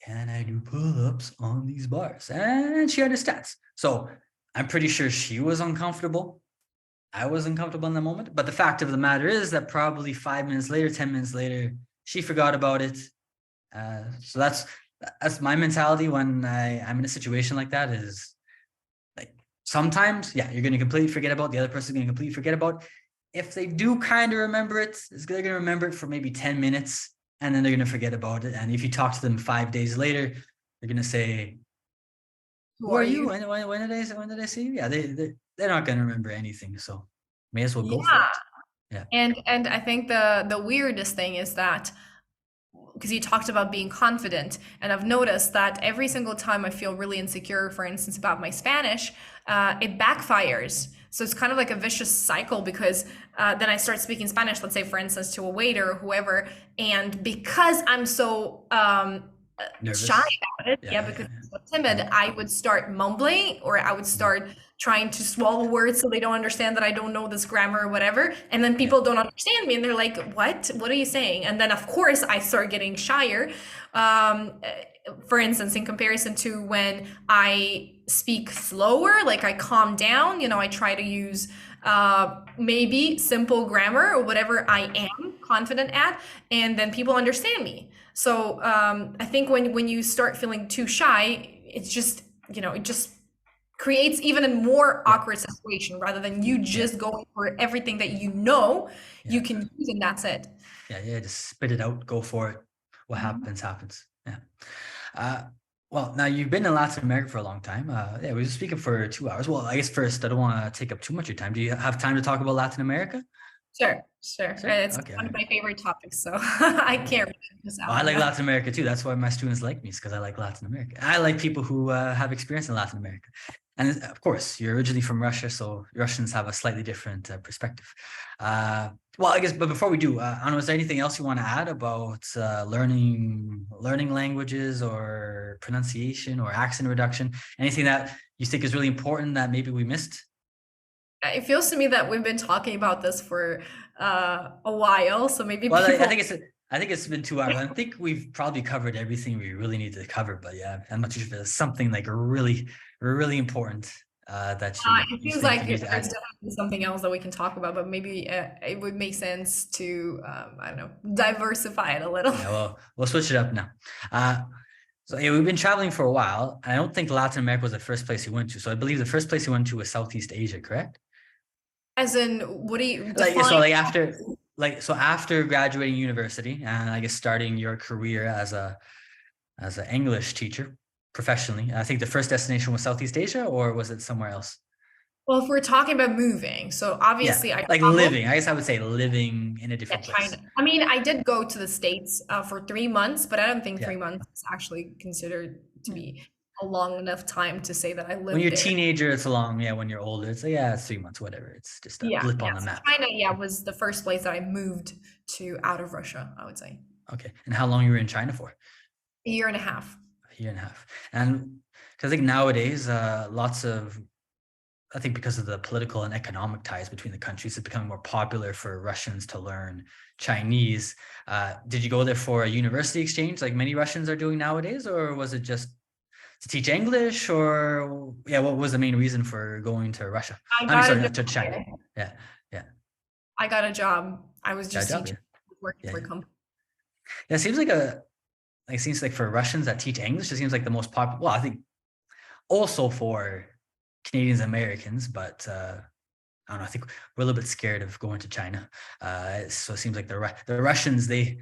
"Can I do pull-ups on these bars?" And she understands. So I'm pretty sure she was uncomfortable. I was uncomfortable in the moment. But the fact of the matter is that probably 5 minutes later, 10 minutes later, she forgot about it. So that's my mentality when I'm in a situation like that. Is like, sometimes, yeah, you're gonna completely forget about, the other person's gonna completely forget about. If they do kind of remember it, they're gonna remember it for maybe 10 minutes, and then they're gonna forget about it. And if you talk to them 5 days later, they're gonna say, Who "Who are are you? you? When did I see you?" Yeah, they're not gonna remember anything. So may as well go for Yeah. it. Yeah. And I think the weirdest thing is that because you talked about being confident, and I've noticed that every single time I feel really insecure, for instance, about my Spanish, it backfires. So it's kind of like a vicious cycle because then I start speaking Spanish, let's say, for instance, to a waiter or whoever, and because I'm so shy Nervous. about it, Yeah, yeah, yeah, because yeah, I'm so yeah. timid, I would start mumbling or I would Mm. start trying to swallow words so they don't understand that I don't know this grammar or whatever. And then Yeah, people don't understand me and they're like, what? What are you saying? And then, of course, I start getting shyer. Um, for instance, in comparison to when I speak slower, like I calm down, I try to use maybe simple grammar or whatever yeah, I am confident at, and then people understand me. So I think when you start feeling too shy, it's just it just creates even a more yeah, awkward situation rather than you yeah, just going for everything that you yeah, can use and that's it. yeah, yeah. Just spit it out. Go for it. What Mhm. happens, happens. Yeah. Uh, well, now you've been in Latin America for a long time. Yeah, we were speaking for 2 hours. Well, I guess first, I don't want to take up too much of your time. Do you have time to talk about Latin America? Sure, sure. Sure. It's Okay. All one of right. my favorite topics, so I Okay. can't really miss Well, out I on like that. Latin America too. That's why my students like me, is because I like Latin America. I like people who have experience in Latin America. And of course, you're originally from Russia, so Russians have a slightly different perspective. Uh, well, I guess, but before we do, I don't know, is there anything else you want to add about learning languages or pronunciation or accent reduction? Anything that you think is really important that maybe we missed? It feels to me that we've been talking about this for a while, so maybe Well, I people. think it's been 2 hours. I think we've probably covered everything we really need to cover. But yeah, I'm not too sure if there's something like really important that It you seems think like you need to there's add. definitely something else that we can talk about, but maybe it would make sense to, I don't know, diversify it a little. Yeah, well, we'll switch it up now. Uh, so yeah, we've been traveling for a while. I don't think Latin America was the first place you went to. So I believe the first place you went to was Southeast Asia, correct? As in, what do you Like so, define? after graduating university and I guess starting your career as an English teacher professionally. I think the first destination was Southeast Asia, or was it somewhere else? Well, if we're talking about moving, so Yeah, obviously I like traveled. living. I guess I would say living in a Yeah, different China. place. I mean, I did go to the States for 3 months, but I don't think Yeah. 3 months is actually considered to Yeah. be a long enough time to say that I When lived you're a there. teenager, it's long. Yeah. When you're older, it's like, yeah, it's 3 months, whatever. It's just a Yeah, blip yeah. on the So map. China, yeah, was the first place that I moved to out of Russia, I would say. Okay. And how long you were in China for? A year and a half. A year and a half. And because I think nowadays, I think because of the political and economic ties between the countries, it's becoming more popular for Russians to learn Chinese. Did you go there for a university exchange like many Russians are doing nowadays, or was it just to teach English, or yeah, what was the main reason for going to Russia? I I mean, got a sorry, job not to China. there. Yeah, yeah, I got a job. I was got a just job teaching, there. working Yeah, for a yeah. company. Yeah, it seems like for Russians that teach English, it seems like the most popular. Well, I think also for Canadians and Americans, but I don't know. I think we're a little bit scared of going to China. So it seems like the Russians, they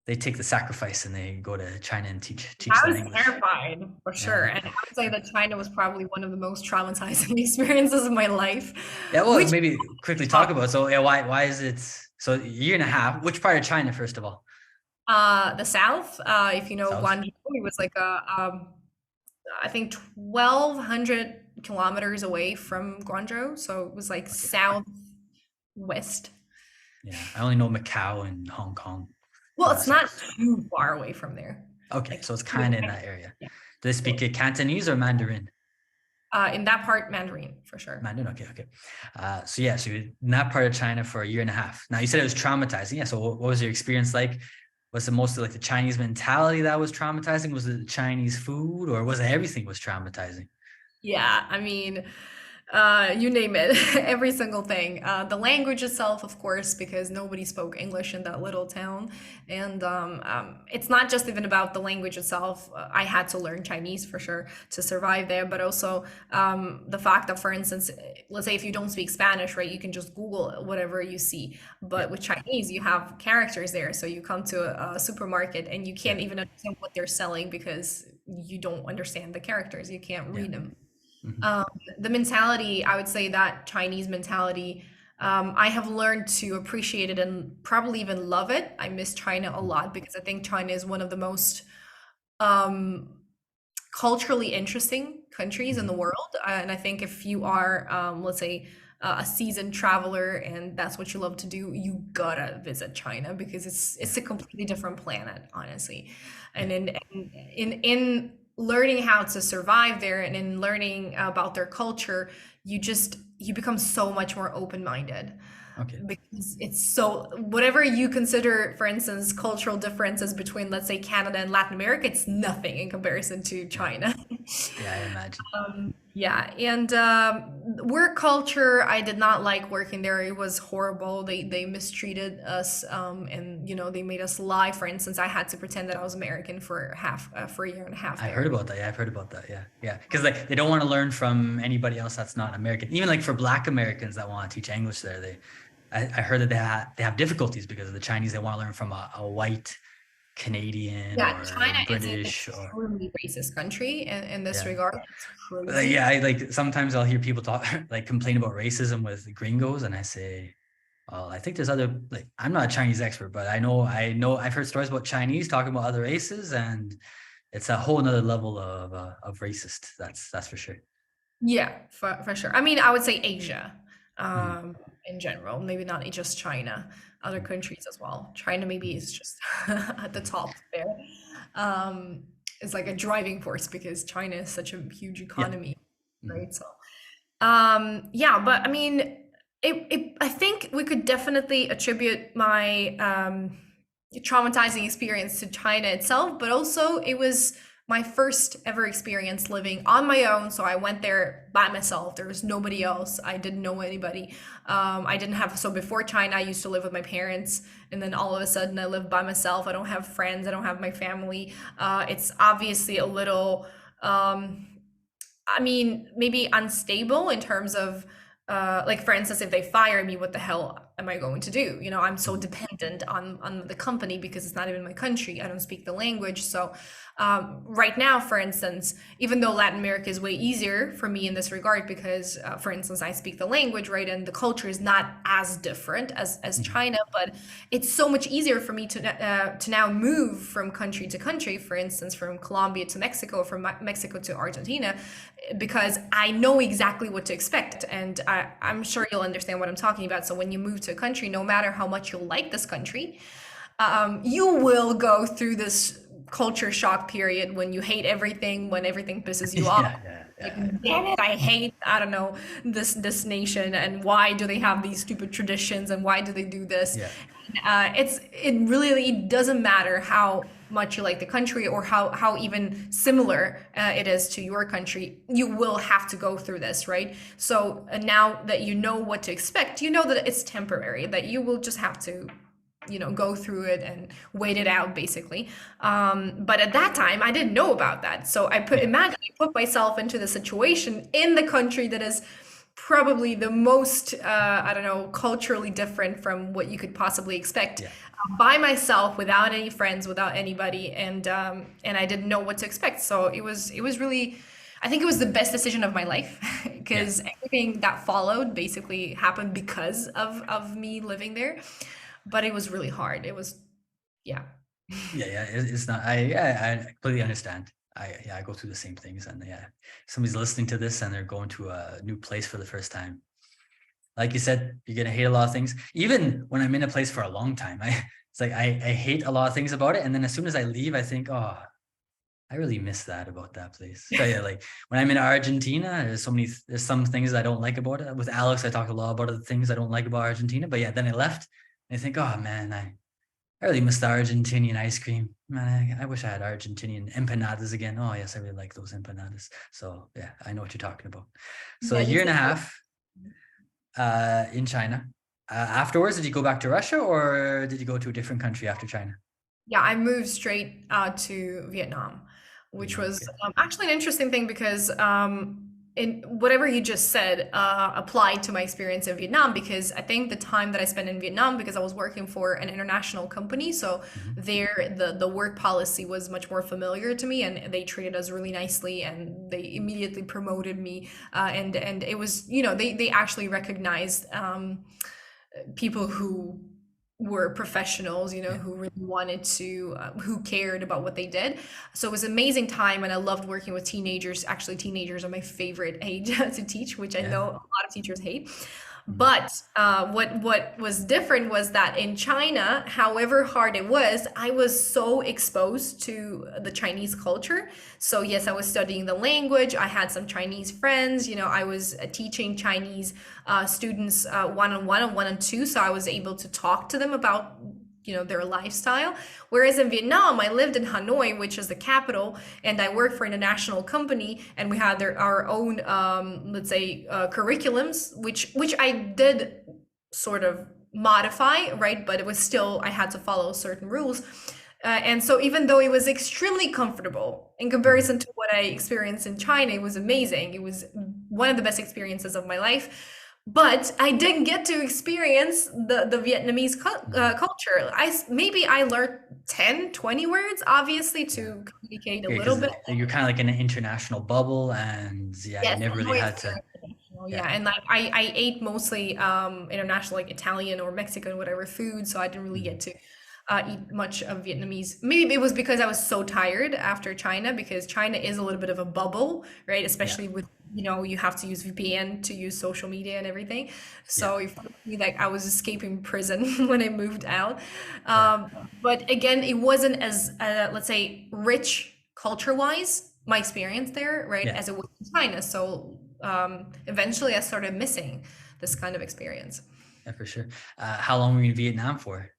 take the sacrifice and they go to China and teach I them was English. terrified for sure, Yeah. and I would say that China was probably one of the most traumatizing experiences of my life, Yeah. Well, which maybe quickly talk uh, about. So yeah, why is it so a year and a half? Which part of China, first of all? the south, if you know South. Guangzhou, it was like I think 1,200 kilometers away from Guangzhou, so it was like Okay. southwest. Yeah. I only know Macau and Hong Kong. Well, it's So not too far away from there. okay, Like so it's you would kind of in think, that area. yeah. Do they speak Cantonese or Mandarin? In that part, Mandarin for sure. Mandarin. Okay. Okay. So yeah, so you're in that part of China for a year and a half. Now you said it was traumatizing. Yeah. So what was your experience like? Was it mostly like the Chinese mentality that was traumatizing? Was it the Chinese food, or was it everything was traumatizing? Yeah, I mean, you name it, every single thing. The language itself, of course, because nobody spoke English in that little town. And it's not just even about the language itself. I had to learn Chinese for sure to survive there, but also the fact that, for instance, let's say if you don't speak Spanish, right, you can just Google whatever you see. Yeah. But with Chinese, you have characters there. So you come to a supermarket and you Yeah. can't even understand what they're selling because you don't understand the characters. You can't Yeah. read them. Hmm. Um, the mentality, I would say that Chinese mentality, I have learned to appreciate it and probably even love it. I miss China a lot because I think China is one of the most um, culturally interesting countries in Hmm. the world. And I think if you are, let's say, a seasoned traveler and that's what you love to do, you gotta visit China because Yeah. it's a completely different planet, honestly. Yeah. And in learning how to survive there and in learning about their culture, you become so much more open-minded Okay. because it's so whatever you consider, for instance, cultural differences between, let's say, Canada and Latin America, it's nothing in comparison to Yeah. China. Yeah. I imagine. Yeah, and work culture, I did not like working there. It was horrible. They mistreated us, and they made us lie. For instance, I had to pretend that I was American for a year and a half I heard there. about that. Yeah, I've heard about that. Yeah, yeah. Because like they don't want to learn from anybody else that's not American. Even like for Black Americans that want to teach English there, I heard that they have difficulties because of the Chinese. They want to learn from a white Canadian Yeah, or China is an British or extremely racist country in this yeah. regard. It's crazy. Yeah, I like sometimes I'll hear people talk like complain about racism with gringos, and I say, well, I think there's other like I'm not a Chinese expert, but I know I've heard stories about Chinese talking about other races, and it's a whole nother level of racist. That's for sure. Yeah, for sure. I mean, I would say Asia, Mhm. in general, maybe not just China, other countries as well. China maybe Mhm. is just at the top there. Um, it's like a driving force because China is such a huge Yeah. economy, Mhm. right? So, yeah, but I mean, I think we could definitely attribute my traumatizing experience to China itself, but also it was my first ever experience living on my own. So I went there by myself. There was nobody else. I didn't know anybody. I didn't have, so before China, I used to live with my parents. And then all of a sudden, I live by myself. I don't have friends. I don't have my family. It's obviously a little, um, I mean, maybe unstable in terms of, like for instance, if they fire me, what the hell am I going to do? I'm so Mhm. dependent on the company because it's not even my country. I don't speak the language. So right now, for instance, even though Latin America is way easier for me in this regard because, for instance, I speak the language, right, and the culture is not as different as Mhm. China, but it's so much easier for me to now move from country to country. For instance, from Colombia to Mexico, from Mexico to Argentina, because I know exactly what to expect. And I'm sure you'll understand what I'm talking about. So when you move to a country, no matter how much you like this country, you will go through this culture shock period when you hate everything, when everything pisses you off. Yeah, yeah, Like, yeah, damn it, I hate, I don't know, this nation, and why do they have these stupid traditions, and why do they do this? yeah, It really doesn't matter how much you like the country or how even similar it is to your country. You will have to go through this, right? So now that you know what to expect, you know that it's temporary, that you will just have to go through it and wait it out basically. But at that time I didn't know about that, so yeah, I put myself into the situation in the country that is probably the most, I don't know, culturally different from what you could possibly expect. Yeah. By myself, without any friends, without anybody, and I didn't know what to expect. So it was really, I think it was the best decision of my life Yeah. because everything that followed basically happened because of me living there. But it was really hard. It was, yeah. Yeah, yeah, it's not. I completely understand. I go through the same things, and yeah, somebody's listening to this and they're going to a new place for the first time. Like you said, you're gonna hate a lot of things. Even when I'm in a place for a long time, it's like I hate a lot of things about it, and then as soon as I leave, I think, oh, I really miss that about that place. So yeah, like when I'm in Argentina, there's some things I don't like about it. With Alex, I talked a lot about the things I don't like about Argentina, but yeah, then I left, and I think, oh man, I really miss the Argentinian ice cream. Man, I wish I had Argentinian empanadas again. Oh yes, I really like those empanadas. So yeah, I know what you're talking about. So a Yeah, you year and a said. half in China. Afterwards, did you go back to Russia or did you go to a different country after China? Yeah, I moved straight to Vietnam, which Vietnam. was Okay. actually an interesting thing because in whatever you just said applied to my experience in Vietnam because I think the time that I spent in Vietnam because I was working for an international company, so Mhm. there the work policy was much more familiar to me, and they treated us really nicely, and they immediately promoted me, and it was they actually recognized. People who were professionals, Yeah. who really wanted to, who cared about what they did. So it was an amazing time, and I loved working with teenagers. Actually, teenagers are my favorite age to teach, which I Yeah. know a lot of teachers hate. Mhm. But what was different was that in China, however hard it was, I was so exposed to the Chinese culture. So yes, I was studying the language. I had some Chinese friends. I was teaching Chinese students one on one and one on two. So I was able to talk to them about their lifestyle. Whereas in Vietnam, I lived in Hanoi, which is the capital, and I worked for an international company, and we had our own, let's say, curriculums, which I did sort of modify, right? But it was still I had to follow certain rules. And so even though it was extremely comfortable in Mhm. comparison to what I experienced in China, it was amazing. It was one of the best experiences of my life. But I didn't get to experience the Vietnamese Mhm. culture. Maybe I learned 10, 20 words, obviously, Yeah. to communicate a Yeah, little because bit. you're kind of like in an international bubble, and yeah, you Yes, never really Hanoi is had to. very international, Yeah. yeah. And like I ate mostly international, like Italian or Mexican, whatever food, so I didn't really Mhm. get to eat much of Vietnamese. Maybe it was because I was so tired after China, because China is a little bit of a bubble, right? Yeah. Especially with, you have to use VPN to use social media and everything. Yeah. So it felt to me like I was escaping prison when I moved out. Yeah. But again, it wasn't as, let's say, rich culture-wise, my experience there, right, Yeah. as it was in China. So eventually I started missing this kind of experience. Yeah, for sure. How long were you in Vietnam for?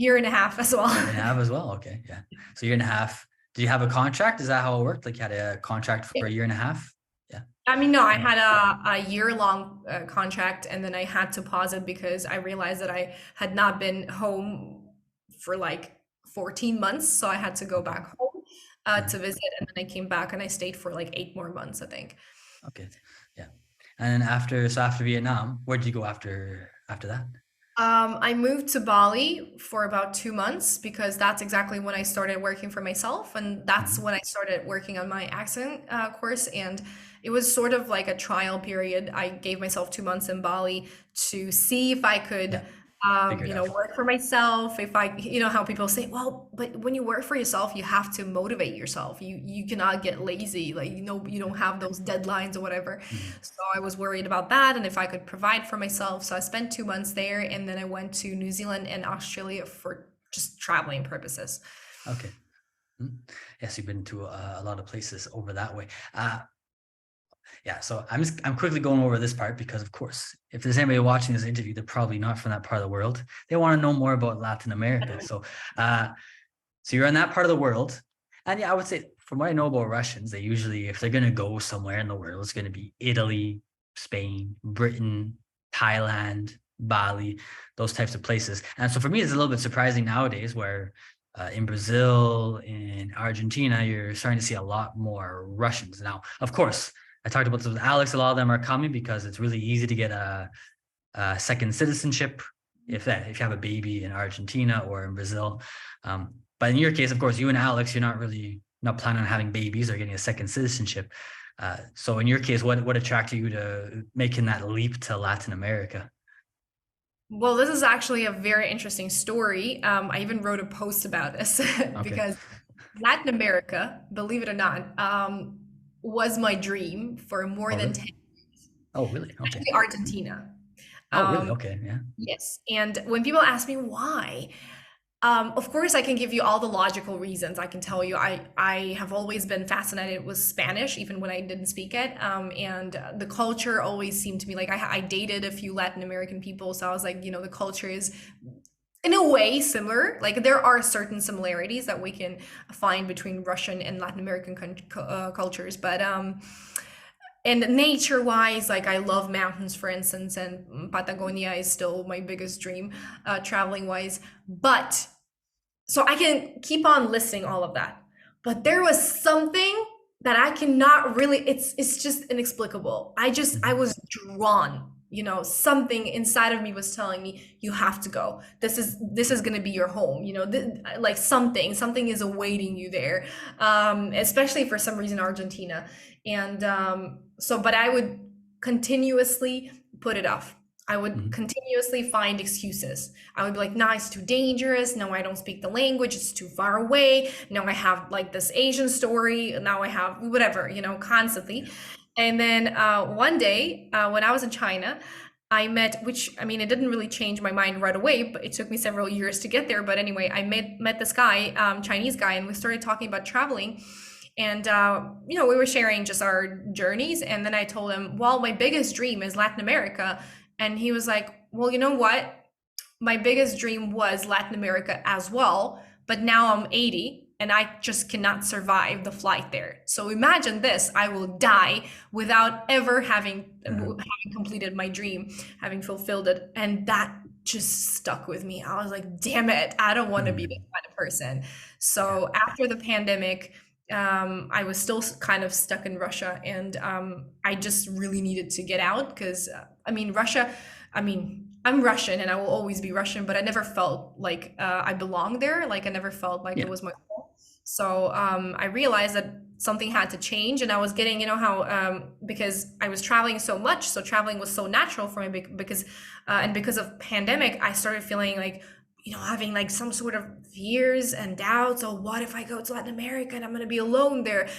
Year and a half as well. Year and a half as well. Okay. Yeah. So year and a half. Did you have a contract? Is that how it worked? Like you had a contract for a year and a half? Yeah. I mean, no, I had a year-long contract, and then I had to pause it because I realized that I had not been home for like 14 months. So I had to go Okay. back home Uh-huh. to visit, and then I came back and I stayed for like 8 more months, I think. Okay. Yeah. And then after Vietnam, where did you go after that? I moved to Bali for about 2 months because that's exactly when I started working for myself. And that's Mhm. when I started working on my accent course. And it was sort of like a trial period. I gave myself 2 months in Bali to see if I could, Yeah. Figure it out. work for myself. If I, how people say, well, but when you work for yourself, you have to motivate yourself. You cannot get lazy. Like, you don't have those deadlines or whatever. Mhm. So I was worried about that and if I could provide for myself. So I spent 2 months there, and then I went to New Zealand and Australia for just traveling purposes. Okay. Mhm. Yes, you've been to a lot of places over that way. Yeah, so I'm quickly going over this part because, of course, if there's anybody watching this interview, they're probably not from that part of the world. They want to know more about Latin America. Uh, so you're in that part of the world, and yeah, I would say from what I know about Russians, they usually, if they're going to go somewhere in the world, it's going to be Italy, Spain, Britain, Thailand, Bali, those types of places. And so for me, it's a little bit surprising nowadays where in Brazil, in Argentina, you're starting to see a lot more Russians. Now, of course, I talked about this with Alex. A lot of them are coming because it's really easy to get second citizenship if you have a baby in Argentina or in Brazil. But in your case, of course, you and Alex, you're not planning on having babies or getting a second citizenship. So in your case, what attracted you to making that leap to Latin America? Well, this is actually a very interesting story. I even wrote a post about this Okay. because Latin America, believe it or not, was my dream for more Oh, than really? 10, Oh, really? Okay. actually Argentina. Oh, really? Um, Okay. Yeah. yes. And when people ask me why, of course, I can give you all the logical reasons. I can tell you, I have always been fascinated with Spanish, even when I didn't speak it. And the culture always seemed to me like I dated a few Latin American people, so I was like, the culture is in a way similar. Like there are certain similarities that we can find between Russian and Latin American cultures, but and nature wise, like I love mountains, for instance, and Patagonia is still my biggest dream, traveling wise. But so I can keep on listing all of that. But there was something that I cannot really, it's just inexplicable. I Mhm. was drawn, something inside of me was telling me you have to go. This is going to be your home, like something is awaiting you there. Especially for some reason Argentina. And but I would continuously put it off. I would Mhm. continuously find excuses. I would be like, no, it's too dangerous. No, I don't speak the language. It's too far away. No, I have like this Asian story. Now I have whatever, constantly. And then one day when I was in China, I met, which I mean, it didn't really change my mind right away, but it took me several years to get there. But anyway, I met this guy, Chinese guy, and we started talking about traveling. And we were sharing just our journeys. And then I told him, well, my biggest dream is Latin America. And he was like, well, you know what? My biggest dream was Latin America as well, but now I'm 80 and I just cannot survive the flight there. So imagine this, I will die without ever having completed my dream, having fulfilled it. And that just stuck with me. I was like, damn it, I don't want to be this Mhm. kind of person. Yeah. So after the pandemic, I was still kind of stuck in Russia, and I just really needed to get out because, I mean, Russia, I mean, I'm Russian and I will always be Russian, but I never felt like I belonged there. Like I never felt like it Yeah. was my home. So I realized that something had to change, and I was getting, how because I was traveling so much, so traveling was so natural for me because and because of pandemic, I started feeling like having like some sort of fears and doubts. Oh, what if I go to Latin America and I'm going to be alone there?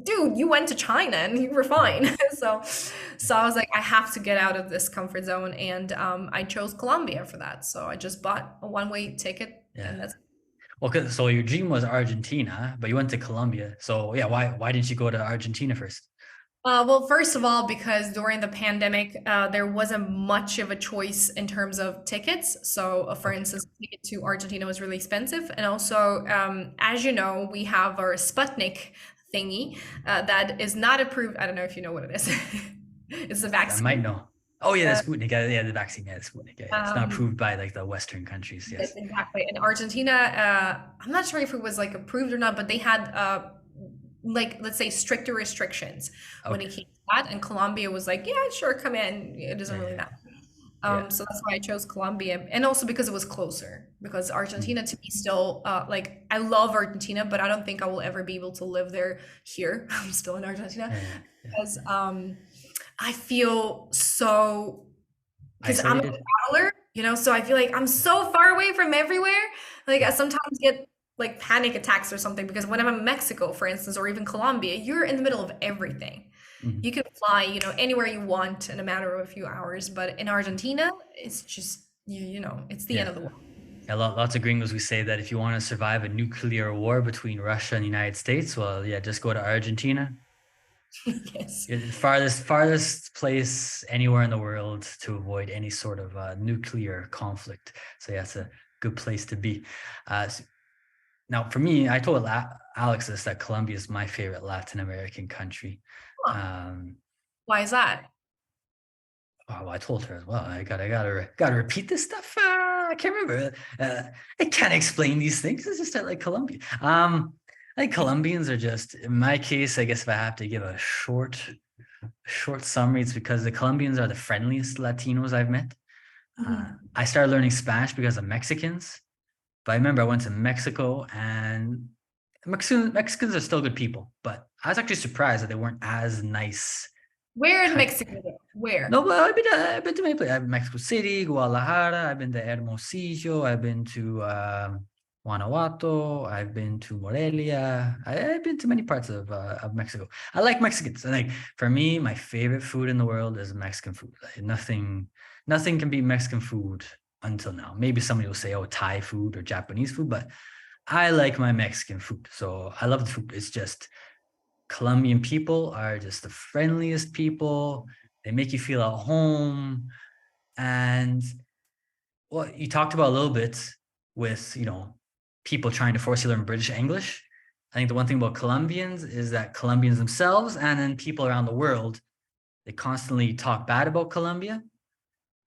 Dude, you went to China and you were Mhm. fine. So I was like, I have to get out of this comfort zone, and I chose Colombia for that. So I just bought a one-way ticket, Yeah. and that's. Well, so your dream was Argentina, but you went to Colombia. So yeah, why didn't you go to Argentina first? Well, first of all, because during the pandemic, there wasn't much of a choice in terms of tickets. So, for Okay. instance, ticket to Argentina was really expensive. And also, as you know, we have our Sputnik thingy that is not approved. I don't know if you know what it is. It's a I might vaccine. know. Oh yeah, the Uh, Sputnik. Yeah, the vaccine. Yeah, the Sputnik. Yeah, yeah. It's not um, approved by like the Western countries. Yes, Yes. exactly. In Argentina, I'm not sure if it was like approved or not, but they had like let's say stricter restrictions when it Okay. came to that. And Colombia was like, yeah, sure, come in. It doesn't really Yeah. matter. Yeah. So that's why I chose Colombia, and also because it was closer. Because Mhm. Argentina to me still like I love Argentina, but I don't think I will ever be able to live there here. I'm still in Argentina Yeah. Yeah. because I feel so because I'm a Isolated. traveler, so I feel like I'm so far away from everywhere. Like I Yeah. sometimes get like panic attacks or something because when I'm in Mexico, for instance, or even Colombia, you're in the middle of everything. Mhm. You can fly, anywhere you want in a matter of a few hours, but in Argentina, it's just it's the end Yeah. of the world. Yeah, lots of gringos who say that if you want to survive a nuclear war between Russia and the United States, well, yeah, just go to Argentina. Yes. It's the farthest place anywhere in the world to avoid any sort of nuclear conflict. So yeah, it's a good place to be. Now, for me, I told Alex this that Colombia is my favorite Latin American country. Huh. Um, Why is that? oh, I told her as well. I gotta repeat this stuff. I can't remember. I can't explain these things. It's just like Colombia. I think Colombians are just, in my case, I guess if I have to give a short Short summary, it's because the Colombians are the friendliest Latinos I've met. Mhm. I started learning Spanish because of Mexicans, but I remember I went to Mexico and Mexicans are still good people, but I was actually surprised that they weren't as nice. Where in Kind Mexico? Where? No, but I've been to many places. I've been to Mexico City, Guadalajara. I've been to Hermosillo. I've been to Guanajuato. I've been to Morelia. I've been to many parts of Mexico. I like Mexicans. And like for me, my favorite food in the world is Mexican food. Like, nothing can beat Mexican food until now. Maybe somebody will say, "Oh, Thai food or Japanese food," but I like my Mexican food. So I love the food. It's just Colombian people are just the friendliest people. They make you feel at home. And what you talked about a little bit with, people trying to force you to learn British English. I think the one thing about Colombians is that Colombians themselves and then people around the world, they constantly talk bad about Colombia.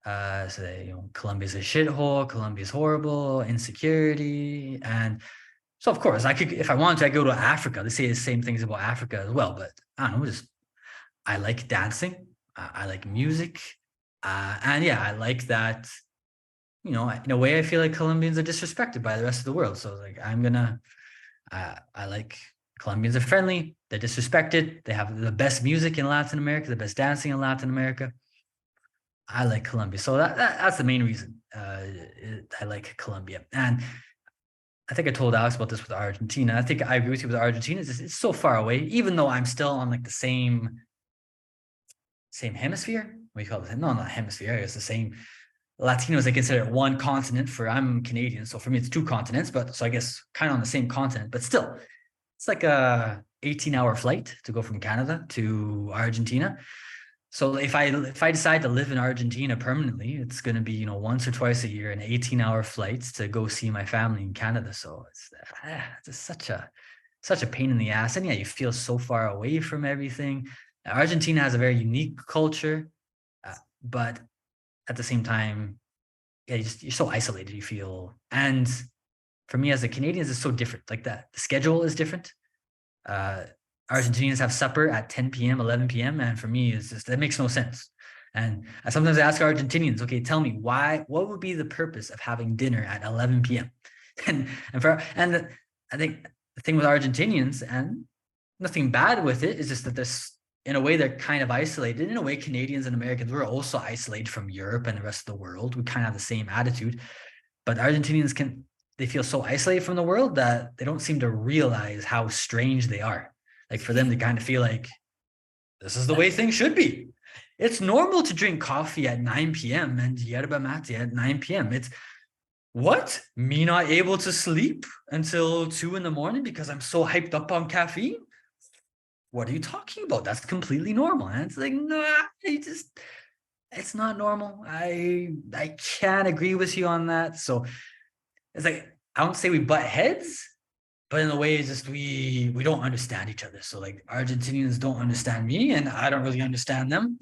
So they, Colombia's a shithole, Colombia's horrible, insecurity. And so of course I could, if I wanted to, I go to Africa. They say the same things about Africa as well, but I don't know, just I like dancing. I like music. And yeah, I like that, in a way, I feel like Colombians are disrespected by the rest of the world. So like, I like Colombians are friendly. They're disrespected. They have the best music in Latin America, the best dancing in Latin America. I like Colombia. So that's the main reason I like Colombia. And I think I told Alex about this with Argentina. I think I agree with you with Argentina. It's so far away, even though I'm still on like the same hemisphere. What do you call it? No, not hemisphere. It's the same. Latinos, I consider it one continent. I'm Canadian, so for me it's two continents. But so I guess kind of on the same continent, but still, it's like a 18-hour flight to go from Canada to Argentina. So if I decide to live in Argentina permanently, it's going to be once or twice a year an 18-hour flight to go see my family in Canada. So it's just such a pain in the ass, and yeah, you feel so far away from everything. Argentina has a very unique culture, but at the same time, yeah, you're so isolated. You feel, and for me as a Canadian, it's so different. Like that, the schedule is different. Uh, Argentinians have supper at 10 p.m., 11 p.m., and for me, it's just that makes no sense. And I sometimes ask Argentinians, okay, tell me why. What would be the purpose of having dinner at 11 p.m.? And I think the thing with Argentinians, and nothing bad with it, is just that this, in a way, they're kind of isolated. In a way, Canadians and Americans, we're also isolated from Europe and the rest of the world. We kind of have the same attitude, but Argentinians they feel so isolated from the world that they don't seem to realize how strange they are. Like for them, they kind of feel like this is the way things should be. It's normal to drink coffee at 9 p.m. and yerba mate at 9 p.m. It's what? Me not able to sleep until 2 in the morning because I'm so hyped up on caffeine? What are you talking about? That's completely normal. And it's like, no, it's not normal. I can't agree with you on that. So it's like, I don't say we butt heads, but in a way, it's just we don't understand each other. So like Argentinians don't understand me, and I don't really understand them.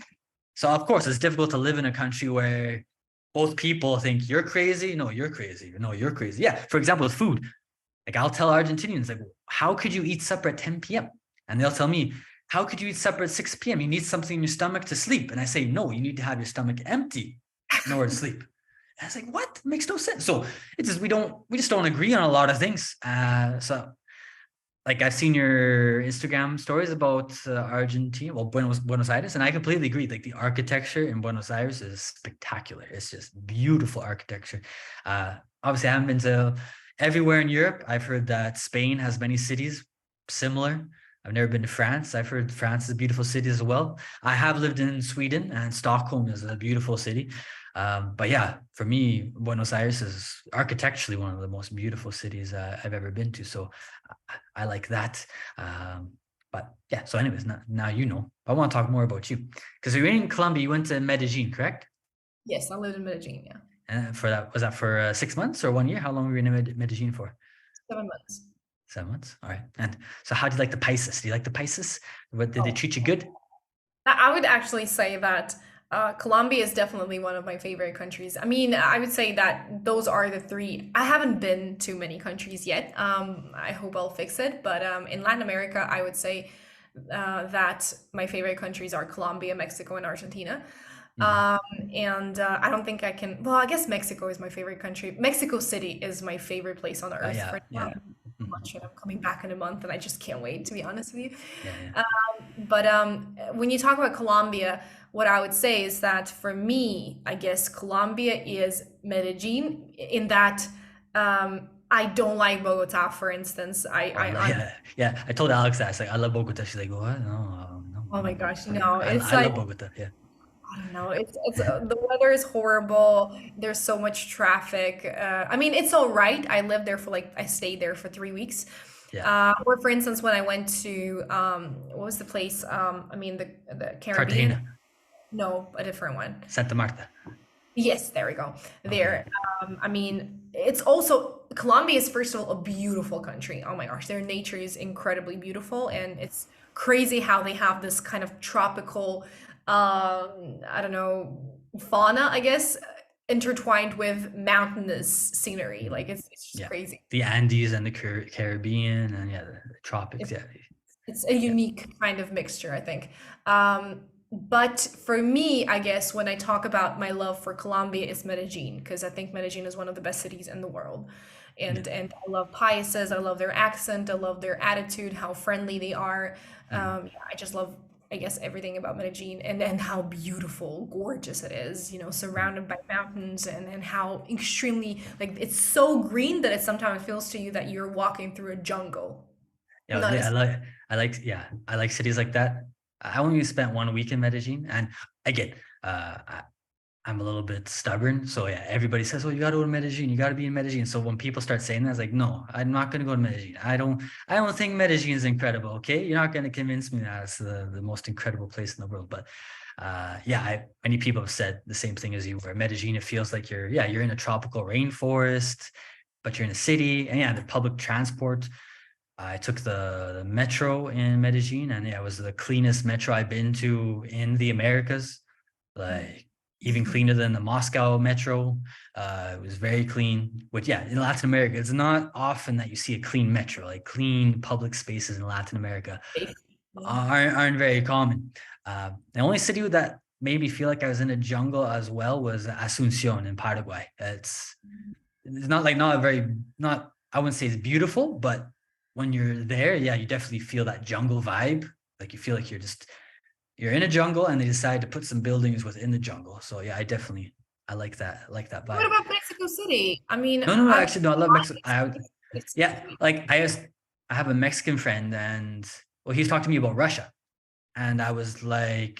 So of course, it's difficult to live in a country where both people think you're crazy. No, you're crazy. No, you're crazy. Yeah. For example, with food, like I'll tell Argentinians, like, how could you eat supper at 10 p.m.? And they'll tell me, how could you eat supper at 6 p.m.? You need something in your stomach to sleep. And I say, no, you need to have your stomach empty in order to sleep. And I was like, what? It makes no sense. So it's just we just don't agree on a lot of things. So like I've seen your Instagram stories about Argentina, well, Buenos Aires, and I completely agree. Like the architecture in Buenos Aires is spectacular. It's just beautiful architecture. Obviously, I haven't been to everywhere in Europe. I've heard that Spain has many cities similar. I've never been to France. I've heard France is a beautiful city as well. I have lived in Sweden, and Stockholm is a beautiful city. But yeah, for me, Buenos Aires is architecturally one of the most beautiful cities I've ever been to. So I like that. But yeah, so anyways, now you know. I want to talk more about you because you're in Colombia. You went to Medellin, correct? Yes, I lived in Medellin, yeah. And for that, was that for 6 months or one year? How long were you in Medellin for? 7 months. 7 months. All right. And so, how do you like the paisas? Do you like the paisas? What did they treat you good? I would actually say that Colombia is definitely one of my favorite countries. I mean, I would say that those are the three. I haven't been to many countries yet. I hope I'll fix it. But in Latin America, I would say that my favorite countries are Colombia, Mexico, and Argentina. Mhm. And I don't think I can. Well, I guess Mexico is my favorite country. Mexico City is my favorite place on earth Yeah, for now. yeah. Mhm. Much, and I'm coming back in a month, and I just can't wait, to be honest with you. Yeah, yeah. But when you talk about Colombia, what I would say is that for me, I guess Colombia is Medellin in that I don't like Bogota, for instance. Oh, yeah, yeah. I told Alex that. It's like, I love Bogota. She's like, what? No, no, oh my no. gosh, no, it's I like love Bogota. Yeah, I don't know. It's the weather is horrible. There's so much traffic. I mean, it's all right. I lived there for like I stayed there for 3 weeks. yeah. Or for instance, when I went to what was the place? I mean the Caribbean. Cartagena, No, a different one. Santa Marta. Yes, there we go. Okay. There. I mean, it's also Colombia is first of all a beautiful country. Oh my gosh, their nature is incredibly beautiful, and it's crazy how they have this kind of tropical, I don't know, fauna, I guess, intertwined with mountainous scenery. Mhm. Like it's just Yeah. crazy. The Andes and the Caribbean and yeah, the tropics. It's Yeah, it's a yeah, unique kind of mixture, I think. But for me, I guess when I talk about my love for Colombia, it's Medellin because I think Medellin is one of the best cities in the world, yeah. and I love paisas, I love their accent, I love their attitude, how friendly they are. Mhm. Yeah, I just love, I guess, everything about Medellin and how beautiful, gorgeous it is. You know, Mhm. surrounded by mountains and how extremely like it's so green that it sometimes feels to you that you're walking through a jungle. Yeah, Not a yeah, I like cities like that. I only spent 1 week in Medellin, and again, I'm a little bit stubborn. So yeah, everybody says, "Oh, you got to go to Medellin. You got to be in Medellin." So when people start saying that, I was like, "No, I'm not going to go to Medellin. I don't think Medellin is incredible. Okay, you're not going to convince me that it's the most incredible place in the world." But yeah, many people have said the same thing as you. Where Medellin, it feels like you're in a tropical rainforest, but you're in a city, and yeah, the public transport. I took the metro in Medellin, and yeah, it was the cleanest metro I've been to in the Americas. Like even cleaner than the Moscow metro. It was very clean. Which yeah, in Latin America, it's not often that you see a clean metro, like clean public spaces in Latin America Yeah. aren't very common. The only city that made me feel like I was in a jungle as well was Asuncion in Paraguay. It's not like not a very not I wouldn't say it's beautiful, but when you're there, yeah, you definitely feel that jungle vibe. Like you feel like you're in a jungle and they decide to put some buildings within the jungle. So yeah, I like that. I like that What vibe. about Mexico City? I mean, No, no, no, I've actually, no, I love Mexico. it's so Yeah, sweet. like I have a Mexican friend and well, he's talked to me about Russia. And I was like,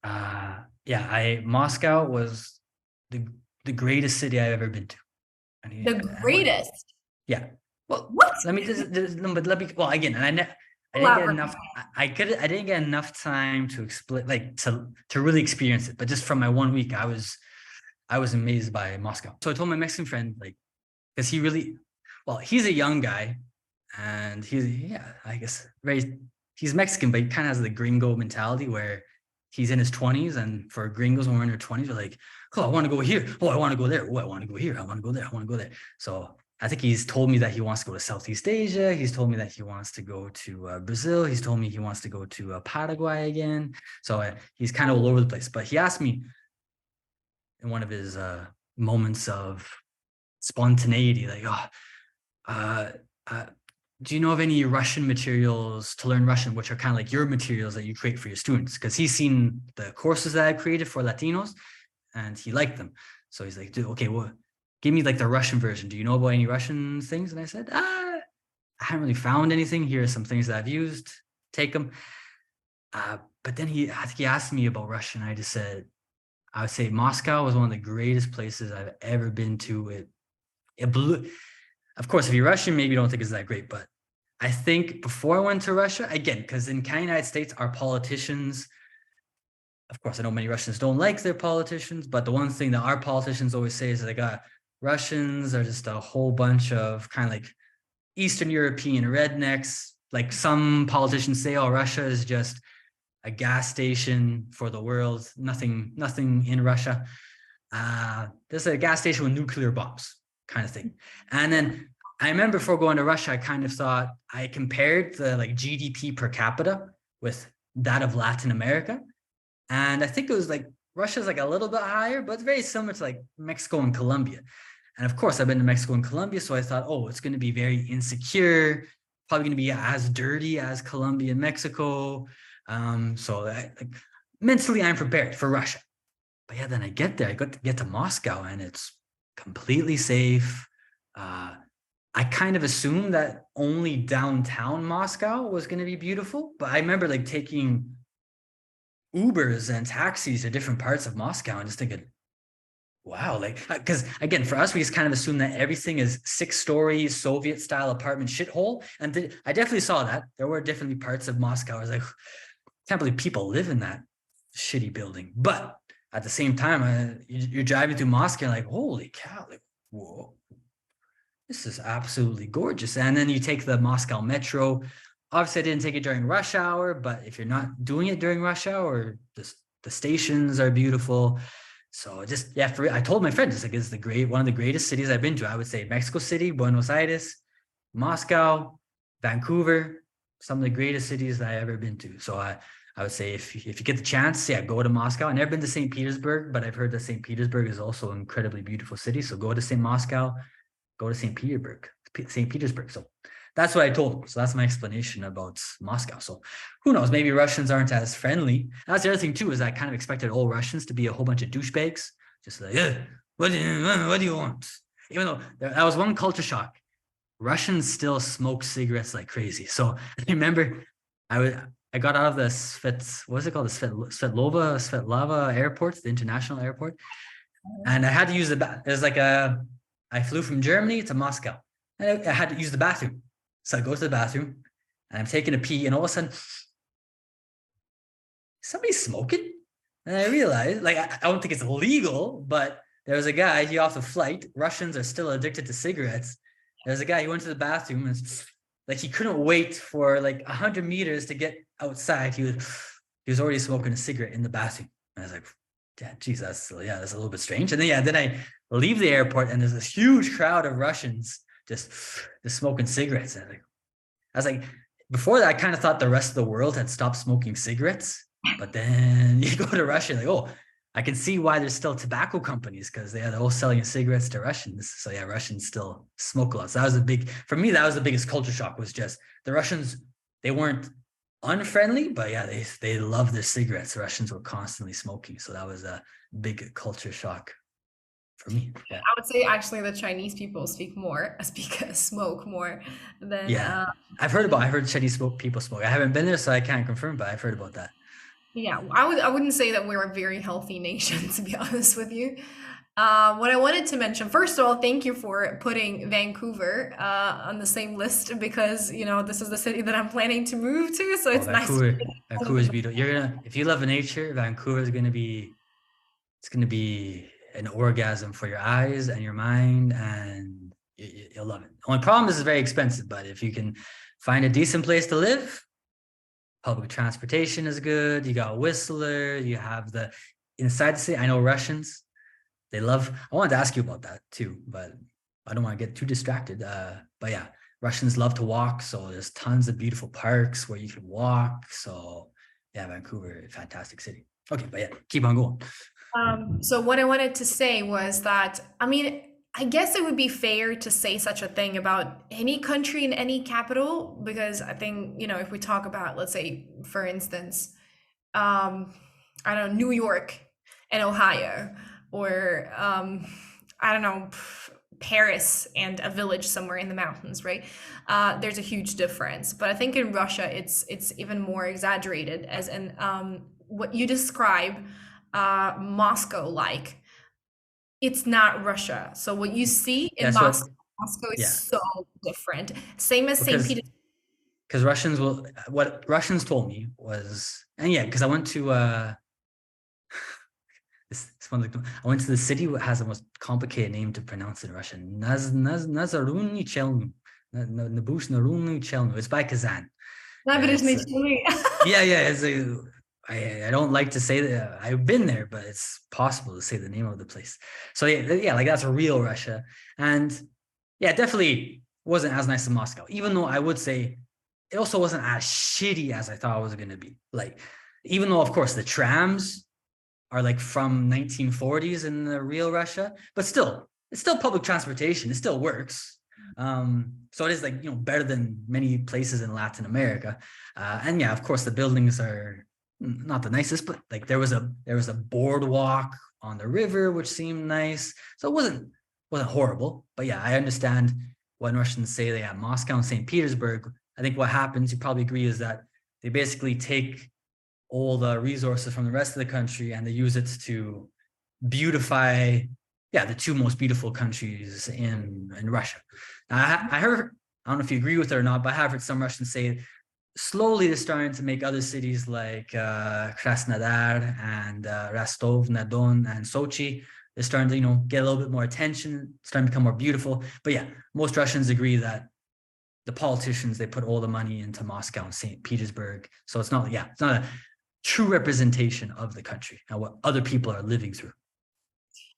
yeah, Moscow was the the greatest city I've ever been to. And he, The greatest. yeah. Well, What? let me just no, but let me well again, and I didn't get Elaborate. enough. I didn't get enough time to explain like to really experience it. But just from my 1 week, I was amazed by Moscow. So I told my Mexican friend like because he really well, he's a young guy and he's yeah, I guess very he's Mexican, but he kind of has the gringo mentality where he's in his 20s and for gringos when we're in our 20s, we're like, oh, I want to go here. Oh, I want to go there. Oh, I want to go here. I want to go there. I want to go there. So I think he's told me that he wants to go to Southeast Asia. He's told me that he wants to go to Brazil. He's told me he wants to go to Paraguay again. So he's kind of all over the place. But he asked me in one of his moments of spontaneity, like, oh, uh, uh, do you know of any Russian materials to learn Russian, which are kind of like your materials that you create for your students? Because he's seen the courses that I created for Latinos and he liked them. So he's like, dude, okay, well, give me like the Russian version. Do you know about any Russian things? And I said, I haven't really found anything. Here are some things that I've used. Take them. But then I think he asked me about Russian. I just said, I would say Moscow was one of the greatest places I've ever been to. It blew. Of course, if you're Russian, maybe you don't think it's that great, but I think before I went to Russia, again, because in Canada, United States, our politicians, of course, I know many Russians don't like their politicians, but the one thing that our politicians always say is like, Russians are just a whole bunch of kind of like Eastern European rednecks. Like some politicians say, oh, Russia is just gas station for the world. Nothing in Russia. There's a gas station with nuclear bombs kind of thing. And then I remember before going to Russia, I kind of thought I compared the like GDP per capita with that of Latin America. And I think it was like Russia's like a little bit higher, but it's very similar to like Mexico and Colombia. And of course, I've been to Mexico and Colombia, so I thought, oh, it's going to be very insecure, probably going to be as dirty as Colombia and Mexico. Like, mentally, I'm prepared for Russia. But yeah, then I get there, I got to get to Moscow, and it's completely safe. I kind of assumed that only downtown Moscow was going to be beautiful, but I remember like taking Ubers and taxis to different parts of Moscow and just thinking, wow, like, because again, for us, we just kind of assume that everything is 6-story Soviet style apartment shithole. And I definitely saw that. There were definitely parts of Moscow. I was like, can't believe people live in that shitty building. But at the same time, you're driving through Moscow, like, holy cow, like, whoa, this is absolutely gorgeous. And then you take the Moscow metro. Obviously, I didn't take it during rush hour, but if you're not doing it during rush hour, the stations are beautiful. So just, yeah, I told my friend, it's one of the greatest cities I've been to. I would say Mexico City, Buenos Aires, Moscow, Vancouver, some of the greatest cities that I've ever been to. So I would say if you get the chance, yeah, go to Moscow. I've never been to St. Petersburg, but I've heard that St. Petersburg is also an incredibly beautiful city. So go to go to St. Petersburg. So that's what I told him. So that's my explanation about Moscow. So who knows? Maybe Russians aren't as friendly. That's the other thing too, is I kind of expected all Russians to be a whole bunch of douchebags, just like, what do you want? Even though that was one culture shock. Russians still smoke cigarettes like crazy. So I remember I got out of the what's it called? The Svetlava airport, the international airport. And I had to use I flew from Germany to Moscow. And I had to use the bathroom. So I go to the bathroom and I'm taking a pee, and all of a sudden, somebody's smoking. And I realized, like, I don't think it's illegal, but there was a guy, he off the flight. Russians are still addicted to cigarettes. There's a guy, he went to the bathroom and like he couldn't wait for like 100 meters to get outside. He was already smoking a cigarette in the bathroom. And I was like, yeah, geez, that's a little bit strange. And then I leave the airport and there's this huge crowd of Russians just smoking cigarettes. And I was like, before that, I kind of thought the rest of the world had stopped smoking cigarettes. But then you go to Russia, like, oh, I can see why there's still tobacco companies, because they're all selling cigarettes to Russians. So yeah, Russians still smoke a lot. So for me, that was the biggest culture shock, was just the Russians, they weren't unfriendly, but yeah, they love their cigarettes. Russians were constantly smoking. So that was a big culture shock for me. Yeah. I would say actually the Chinese people smoke more than Yeah. I heard Chinese people smoke. I haven't been there, so I can't confirm, but I've heard about that. yeah, I wouldn't say that we're a very healthy nation, to be honest with you. What I wanted to mention, first of all, thank you for putting Vancouver on the same list, because this is the city that I'm planning to move to. So it's nice. Vancouver is beautiful. If you love nature, Vancouver is it's gonna be an orgasm for your eyes and your mind, and you'll love it. The only problem is it's very expensive, but if you can find a decent place to live, public transportation is good. You got Whistler. You have inside the city. I know Russians. I wanted to ask you about that too, but I don't want to get too distracted. But yeah, Russians love to walk. So there's tons of beautiful parks where you can walk. So yeah, Vancouver, fantastic city. Okay, but yeah, keep on going. So what I wanted to say was that, I mean, I guess it would be fair to say such a thing about any country in any capital, because I think, if we talk about, let's say, for instance, I don't know, New York and Ohio, or I don't know, Paris and a village somewhere in the mountains, right? There's a huge difference. But I think in Russia, it's even more exaggerated, as in what you describe Moscow like. It's not Russia. So what you see in Moscow is so different. Same as St. Petersburg. Because what Russians told me was, and yeah, because I went to I went to the city that has the most complicated name to pronounce in Russian. Nazaruni Chelnu. Nabushnaruny Chelnu. It's by Kazan. Yeah. I don't like to say that. I've been there, but it's possible to say the name of the place. So yeah, like that's a real Russia. And yeah, definitely wasn't as nice as Moscow, even though I would say it also wasn't as shitty as I thought it was going to be. Like, even though, of course, the trams are like from 1940s in the real Russia, but still, it's still public transportation. It still works. So it is like, better than many places in Latin America. And yeah, of course, the buildings are not the nicest, but like there was a boardwalk on the river, which seemed nice. So it wasn't horrible. But yeah, I understand when Russians say they have Moscow and St. Petersburg. I think what happens, you probably agree, is that they basically take all the resources from the rest of the country and they use it to beautify, yeah, the two most beautiful countries in Russia. Now, I heard, I don't know if you agree with it or not, but I have heard some Russians say slowly they're starting to make other cities like Krasnodar and Rostov-na-Don and Sochi. They're starting to, get a little bit more attention, starting to become more beautiful. But yeah, most Russians agree that the politicians, they put all the money into Moscow and St. Petersburg. So it's not a true representation of the country and what other people are living through.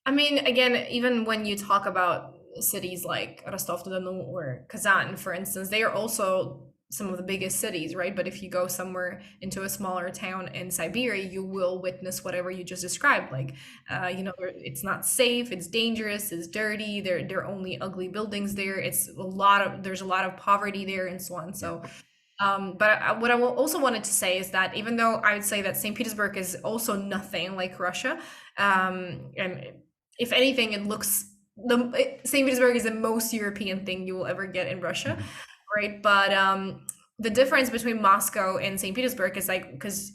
I mean, again, even when you talk about cities like Rostov-na-Don or Kazan, for instance, they are also some of the biggest cities, right? But if you go somewhere into a smaller town in Siberia, you will witness whatever you just described. Like, it's not safe, it's dangerous, it's dirty. There are only ugly buildings there. There's a lot of poverty there, and so on. So, what I also wanted to say is that even though I would say that St. Petersburg is also nothing like Russia, and if anything, St. Petersburg is the most European thing you will ever get in Russia. Mhm. Right? But the difference between Moscow and St. Petersburg is like, because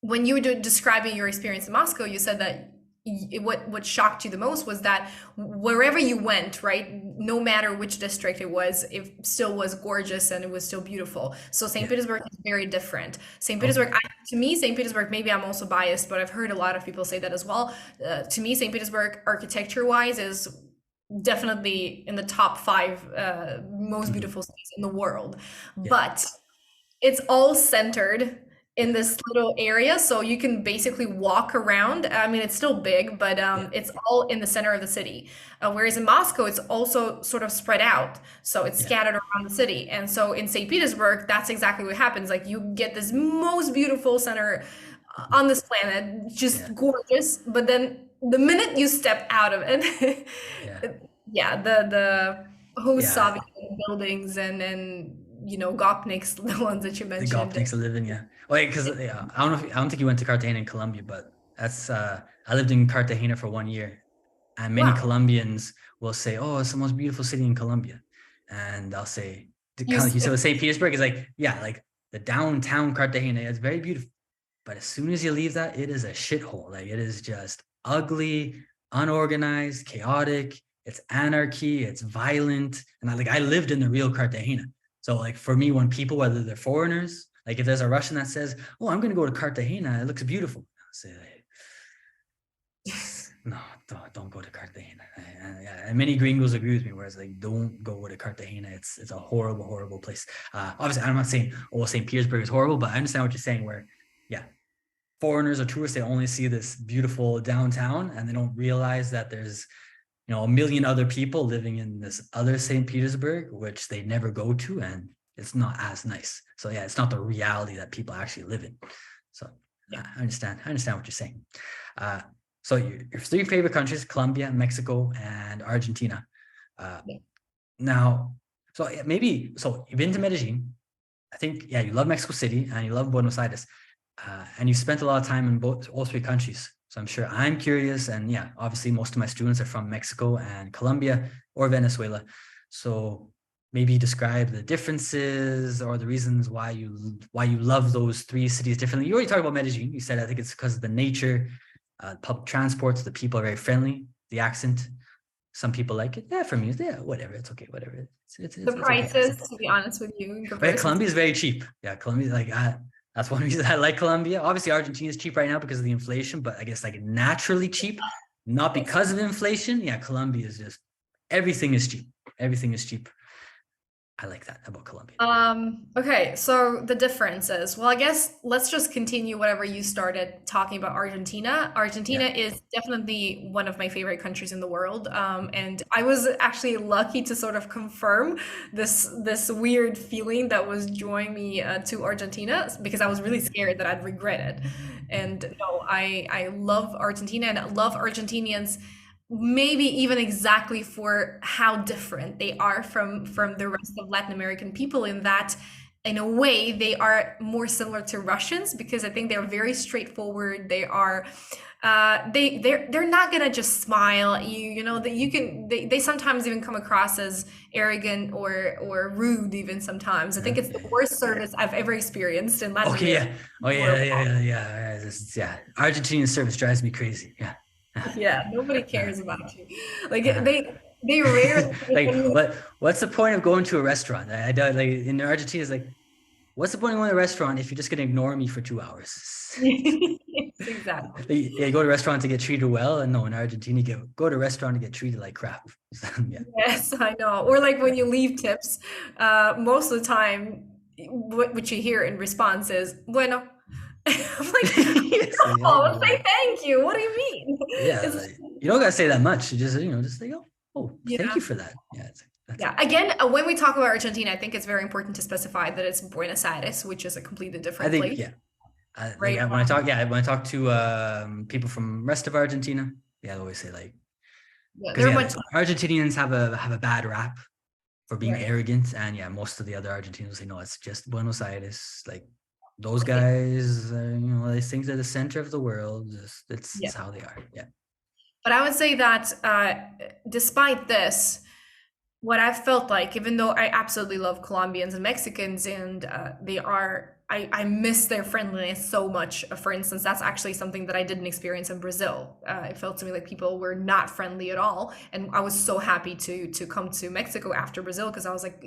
when you were describing your experience in Moscow, you said that what shocked you the most was that wherever you went, right, no matter which district it still was gorgeous and it was still beautiful. So St. Yeah. Petersburg is very different. St. Petersburg, to me, St. Petersburg, maybe I'm also biased, but I've heard a lot of people say that as well. To me, St. Petersburg, architecture-wise, is definitely in the top 5 most beautiful cities in the world. Yeah. But it's all centered in this little area, so you can basically walk around. I mean, it's still big, but it's all in the center of the city. Whereas in Moscow, it's also sort of spread out, so it's scattered around the city. And so in St. Petersburg, that's exactly what happens. Like, you get this most beautiful center on this planet, just gorgeous, but then the minute you step out of it, the whole Soviet buildings and Gopniks, the ones that you The mentioned. Gopniks are living, Wait, because I don't think you went to Cartagena in Colombia, but that's I lived in Cartagena for 1 year, and many Colombians will say, "Oh, it's the most beautiful city in Colombia," and I'll say, kind of like you said, St. Petersburg is like, like the downtown Cartagena, it's very beautiful, but as soon as you leave that, it is a shithole. Like, it is just ugly, unorganized, chaotic. It's anarchy. It's violent, and I lived in the real Cartagena. So like for me, when people, whether they're foreigners, like if there's a Russian that says, "Oh, I'm going to go to Cartagena, it looks beautiful," I'll say, "No, don't go to Cartagena." And many gringos agree with me, whereas like, don't go to Cartagena. It's a horrible, horrible place. Obviously, I'm not saying, "Oh, St. Petersburg is horrible," but I understand what you're saying, where foreigners or tourists, they only see this beautiful downtown and they don't realize that there's a million other people living in this other St. Petersburg, which they never go to, and it's not as nice. So it's not the reality that people actually live in. So I understand what you're saying. So your 3 favorite countries: Colombia, Mexico, and Argentina. Now, so you've been to Medellin. I think, you love Mexico City and you love Buenos Aires, and you spent a lot of time in all 3 countries. So I'm curious, and obviously most of my students are from Mexico and Colombia or Venezuela. So maybe describe the differences or the reasons why you love those 3 cities differently. You already talked about Medellin. You said, I think it's because of the nature, public transports, the people are very friendly, the accent. Some people like it. For me, whatever. It's okay. Whatever. It's the prices, okay, to be honest with you. Colombia is very cheap. Colombia, like, that's one reason I like Colombia. Obviously, Argentina is cheap right now because of the inflation, but I guess like naturally cheap, not because of inflation. Colombia is just, everything is cheap. Everything is cheap. I like that about Colombia. Okay, so the differences. Well, I guess let's just continue whatever you started talking about Argentina. Argentina Yeah. is definitely one of my favorite countries in the world. And I was actually lucky to sort of confirm this weird feeling that was drawing me to Argentina because I was really scared that I'd regret it. And no, I love Argentina and I love Argentinians maybe even exactly for how different they are from the rest of Latin American people in that in a way they are more similar to Russians because I think they're very straightforward. They are they're not gonna just smile at you, you know, that you can they sometimes even come across as arrogant or rude even sometimes. I think it's the Yeah. worst service I've ever experienced in Latin Okay, America. yeah. Oh yeah, yeah. Argentinian service drives me crazy. Yeah. Yeah, nobody Uh, cares about you. Like uh, they rarely take like any. what's the point of going to a restaurant? I don't like in Argentina. It's like, what's the point of going to a restaurant if you're just gonna ignore me for 2 hours? Yes, exactly. You go to a restaurant to get treated well, and no, in Argentina, you go to a restaurant to get treated like crap. Yeah. Yes, I know. Or like when you leave tips, most of the time, what you hear in response is "bueno." I'm like, Yes, no, say thank you. What do you mean? yeah. It's Like, you don't gotta say that much. You just just like, oh, thank yeah, you for that. Yeah, that's it. yeah. Again, when we talk about Argentina, I think it's very important to specify that it's Buenos Aires, which is a completely I different think place, yeah. Like right? when I talk to people from rest of Argentina, yeah, I always say like, Yeah, because they're yeah, much like, Argentinians have a bad rap for being right. arrogant, and yeah, most of the other Argentinians say no, it's just Buenos Aires. Like those Yeah, guys, they think they're the center of the world. It's yeah. how they are. Yeah. But I would say that despite this, what I've felt like, even though I absolutely love Colombians and Mexicans, and I miss their friendliness so much. For instance, that's actually something that I didn't experience in Brazil. It felt to me like people were not friendly at all, and I was so happy to come to Mexico after Brazil because I was like,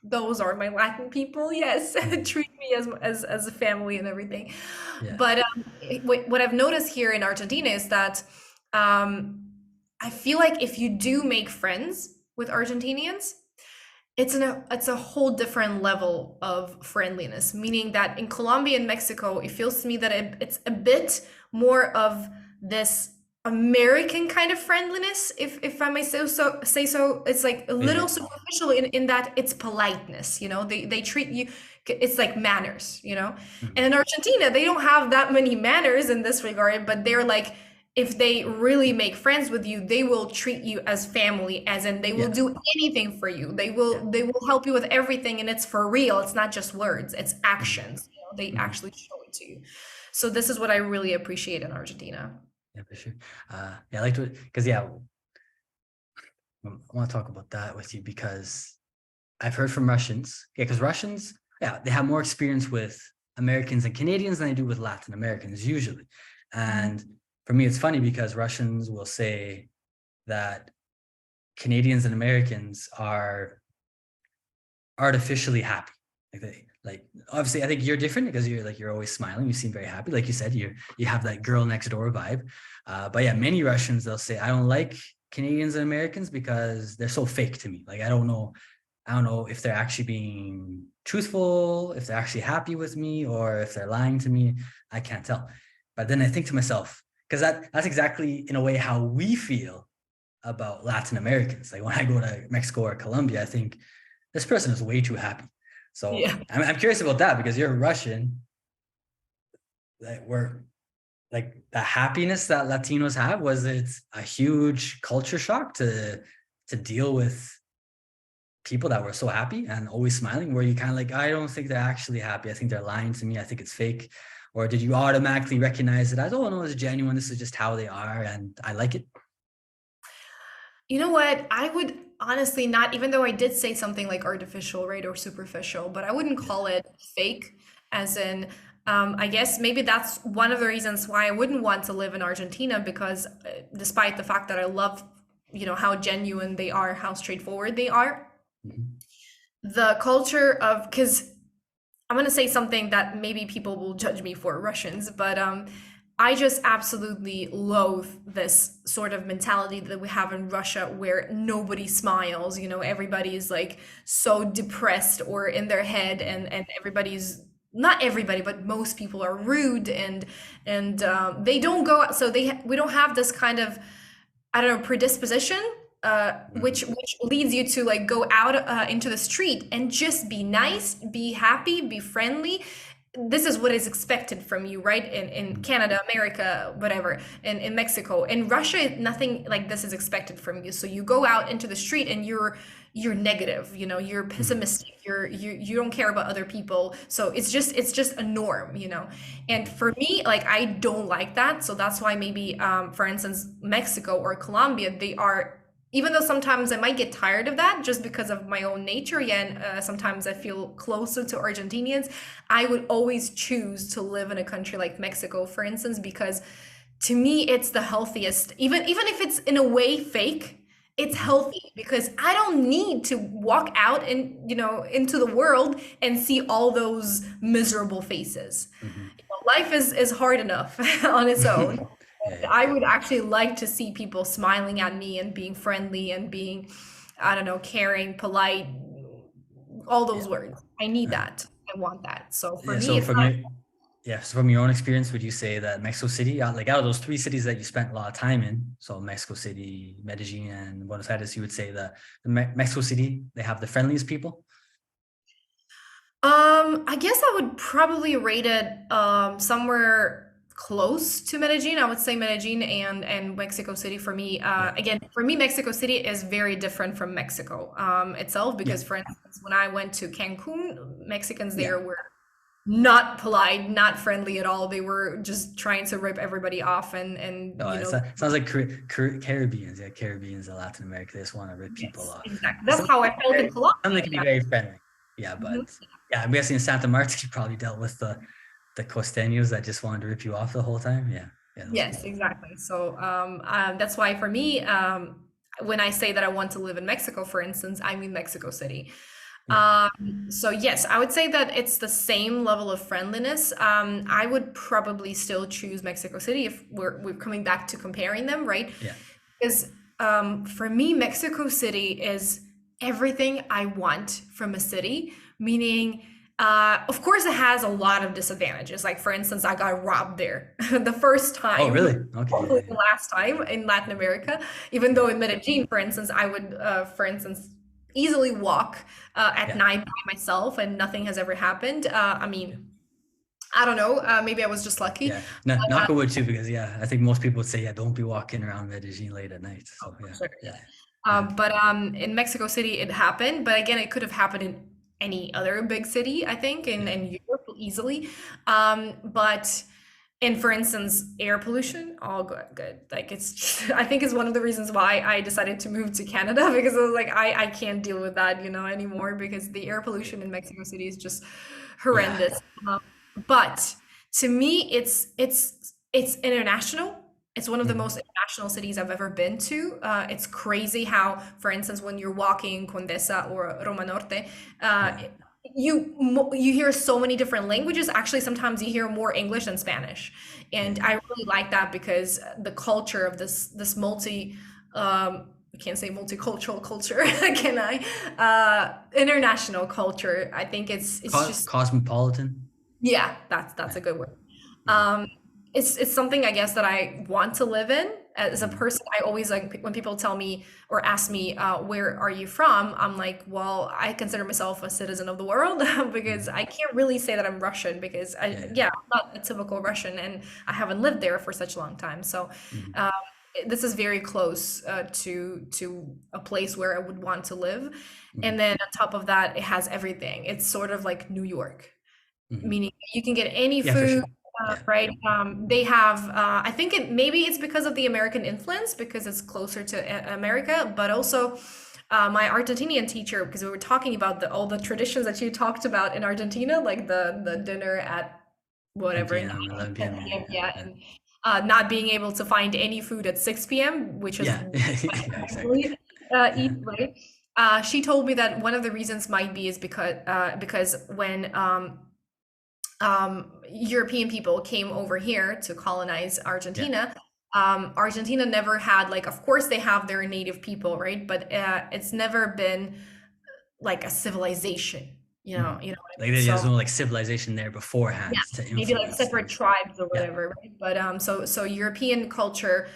those are my Latin people. Yes, Mhm. treat me as a family and everything. Yeah. But what I've noticed here in Argentina is that um, I feel like if you do make friends with Argentinians, it's a whole different level of friendliness. Meaning that in Colombia and Mexico, it feels to me that it's a bit more of this American kind of friendliness, if I may say so. It's like a Yeah. little superficial in that it's politeness, you know. They treat you, it's like manners, you know. And Mhm. in Argentina, they don't have that many manners in this regard, but they're like if they really make friends with you, they will treat you as family, as in they will Yeah. do anything for you. Yeah. They will help you with everything, and it's for real. It's not just words, it's Mhm. actions. You know, they Mhm. actually show it to you. So this is what I really appreciate in Argentina. Yeah, for sure. Yeah, I like to because yeah, I want to talk about that with you because I've heard from Russians. Yeah, because Russians, yeah, they have more experience with Americans and Canadians than they do with Latin Americans usually. Mhm. And for me, it's funny because Russians will say that Canadians and Americans are artificially happy. Like obviously I think you're different because you're always smiling. You seem very happy. Like you said, you have that girl next door vibe. But yeah, many Russians they'll say, I don't like Canadians and Americans because they're so fake to me. Like I don't know if they're actually being truthful, if they're actually happy with me, or if they're lying to me. I can't tell. But then I think to myself, because that's exactly in a way how we feel about Latin Americans. Like when I go to Mexico or Colombia, I think this person is way too happy. So Yeah. I'm curious about that because you're Russian. That we're like the happiness that Latinos have, was it a huge culture shock to deal with people that were so happy and always smiling? Were you kind of like, I don't think they're actually happy. I think they're lying to me. I think it's fake. Or did you automatically recognize it as, oh no, it's genuine. This is just how they are, and I like it. You know what? I would honestly not, even though I did say something like artificial, right, or superficial, but I wouldn't Yeah. call it fake, as in, I guess maybe that's one of the reasons why I wouldn't want to live in Argentina because despite the fact that I love, you know, how genuine they are, how straightforward they are, Mhm. the culture of, because I'm going to say something that maybe people will judge me for Russians, but I just absolutely loathe this sort of mentality that we have in Russia where nobody smiles, everybody's like so depressed or in their head, and everybody's not everybody, but most people are rude, and they don't go out, so we don't have this kind of, I don't know, predisposition, Mhm. which leads you to like go out into the street and just be nice, be happy, be friendly. This is what is expected from you, right? In Mhm. Canada, America, whatever, in Mexico. In Russia, nothing like this is expected from you. So you go out into the street and you're negative, you're Mhm. pessimistic, you don't care about other people. So it's just a norm. And Mhm. for me, like I don't like that. So that's why maybe for instance, Mexico or Colombia, they are, even though sometimes I might get tired of that just because of my own nature, yeah, and sometimes I feel closer to Argentinians, I would always choose to live in a country like Mexico, for instance, because to me it's the healthiest. Even if it's in a way fake, it's Mhm. healthy because I don't need to walk out and into the world and see all those miserable faces. Mhm. Life is hard enough on its own. Yeah, yeah. I would actually like to see people smiling at me and being friendly and being, I don't know, caring, polite, all Yeah. those words. I need Uh-huh. that. I want that. So for Yeah. me, So it's from not. your yeah, so from your own experience, would you say that Mexico City, like out of those three cities that you spent a lot of time in, so Mexico City, Medellin, and Buenos Aires, you would say that Mexico City, they have the friendliest people? I guess I would probably rate it somewhere close to Medellin. I would say Medellin and Mexico City for me. Yeah. Again, for me, Mexico City is very different from Mexico itself Yeah. because, for instance, when I went to Cancun, Mexicans Yeah. there were not polite, not friendly at all. They were just trying to rip everybody off, and No, sounds like Caribbeans. Yeah, Caribbeans and Latin America. They just want to rip people yes, off. exactly. But That's how I felt in Colombia. some they can be Yeah. very friendly. Yeah, Mhm. but yeah, I'm guessing in Santa Marta, you probably dealt with the costeños that just wanted to rip you off the whole time. Yeah, yeah, those Yes, people. exactly. So that's why for me, when I say that I want to live in Mexico, for instance, I mean Mexico City. Yeah, So yes, I would say that it's the same level of friendliness. I would probably still choose Mexico City if we're coming back to comparing them, right? yeah, Because for me, Mexico City is everything I want from a city, meaning, of course, it has a lot of disadvantages. Like, for instance, I got robbed there the first oh, time, really? Okay, yeah, hopefully the yeah, last time in Latin America, even though yeah, in Medellin, for instance, I would, for instance, easily walk at yeah, night by myself and nothing has ever happened. I yeah. mean, I don't know. Maybe I was just lucky. Yeah. No, knock on wood too, because yeah, I think most people would say, yeah, don't be walking around Medellin late at night. So yeah, Sure, yeah, yeah. yeah, But in Mexico City, it happened. But again, it could have happened in any other big city, I think, yeah, in Europe easily. But and for instance, air pollution, all good, good. Like it's just, I think is one of the reasons why I decided to move to Canada because I was like, I can't deal with that, anymore because the air pollution in Mexico City is just yeah, horrendous. But to me, it's international. It's one of the most mhm, international cities I've ever been to. It's crazy how, for instance, when you're walking Condesa or Roma Norte, uh, yeah, you hear so many different languages. Actually, sometimes you hear more English than Spanish, yeah, and I really like that because the culture of this multi. I can't say multicultural culture, can I? International culture. I think it's just, Cosmopolitan. yeah, that's Yeah, a good word. mhm, Um, it's something I guess that I want to live in. As a mhm, person, I always like when people tell me or ask me, where are you from? I'm like, well, I consider myself a citizen of the world because mhm, I can't really say that I'm Russian because yeah, yeah, yeah, I'm not a typical Russian and I haven't lived there for such a long time. So, mhm, um, this is very close to a place where I would want to live. And mhm, then on top of that, it has everything. It's sort of like New York, mhm. meaning you can get any Yeah, for food, sure. Yeah, right? They have, I think maybe it's because of the American influence, because it's closer to America, but also my Argentinian teacher, because we were talking about all the traditions that you talked about in Argentina, like the dinner at whatever, 9, 10 p.m., 11 p.m. 10 Yeah, p.m., yeah, yeah, and not being able to find any food at 6 p.m., which is yeah, what yeah, I yeah, exactly. usually Yeah, eat, right? She told me that one of the reasons might be is because when European people came over here to colonize Yeah. Argentina, Argentina never had like, of course they have their native people, right? But it's never been like a civilization, Mhm. you know what I Like mean? there's So no like civilization there yeah, beforehand to maybe like influence separate things. tribes or Yeah. whatever, right? But so European culture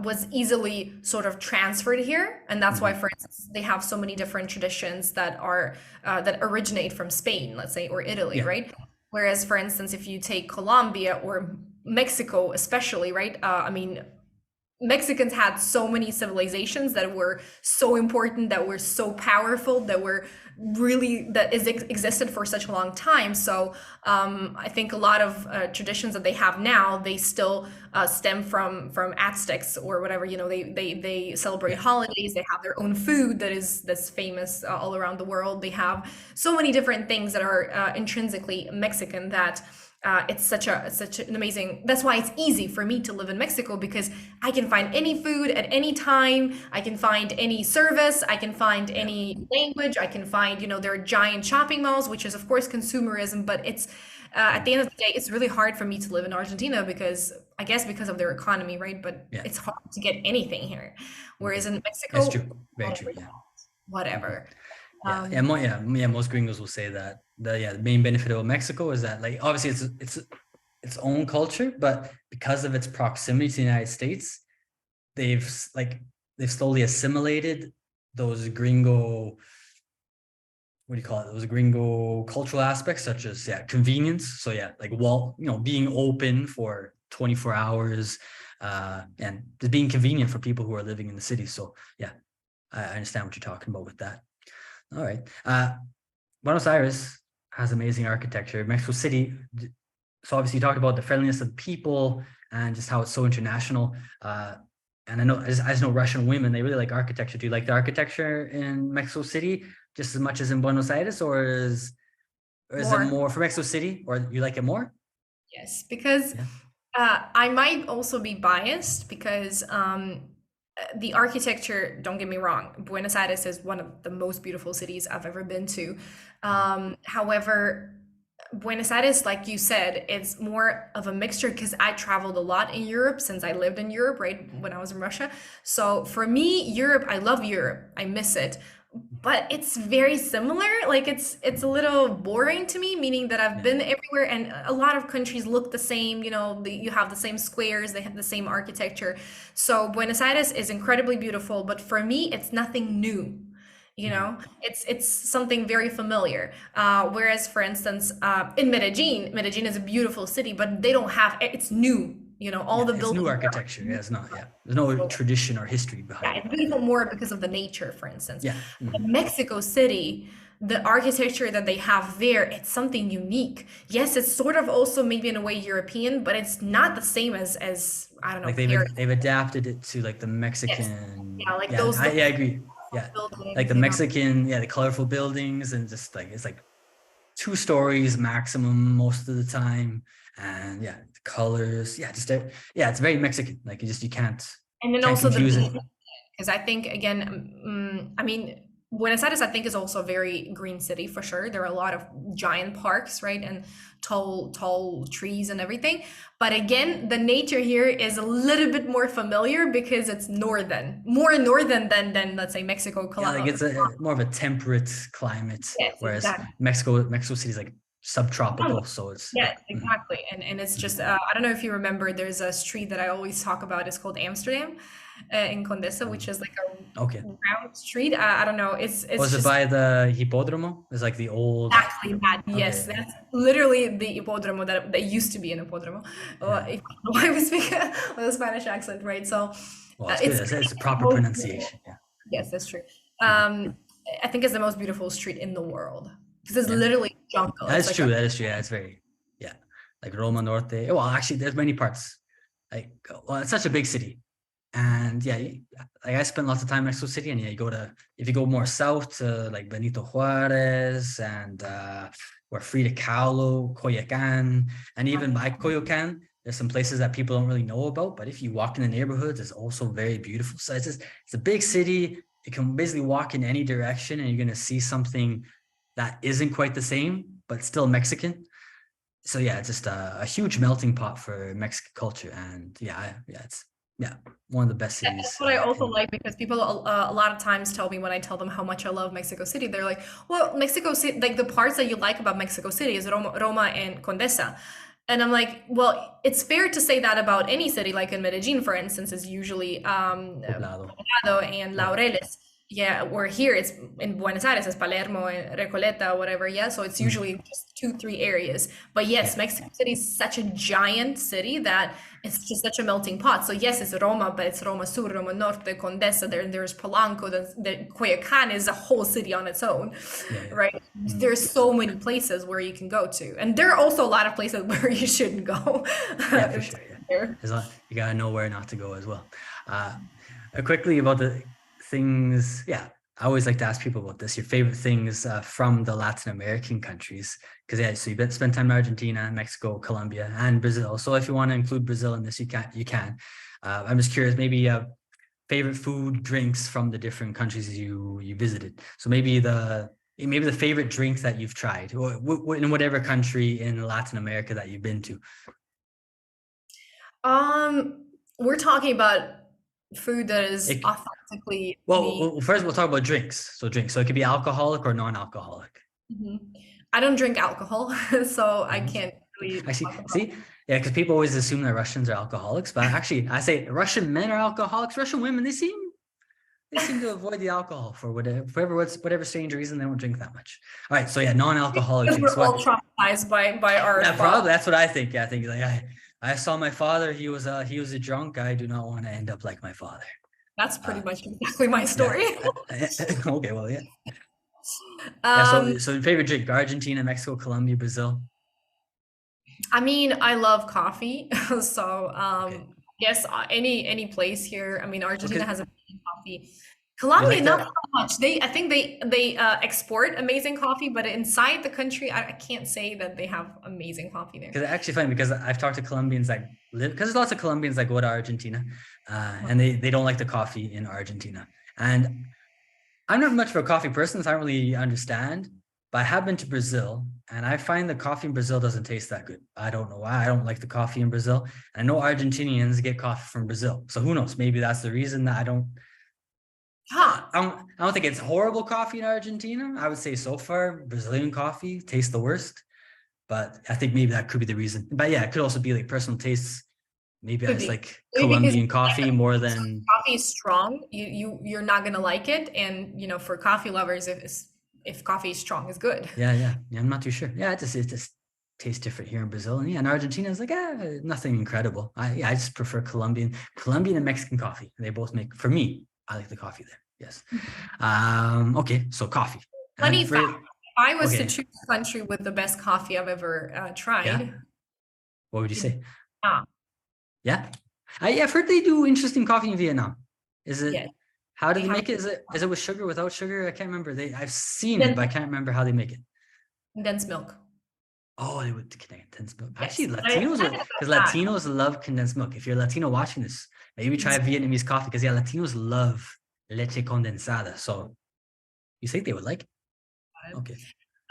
was easily sort of transferred here, and that's why, Hmm. for instance, they have so many different traditions that are that originate from Spain, let's say, or Italy, Yeah. right? Whereas, for instance, if you take Colombia or Mexico, especially, right? I mean, Mexicans had so many civilizations that were so important, that were so powerful, that were really existed for such a long time. So I think a lot of traditions that they have now, they still stem from Aztecs or whatever. You know, they celebrate Yeah. holidays. They have their own food that's famous all around the world. They have so many different things that are intrinsically Mexican that it's such an amazing. That's why it's easy for me to live in Mexico, because I can find any food at any time. I can find any service. I can find Yeah. any language. I can find, there are giant shopping malls, which is of course consumerism, but it's at Mhm. the end of the day, it's really hard for me to live in Argentina because I guess because of their economy, right? But Yeah. it's hard to get anything here, Hmm. whereas in That's Mexico, true. Very true. Yeah. Hmm. whatever. Yeah. Yeah. Um, Yeah. Most gringos will say that the main benefit of Mexico is that like obviously it's its own culture, but because of its proximity to the United States, they've like they've slowly assimilated those gringo, what do you call it? Those gringo cultural aspects, such as convenience. So yeah, like being open for 24 hours, and just being convenient for people who are living in the city. So yeah, I understand what you're talking about with that. All right. Buenos Aires has amazing architecture. Mexico City, so obviously you talked about the friendliness of people and just how it's so international. And I just know Russian women, they really like architecture. Do you like the architecture in Mexico City just as much as in Buenos Aires, or is it more. more for Mexico City, or you like it more? Yes, because Yeah. I might also be biased because the architecture, don't get me wrong, Buenos Aires is one of the most beautiful cities I've ever been to. Mhm. However, Buenos Aires, like you said, it's more of a mixture because I traveled a lot in Europe since I lived in Europe, right, when I was in Russia. So for me, Europe, I love Europe. I miss it. But it's very similar. Like it's a little boring to me, meaning that I've Yeah. been everywhere and a lot of countries look the same, you have the same squares, they have the same architecture. So Buenos Aires is incredibly beautiful, but for me, it's nothing new. Mhm. It's something very familiar. Whereas, for instance, in Medellin is a beautiful city, but they don't have it's new. All Yeah. the It's new buildings are architecture. Yeah. new. It's not. Yeah. There's no So tradition or history yeah, behind it. it's beautiful more because of the nature, for instance. Yeah. But Mhm. Mexico City, the architecture that they have there, it's something unique. Yes, it's sort of also maybe in a way European, but it's not the same as I don't know, Like Paris. they've adapted it to like the Yes. Mexican. Yeah, like Yeah, those I agree. Yeah, like the buildings. Mexican, the colorful buildings, and just like it's like 2 stories maximum most of the time, and yeah, the colors. Yeah, yeah, it's very Mexican. Like you And then can't also the confuse it. beach. Because I think again, I mean, Buenos Aires, I think is also a very green city for sure. There are a lot of giant parks, right, and tall trees and everything. But again, the nature here is a little bit more familiar because it's more northern than let's say Mexico, Yeah, like Colombia. it's a more of a temperate climate, Yes, whereas exactly. Mexico City is like subtropical. So it's Yes, yeah. Mhm, exactly. And it's mhm. just I don't know if you remember, there's a street that I always talk about. It's called Amsterdam in Condesa, which is like a Okay. round street. I don't know. It's Was it just by the Hippodromo? It's like the old. exactly that. Okay. Yes, that's literally the hippodromo that used to be an hippodromo. Yeah. If why we speak with a Spanish accent, right? So Well, it's good. it's It's a the proper most beautiful. pronunciation. Yeah. Yes, that's true. Mhm. I think it's the most beautiful street in the world because it's Yeah. literally jungle. That It's is like true. a That is true. Yeah, it's very, yeah, like Roma Norte. Well, actually, there's many parts. Like, well, it's such a big city, and yeah, like I spent lots of time in Mexico City, and yeah, if you go more south to like Benito Juarez and where Frida Kahlo, Coyoacan, and even by Coyoacan, there's some places that people don't really know about. But if you walk in the neighborhoods, it's also very beautiful. So it's a big city. You can basically walk in any direction, and you're gonna see something that isn't quite the same, but still Mexican. so yeah, it's just a huge melting pot for Mexican culture, and yeah, it's yeah one of the best Yeah, that's cities what I also in. like because people a lot of times tell me when I tell them how much I love Mexico City, they're like, "Well, Mexico City, like the parts that you like about Mexico City is Roma and Condesa," and I'm like, "Well, it's fair to say that about any city, like in Medellin, for instance, is usually Poblado. Poblado and Yeah. Laureles. Yeah, we're here. It's in Buenos Aires, it's Palermo and Recoleta, whatever. Yeah, so it's Mm. usually just two, three areas. But yes, Yeah. Mexico City is such a giant city that it's just such a melting pot. So yes, it's Roma, but it's Roma Sur, Roma Norte, Condesa. There's Polanco. The Coyoacán is a whole city on its own, Yeah. Yeah. right? Mm. There's so many places where you can go to, and there are also a lot of places where you shouldn't go. Yeah, for sure. Yeah. There. As long, you gotta know where not to go as well. Uh, quickly about the things. Yeah, I always like to ask people about this. Your favorite things from the Latin American countries, because yeah, so you've spent time in Argentina, Mexico, Colombia, and Brazil. So if you want to include Brazil in this, you can. You can. I'm just curious, maybe favorite food, drinks from the different countries you visited. So maybe the favorite drink that you've tried, or in whatever country in Latin America that you've been to. We're talking about food that is It, authentically me. first we'll talk about drinks. So drinks. So it could be alcoholic or non-alcoholic. Mhm. I don't drink alcohol, so I Mhm. can't really Actually, talk about. see, yeah, because people always assume that Russians are alcoholics, but actually, I say Russian men are alcoholics. Russian women, they seem to avoid the alcohol for whatever strange reason. They don't drink that much. All right, so yeah, non-alcoholic Because drinks. we're all What? traumatized by our Yeah, father. probably that's what I think. Yeah, I think like I saw my father. He was a drunk. I do not want to end up like my father. That's pretty Uh, much exactly my yeah. story. Okay. Well, yeah. Yeah. So Um, so your favorite drink: Argentina, Mexico, Colombia, Brazil. I mean, I love coffee, so Okay. yes, any place here. I mean, Argentina Okay. has amazing coffee. You Colombia, like not so the much. I think they export amazing coffee, but inside the country, I can't say that they have amazing coffee there. because it's actually funny because I've talked to Colombians that live because there's lots of Colombians that go to Argentina, and they don't like the coffee in Argentina. And I'm not much of a coffee person, so I don't really understand. But I have been to Brazil, and I find the coffee in Brazil doesn't taste that good. I don't know why. I don't like the coffee in Brazil. And I know Argentinians get coffee from Brazil, so who knows? Maybe that's the reason that I don't. Huh. I don't think it's horrible coffee in Argentina. I would say so far Brazilian coffee tastes the worst, but I think maybe that could be the reason. But yeah, it could also be like personal tastes. Maybe I Could just be. like Maybe because Colombian coffee more than coffee is strong, you're not gonna like it, and for coffee lovers, if coffee is strong, is good. yeah. I'm not too sure. Yeah, it just tastes different here in Brazil, and yeah, in Argentina it's like nothing incredible. I just prefer Colombian and Mexican coffee. They both make for me. I like the coffee there. Yes. Okay, so coffee and Funny fact: for if I was to okay, choose a country with the best coffee I've ever yeah. tried, What would you it'd be say? Vietnam. Yeah, I've heard they do interesting coffee in Vietnam. Is it? Yes, How do they they have make it? Is it with sugar, without sugar? I can't remember. I've seen it, but I condensed can't remember how they make it. condensed milk. Oh, they would condensed milk. Yes, Actually, but it's Latinos kind would of because bad. Latinos love condensed milk. If you're Latino watching this, maybe try Vietnamese coffee because yeah, Latinos love leche condensada. So you think they would like it? Okay.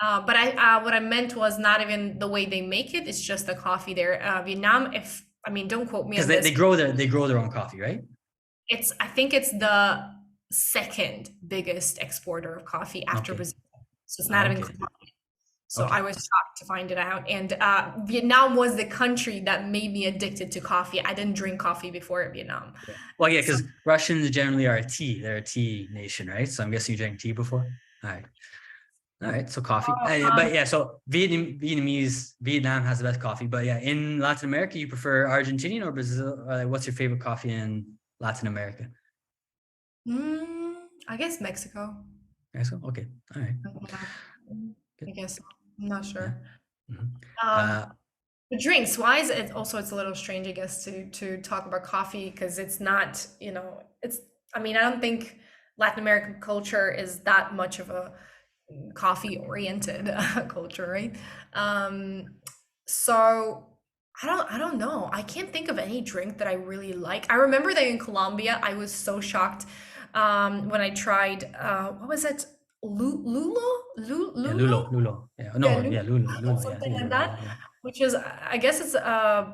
But what I meant was not even the way they make it. It's just the coffee there. Vietnam, if I mean, don't quote me Because on they this. grow their own coffee, right? I think it's the second biggest exporter of coffee after Okay. Brazil. So it's not Oh, even okay. close. So I Okay. was shocked to find it out. And Vietnam was the country that made me addicted to coffee. I didn't drink coffee before Vietnam. Yeah. Well, yeah, So because Russians generally are a tea. They're a tea nation, right? So I'm guessing you drank tea before. All right. All right. So coffee. But yeah, so Vietnam has the best coffee. But yeah, in Latin America, you prefer Argentinian or Brazil? What's your favorite coffee in Latin America? I guess Mexico. Mexico? Okay. All right. Yeah, I Good. guess so. I'm not Yeah. sure. Mhm. Um, Uh, the drinks wise, it's a little strange, I guess, to talk about coffee because it's not, it's. I mean, I don't think Latin American culture is that much of a coffee oriented culture, right? Um, so I don't know. I can't think of any drink that I really like. I remember that in Colombia, I was so shocked when I tried what was it? Lulo? yeah, Lulo? Lulo. Yeah. Yeah, No, Lulo, yeah, Lulo. Yeah, I something think it's like Lulo. that. Yeah. which is, I guess it's, I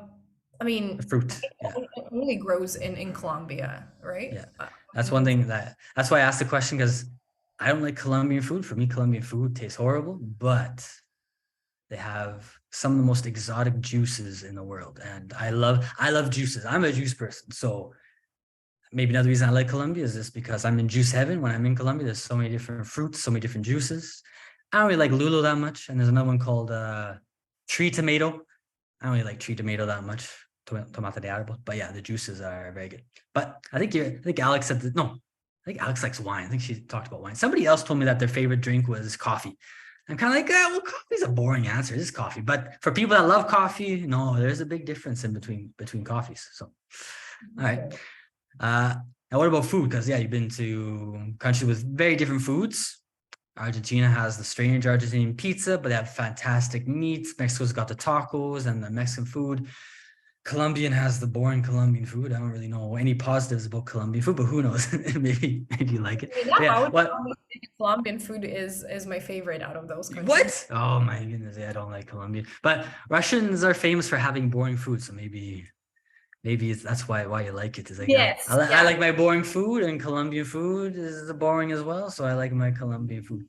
The mean, fruit. Yeah. it only grows in Colombia, right? Yeah. That's one thing that's why I asked the question, because I don't like Colombian food. For me, Colombian food tastes horrible, but they have some of the most exotic juices in the world. And I love juices. I'm a juice person. So maybe another reason I like Colombia is just because I'm in juice heaven. When I'm in Colombia, there's so many different fruits, so many different juices. I don't really like lulo that much. And there's another one called tree tomato. I don't really like tree tomato that much. Tomate de árbol. But yeah, the juices are very good. But I think Alex said that, no, I think Alex likes wine. I think she talked about wine. Somebody else told me that their favorite drink was coffee. I'm kind of like, well, coffee's a boring answer. It's coffee. But for people that love coffee, no, there's a big difference in between coffees. So, all right. Now what about food? Because yeah, you've been to countries with very different foods. Argentina has the strange Argentinian pizza, but they have fantastic meats. Mexico's got the tacos and the Mexican food. Colombian has the boring Colombian food. I don't really know any positives about Colombian food, but who knows? maybe you like it. I mean, But yeah, I yeah, would what? probably say Colombian food is my favorite out of those countries. What? Oh my goodness, yeah, I don't like Colombian. But Russians are famous for having boring food, so maybe that's why you like it. Is like Yes, I yeah. like my boring food, and Colombian food is boring as well. So I like my Colombian food.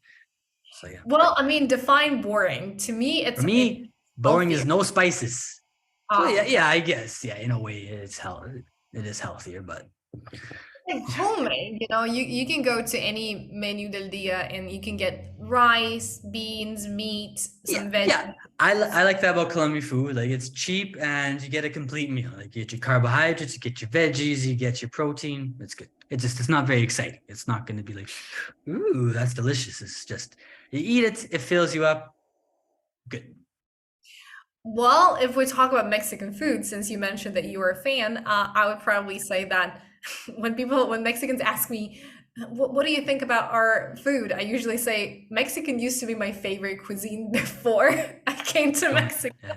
So yeah, Well, I mean, define boring. To me, for it's me, boring is healthier. no spices. So yeah, Okay. yeah, I guess yeah. In a way, it is healthier, but Like homemade, you can go to any menu del dia and you can get rice, beans, meat, yeah, some veggies. yeah. I like that about Colombian food. Like it's cheap and you get a complete meal. Like you get your carbohydrates, you get your veggies, you get your protein. It's good. It's not very exciting. It's not going to be like, ooh, that's delicious. It's just you eat it, it fills you up. Good. Well, if we talk about Mexican food, since you mentioned that you were a fan, I would probably say that when Mexicans ask me, what do you think about our food? I usually say Mexican used to be my favorite cuisine before I came to Oh, Mexico. yeah,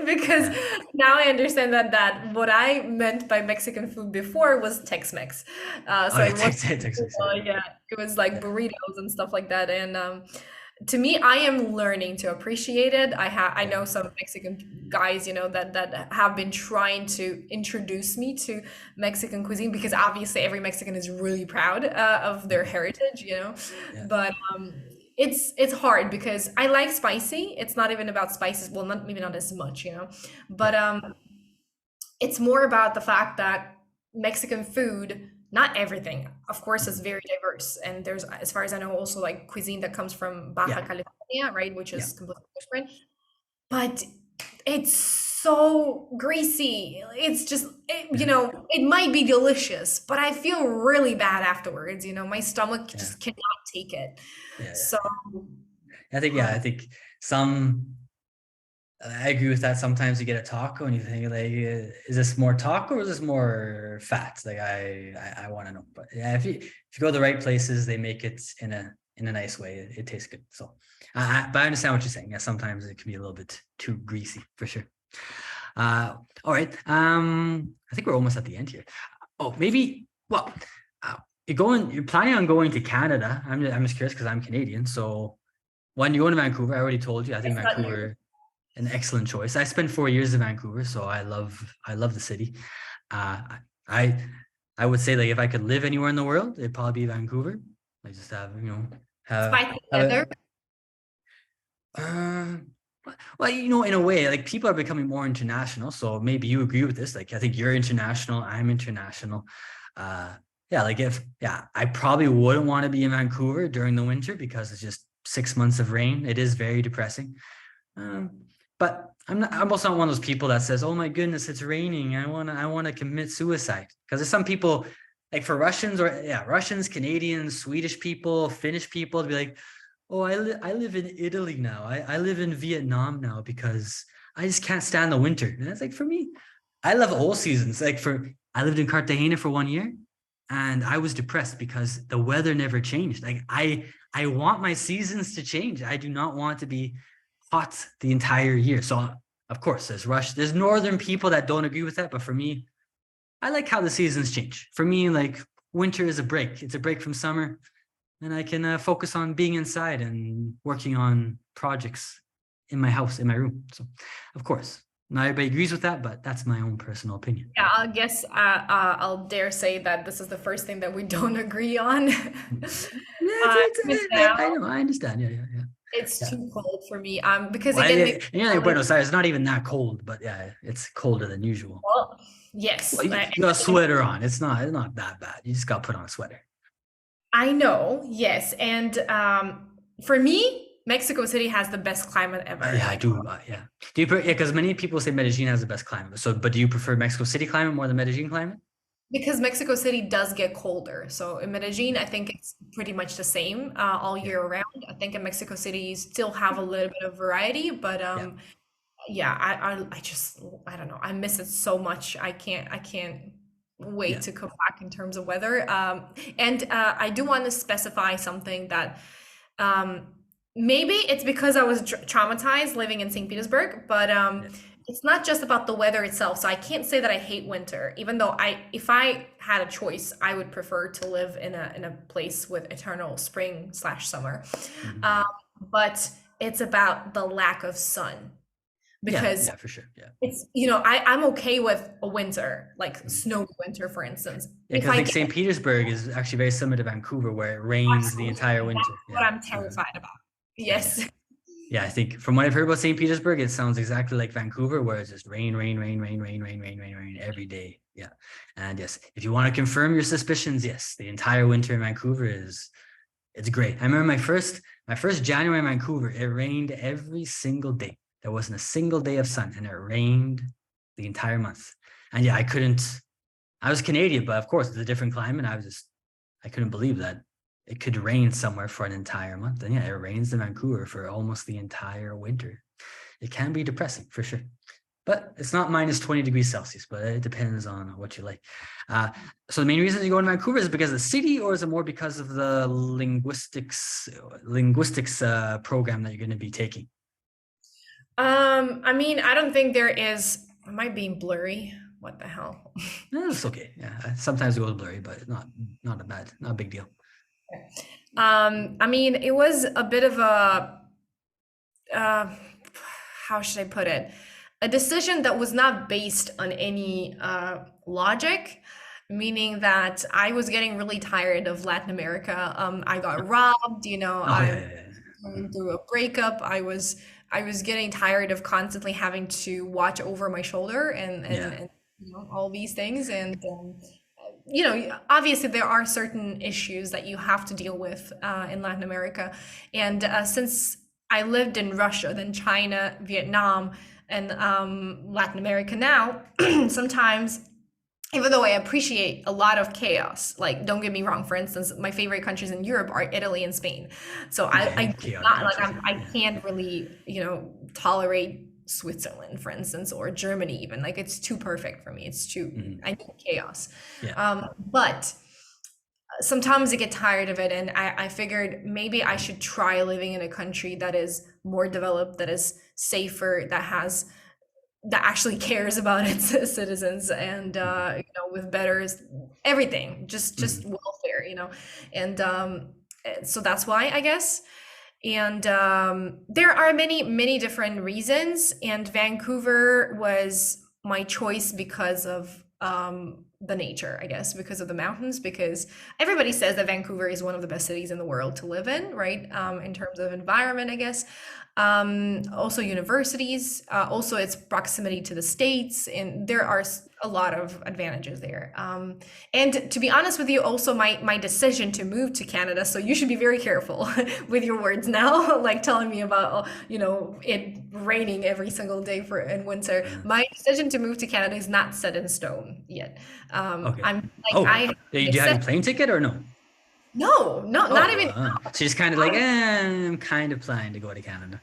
Because yeah. now I understand that what I meant by Mexican food before was Tex-Mex. Oh So yeah, it was, Texas. yeah, it was like Yeah, burritos and stuff like that. And to me, I am learning to appreciate it. I yeah, know some Mexican guys, that have been trying to introduce me to Mexican cuisine because obviously every Mexican is really proud of their heritage. yeah, But it's hard because I like spicy. It's not even about spices. Well, not maybe not as much. yeah, But it's more about the fact that Mexican food, not everything, of course, is mhm, very diverse. And there's, as far as I know, also like cuisine that comes from Baja yeah, California, right, which yeah, is completely different. But it's so greasy. It's just, yeah, it might be delicious, but I feel really bad afterwards. My stomach yeah, just cannot take it. yeah, So, yeah. um, I think some. I agree with that. Sometimes you get a taco and you think like, is this more taco or is this more fat? Like I want to know. But yeah, if you go to the right places, they make it in a nice way. It tastes good. So, but I understand what you're saying. Yeah, sometimes it can be a little bit too greasy for sure. All right. I think we're almost at the end here. Oh, maybe. Well, you're planning on going to Canada. I'm just curious because I'm Canadian. So when you go to Vancouver, I already told you. I think it's not you. Vancouver an excellent choice. I spent 4 years in Vancouver, so I love the city. Uh, I I would say like if I could live anywhere in the world, it'd probably be Vancouver. I just Spicy have weather. uh, well, in a way, like people are becoming more international. So maybe you agree with this. Like I think you're international, I'm international. Uh, yeah, I probably wouldn't want to be in Vancouver during the winter because it's just 6 months of rain. It is very depressing. Um, but I'm also not one of those people that says, "Oh my goodness, it's raining. I wanna commit suicide." Because there's some people, like for Russians Russians, Canadians, Swedish people, Finnish people, to be like, "Oh, I live in Italy now. I live in Vietnam now because I just can't stand the winter." And it's like for me, I love all seasons. I lived in Cartagena for 1 year, and I was depressed because the weather never changed. Like I want my seasons to change. I do not want to be hot the entire year. So of course there's northern people that don't agree with that, but for me, I like how the seasons change. For me, like winter is a break. It's a break from summer, and I can focus on being inside and working on projects in my house, in my room. So, of course, not everybody agrees with that, but that's my own personal opinion. Yeah, I guess I'll dare say that this is the first thing that we don't agree on. Yeah, Even now, I know, I understand. Yeah, it's yeah. too cold for me. Because Well, again, yeah, Buenos Aires, it's not even that cold, but yeah, it's colder than usual. well, Well, yes, you got a sweater on. It's not that bad. You just got to put on a sweater. I know. Yes, and for me, Mexico City has the best climate ever. Yeah, I Like do. Yeah. Do you? Yeah, because many people say Medellin has the best climate. So, but do you prefer Mexico City climate more than Medellin climate? because Mexico City does get colder. So in Medellin, I think it's pretty much the same all Yeah, year around. I think in Mexico City you still have a little bit of variety, but yeah, yeah, I just I don't know. I miss it so much. I can't wait yeah. to come back in terms of weather. And I do want to specify something that um, maybe it's because I was traumatized living in St. Petersburg, but Yeah. it's not just about the weather itself. So I can't say that I hate winter, even though if I had a choice, I would prefer to live in a place with eternal spring slash summer. Mhm. Um, but it's about the lack of sun Yeah, because yeah, for sure. Yeah. it's I'm okay with a winter, like Mhm. snowy winter, for instance. Yeah, If because I I think get St. Petersburg is actually very similar to Vancouver, where it rains the absolutely, entire and that's winter. what Yeah. I'm terrified about. Yeah. Yes. Yeah, I think from what I've heard about St. Petersburg, it sounds exactly like Vancouver, where it's just rain every day. Yeah. And yes, if you want to confirm your suspicions, yes, the entire winter in Vancouver it's great. I remember my first January in Vancouver, it rained every single day. There wasn't a single day of sun, and it rained the entire month. And yeah, I was Canadian, but of course it's a different climate. I couldn't believe that it could rain somewhere for an entire month. And yeah, it rains in Vancouver for almost the entire winter. It can be depressing for sure. But it's not minus 20 degrees Celsius, but it depends on what you like. Uh, so the main reason you go to Vancouver is because of the city, or is it more because of the linguistics program that you're going to be taking? I mean, I don't think there is. Am I being blurry? What the hell? It's okay. Yeah, sometimes it goes blurry, but it's not a big deal. I mean, it was a bit of a uh, how should I put it? A decision that was not based on any logic, meaning that I was getting really tired of Latin America. I got robbed, Oh yeah, I yeah, yeah. going through a breakup. I was getting tired of constantly having to watch over my shoulder Yeah. and all these things. And obviously there are certain issues that you have to deal with in Latin America. And since I lived in Russia, then China, Vietnam, and Latin America now, sometimes even though I appreciate a lot of chaos, like don't get me wrong, for instance, my favorite countries in Europe are Italy and Spain. So I do Chaotic not like countries. I Yeah. can't really, tolerate Switzerland, for instance, or Germany even. Like it's too perfect for me. It's too Mhm. I need chaos. Yeah. But sometimes I get tired of it, and I figured maybe I should try living in a country that is more developed, that is safer, that actually cares about its citizens, and Mhm. with better everything, just Mhm. welfare, and so that's why, I guess. And there are many different reasons, and Vancouver was my choice because of the nature, I guess, because of the mountains, because everybody says that Vancouver is one of the best cities in the world to live in, right? In terms of environment, I guess. Also universities, also its proximity to the states, and there are a lot of advantages there. And to be honest with you, also my decision to move to Canada, so you should be very careful with your words now, like telling me about, it raining every single day for in winter. Uh, My decision to move to Canada is not set in stone yet. okay. I'm like Oh, I do you have accept. a plane ticket or no? No, no, not Oh, even. she's kind of like, I'm kind of planning to go to Canada.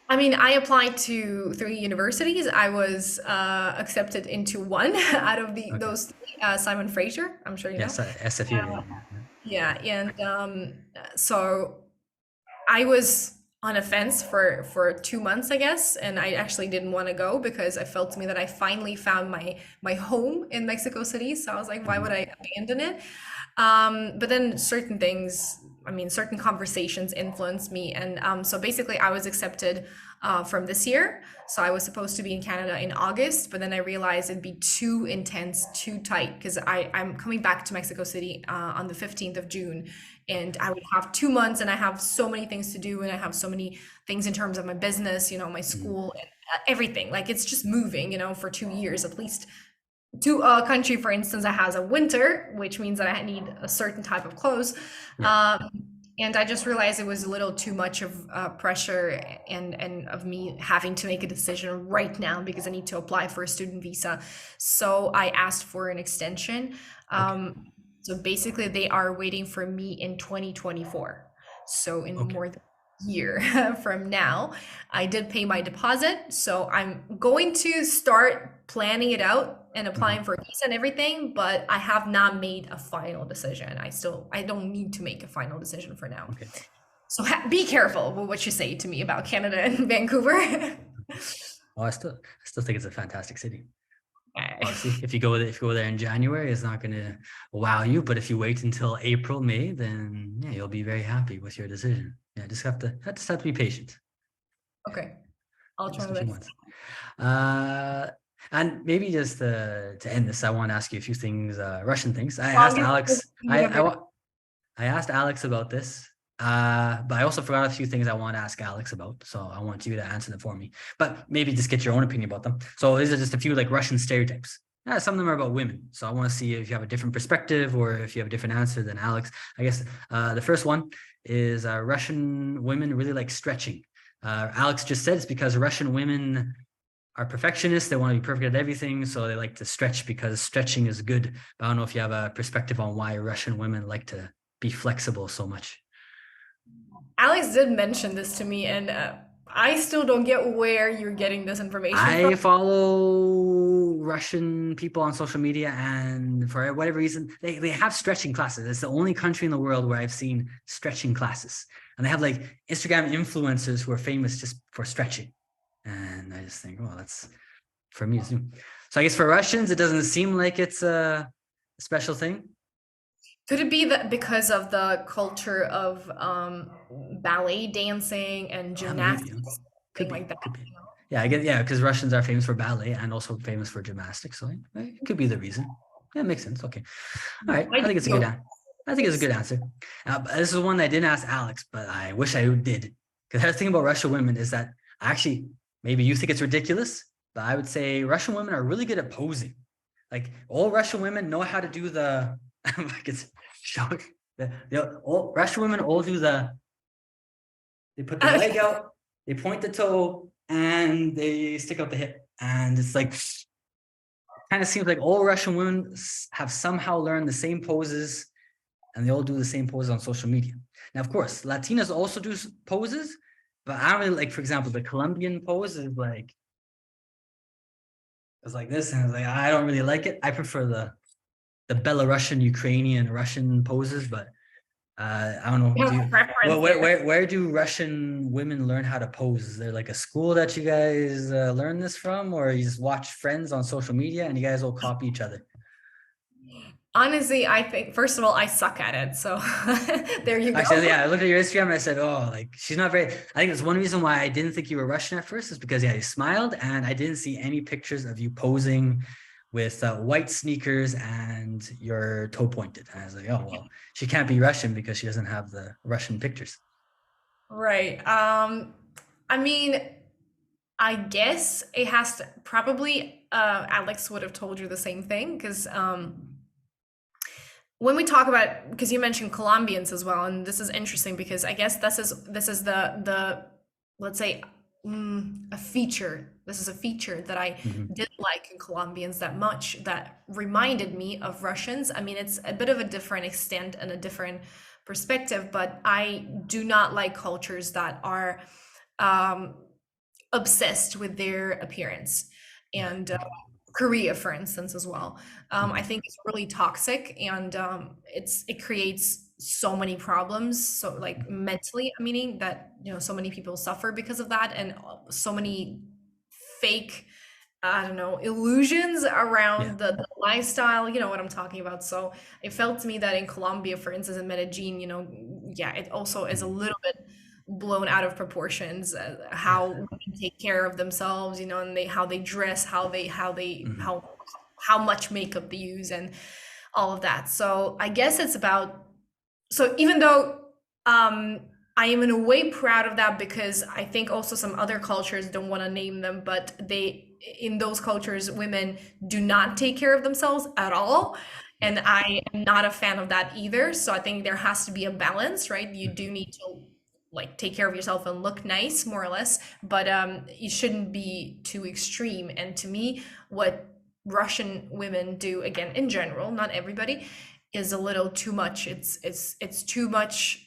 I mean, I applied to three universities. I was accepted into one out of Okay. those three, Simon Fraser. I'm sure you know. Yes, SFU. Yeah. Yeah, and so I was on a fence for 2 months, I guess, and I actually didn't want to go because I felt to me that I finally found my home in Mexico City. So I was like, why would Mhm. I abandon it? But then certain things, I mean, certain conversations influenced me, and so basically, I was accepted from this year. So I was supposed to be in Canada in August, but then I realized it'd be too intense, too tight, because I'm coming back to Mexico City on the 15th of June, and I would have 2 months, and I have so many things to do, and I have so many things in terms of my business, my Mhm. school, and everything. Like it's just moving, for 2 years at least to a country, for instance, that has a winter, which means that I need a certain type of clothes. Yeah. Um, and I just realized it was a little too much of pressure and of me having to make a decision right now because I need to apply for a student visa. So I asked for an extension. Okay. So basically, they are waiting for me in 2024. So in Okay. more than a year from now. I did pay my deposit, so I'm going to start planning it out and applying Mhm. for a visa and everything, but I have not made a final decision. I don't need to make a final decision for now. Okay. So be careful with what you say to me about Canada and Vancouver. Well, I still think it's a fantastic city. Okay. Obviously, if you go there in January, it's not going to wow you. But if you wait until April, May, then yeah, you'll be very happy with your decision. Yeah, just have to be patient. Okay. I'll try Just my a few best. months. Uh, and maybe just to end this, I want to ask you a few things, Russian things. I asked Longest Alex. you ever. I asked Alex about this, but I also forgot a few things I want to ask Alex about. So I want you to answer them for me. But maybe just get your own opinion about them. So these are just a few like Russian stereotypes. Some of them are about women. So I want to see if you have a different perspective or if you have a different answer than Alex. I guess the first one is Russian women really like stretching. Alex just said it's because Russian women are perfectionists. They want to be perfect at everything. So they like to stretch because stretching is good. But I don't know if you have a perspective on why Russian women like to be flexible so much. Alex did mention this to me, and I still don't get where you're getting this information from. I follow Russian people on social media, and for whatever reason, they have stretching classes. It's the only country in the world where I've seen stretching classes. And they have like Instagram influencers who are famous just for stretching. And I just think, oh, that's for me, it's new. So I guess for Russians, it doesn't seem like it's a special thing. Could it be that because of the culture of ballet dancing and Maybe. Yeah. gymnastics, Could thing like be. that? Could be. Yeah, I get. Yeah, because Russians are famous for ballet and also famous for gymnastics. So it could be the reason. Yeah, it makes sense. Okay. All right. I I do think it's a good know answer. I think it's a this. good answer. This is one I didn't ask Alex, but I wish I did. Because the thing about Russian women is that actually, maybe you think it's ridiculous, but I would say Russian women are really good at posing. Like all Russian women know how to do the. Like it's shock. All Russian women all do the. They put the leg out, they point the toe, and they stick out the hip. And it's like kind of seems like all Russian women have somehow learned the same poses and they all do the same poses on social media. Now, of course, Latinas also do poses, but I don't really like, for example, the Colombian pose is like, it's like this, and it's like, I don't really like it. I prefer the Belarusian, Ukrainian, Russian poses, but I don't know. You have a preference there. Where do Russian women learn how to pose? Is there like a school that you guys learn this from, or you just watch friends on social media and you guys all copy each other? Honestly, I think first of all, I suck at it. So there you Actually, go. yeah, I looked at your Instagram and I said, oh, like she's not very. I think that's one reason why I didn't think you were Russian at first is because yeah, you smiled and I didn't see any pictures of you posing with white sneakers and your toe pointed. And I was like, oh well, she can't be Russian because she doesn't have the Russian pictures. Right. I mean, I guess it has to probably Alex would have told you the same thing because when we talk about because you mentioned Colombians as well, and this is interesting because I guess this is the let's say a feature. This is a feature that I Mhm. didn't like in Colombians that much that reminded me of Russians. I mean, it's a bit of a different extent and a different perspective, but I do not like cultures that are um, obsessed with their appearance. Yeah. And Okay. Korea, for instance, as well. I Mhm. think it's really toxic, and it creates so many problems. So like Mhm. mentally, meaning that so many people suffer because of that, and so many fake, I don't know, illusions Yeah. around the lifestyle. You know what I'm talking about. So it felt to me that in Colombia, for instance, in Medellin, yeah, it also is a Mhm. little bit blown out of proportions. How Yeah. women take care of themselves, and how they dress, Mhm. how much makeup they use, and all of that. So I guess it's about, so even though um I am in a way proud of that, because I think also some other cultures, don't want to name them, but in those cultures, women do not take care of themselves at all. Yeah. And I am not a fan of that either. So I think there has to be a balance, right? You Mhm. do need to like take care of yourself and look nice, more or less, but it shouldn't be too extreme. And to me, what Russian women do, again, in general, not everybody, is a little too much. It's too much,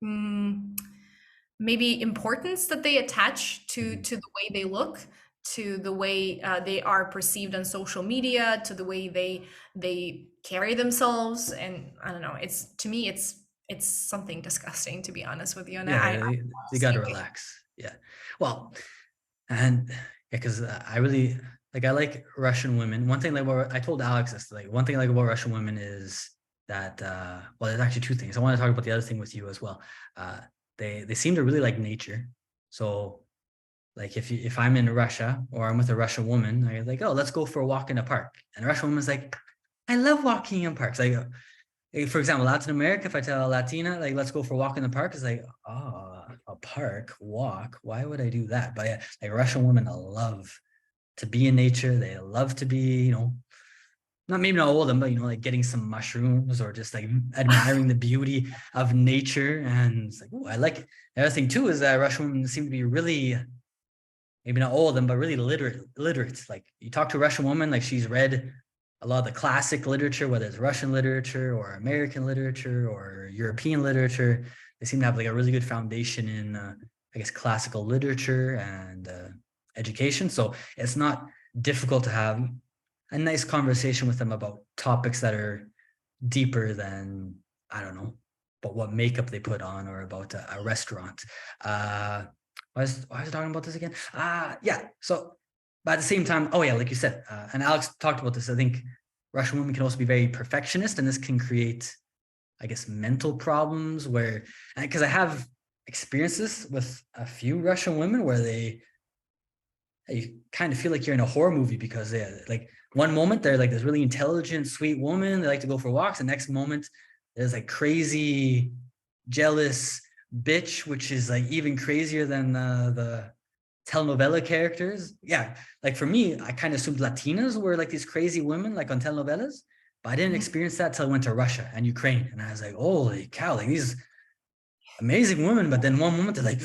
mm, maybe importance that they attach to Mhm. the way they look, to the way they are perceived on social media, to the way they carry themselves. And I don't know. It's, to me, it's something disgusting, to be honest with you. And Yeah, I they got to see. relax. Yeah. Well, and yeah, because I really like, I like Russian women. One thing like what I told Alex this, like one thing I like about Russian women is that well, there's actually two things. I want to talk about the other thing with you as well. Uh, they seem to really like nature. So like if I'm in Russia or I'm with a Russian woman, I'm like, oh, let's go for a walk in a park. And a Russian woman's like, I love walking in parks. Like, for example, Latin America, if I tell a Latina, like, let's go for a walk in the park, it's like, oh, a park, walk. Why would I do that? But yeah, like Russian women love to be in nature. They love to be, not maybe not all of them, but like getting some mushrooms or just like admiring the beauty of nature. And it's like, oh, I like it. The other thing too is that Russian women seem to be really, maybe not all of them, but really literate. Like you talk to a Russian woman, like she's read a lot of the classic literature, whether it's Russian literature or American literature or European literature. They seem to have like a really good foundation in, I guess, classical literature and education. So it's not difficult to have a nice conversation with them about topics that are deeper than, I don't know, but what makeup they put on or about a restaurant. Why was I talking about this again? Yeah. So, but at the same time, oh yeah, like you said, and Alex talked about this. I think Russian women can also be very perfectionist, and this can create, I guess, mental problems where, because I have experiences with a few Russian women where you kind of feel like you're in a horror movie because they like one moment they're like this really intelligent, sweet woman. They like to go for walks. The next moment, there's like crazy, jealous bitch, which is like even crazier than the telenovela characters. Yeah, like for me, I kind of assumed Latinas were like these crazy women, like on telenovelas, but I didn't experience that till I went to Russia and Ukraine, and I was like, holy cow, like these amazing women. But then one moment they're like,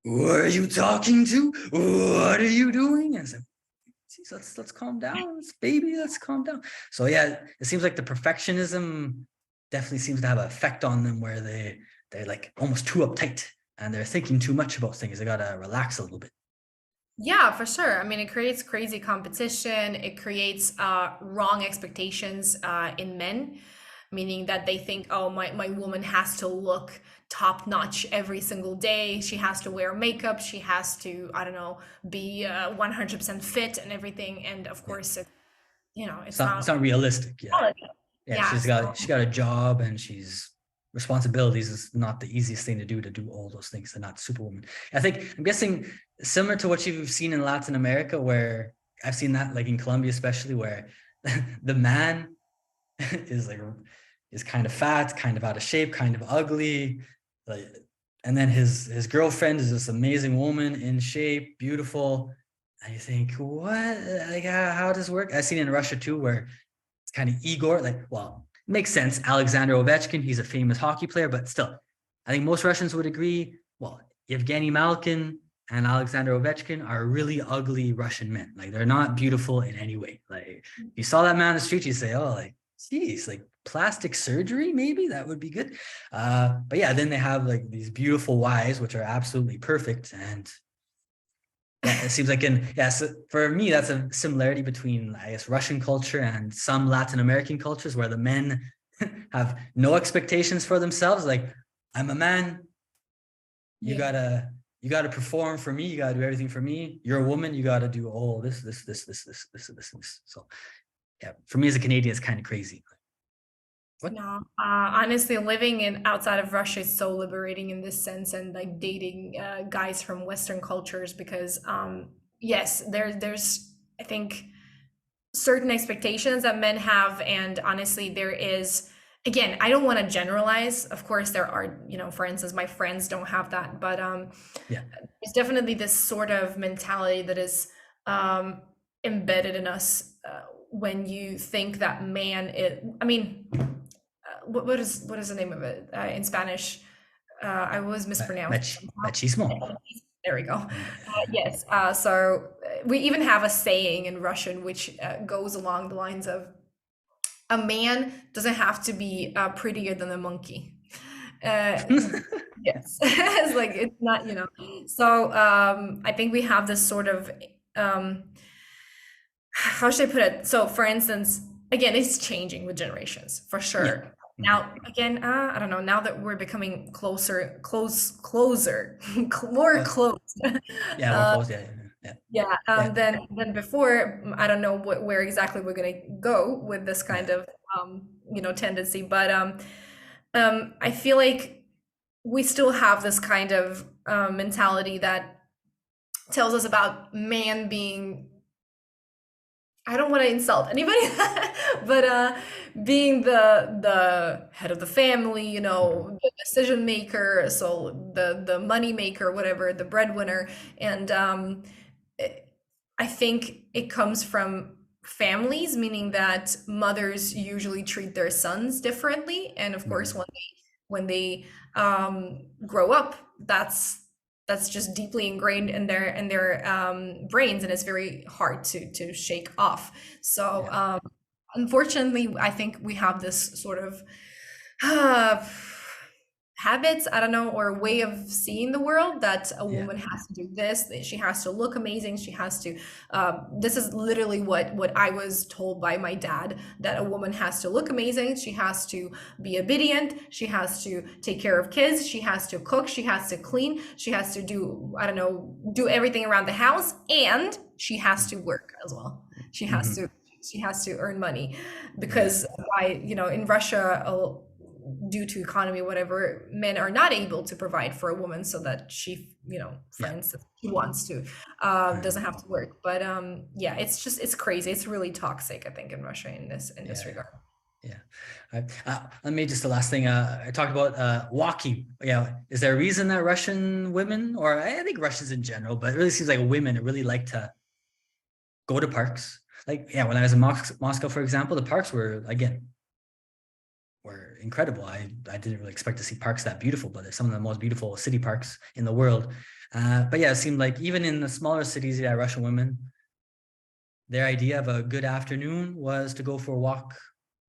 who are you talking to? What are you doing? And it's like, let's calm down, baby. Let's calm down. So yeah, it seems like the perfectionism definitely seems to have an effect on them, where they're like almost too uptight and they're thinking too much about things. They gotta relax a little bit. Yeah, for sure. I mean, it creates crazy competition. It creates wrong expectations in men, meaning that they think, oh, my woman has to look top notch every single day. She has to wear makeup. She has to, I don't know, be 100% fit and everything. And of Yeah, course, it's it's not it's not not realistic. Yeah, reality. yeah. Yeah. She got a job and she's responsibilities is not the easiest thing to do all those things. They're not superwoman. I'm guessing similar to what you've seen in Latin America, where I've seen that like in Colombia, especially where the man is like is kind of fat, kind of out of shape, kind of ugly. Like, and then his girlfriend is this amazing woman in shape, beautiful. And you think, what? Like, how does this work? I've seen it in Russia too, where it's kind of Igor. Like, well, it makes sense. Alexander Ovechkin, he's a famous hockey player, but still, I think most Russians would agree. Well, Evgeny Malkin and Alexander Ovechkin are really ugly Russian men. Like, they're not beautiful in any way. Like, if you saw that man on the street, you say, oh, like, geez, like plastic surgery, maybe that would be good. But yeah, then they have like these beautiful wives, which are absolutely perfect. And yeah, it seems like so for me, that's a similarity between, I guess, Russian culture and some Latin American cultures where the men have no expectations for themselves. Like, I'm a man, you Yeah. gotta you gotta perform for me, you gotta do everything for me. You're a woman, you gotta do all this. So yeah, for me as a Canadian, it's kind of crazy. What? No, honestly, living in outside of Russia is so liberating in this sense, and like dating guys from Western cultures, because yes, there's I think certain expectations that men have, and honestly, there is. Again, I don't want to generalize. Of course, there are, for instance, my friends don't have that, but Yeah. there's definitely this sort of mentality that is um, embedded in us when you think that man is. I mean, what is the name of it in Spanish? I always mispronounce it Machismo. somehow. There we go. Yeah. Yes. So we even have a saying in Russian which goes along the lines of a man doesn't have to be prettier than a monkey. Uh, yes. It's like it's not, So I think we have this sort of um, how should I put it? So, for instance, again, it's changing with generations for Yeah. sure. Mhm. Now, again, I don't know. Now that we're becoming closer, more Uh, close, yeah, more uh, close. Yeah. Yeah. yeah, Yeah. than before. I don't know where exactly we're gonna go with this Yeah. kind of tendency, but I feel like we still have this kind of mentality that tells us about man being, I don't want to insult anybody, but being the head of the family, Mhm. the decision maker, so the money maker, whatever, the breadwinner, and it- I think it comes from families, meaning that mothers usually treat their sons differently, and of course, Mhm. when they grow up, that's just deeply ingrained in their brains, and it's very hard to shake off. So Yeah. unfortunately, I think we have this sort of uh, habits, I don't know, or way of seeing the world, that a Yeah. woman has to do this, that she has to look amazing, she has to this is literally what I was told by my dad, that a woman has to look amazing, she has to be obedient, she has to take care of kids, she has to cook, she has to clean, she has to do, I don't know, do everything around the house, and she has to work as well. she has Mhm. to she has to earn money, Yeah. because in Russia, due to economy, whatever, men are not able to provide for a woman, so that she, for Yeah. instance, she wants to, doesn't have to work. But yeah, it's crazy. It's really toxic, I think, in Russia in this Yeah. regard. Yeah. Let me just the last thing. I talked about walking. Yeah. Is there a reason that Russian women, or I think Russians in general, but it really seems like women really like to go to parks? Like, yeah, when I was in Moscow, for example, the parks were, again, were incredible. I didn't really expect to see parks that beautiful, but they're some of the most beautiful city parks in the world. But yeah, it seemed like even in the smaller cities, yeah, Russian women, their idea of a good afternoon was to go for a walk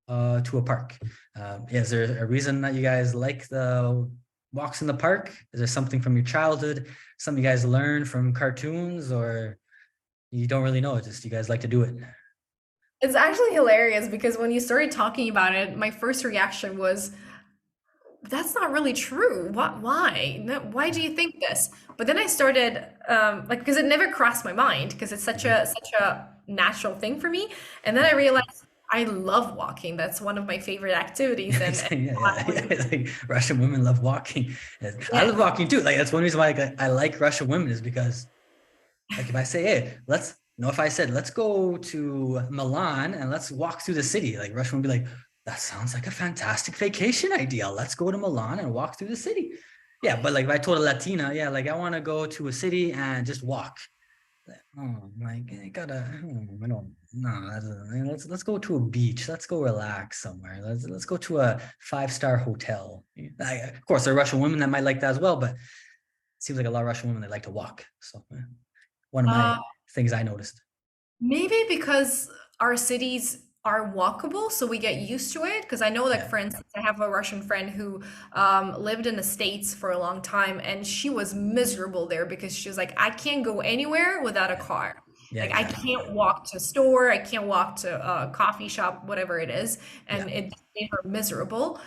to a park. Yeah, is there a reason that you guys like the walks in the park? Is there something from your childhood, something you guys learned from cartoons, or you don't really know? It's just you guys like to do it. It's actually hilarious, because when you started talking about it, my first reaction was, that's not really true. Why? No, why do you think this? But then I started like, because it never crossed my mind, because it's such Mhm. a natural thing for me. And then I Yeah. realized I love walking. That's one of my favorite activities. And Yeah. Like Russian women love walking. I yeah, love walking too. Like that's one reason why I like Russian women is because like if I say, hey, if I said, let's go to Milan and let's walk through the city, like Russian would be like, that sounds like a fantastic vacation idea. Let's go to Milan and walk through the city. Yeah, but like if I told a Latina, yeah, like I want to go to a city and just walk. Oh, like I gotta, I don't, no, let's go to a beach. Let's go relax somewhere. Let's go to a 5-star hotel. Of course, there are Russian women that might like that as well, but it seems like a lot of Russian women they like to walk. So one of uh, my things I noticed. maybe because our cities are walkable, so we get used to it. Because I know, like, Yeah, for instance, I have a Russian friend who lived in the States for a long time, and she was miserable there, because she was like, I can't go anywhere without a yeah, car. yeah, Like, I exactly. can't walk to a store, I can't walk to a coffee shop, whatever it is, Yeah, and it just made her miserable.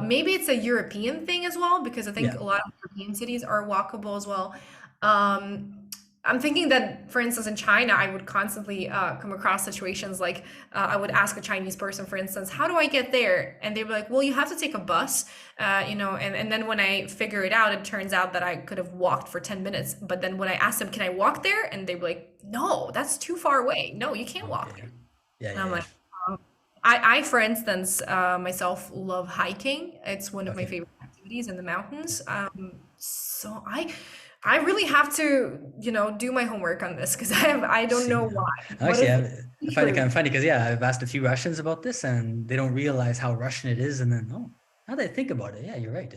Maybe it's a European thing as well, because I think yeah, a lot of European cities are walkable as well. Um, I'm thinking that, for instance, in China, I would constantly come across situations like I would ask a Chinese person, for instance, how do I get there? And they'd be like, well, you have to take a bus, and then when I figure it out, it turns out that I could have walked for 10 minutes. But then when I asked them, can I walk there? And they'd be like, no, that's too far away. No, you can't walk Okay. there. Yeah. And Yeah. I'm Yeah. like, I, for instance, myself love hiking. It's one of my Okay. favorite activities in the mountains. So I really have to, do my homework on this because I don't See, know why. What actually, is I the find it kind truth? of funny because yeah, I've asked a few Russians about this, and they don't realize how Russian it is. And then, oh, now that I think about it, yeah, you're right.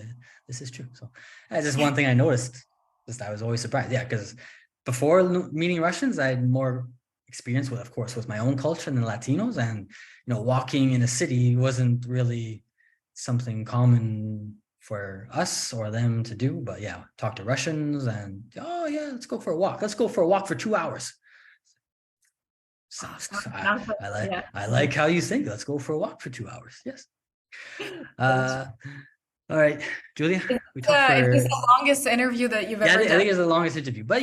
This is true. So that's just Yeah. one thing I noticed. Just I was always surprised. Yeah, because before meeting Russians, I had more experience with, of course, with my own culture and the Latinos, and walking in a city wasn't really something common for us or them to do. But yeah, talk to Russians and oh yeah, let's go for a walk. Let's go for a walk for 2 hours. Oh, Sounds sounds like, yeah. I like how you think. Let's go for a walk for 2 hours. Yes. That's, Uh all right, Julia. We talked is this for the longest interview that you've yeah, ever I done? think it's the longest interview. But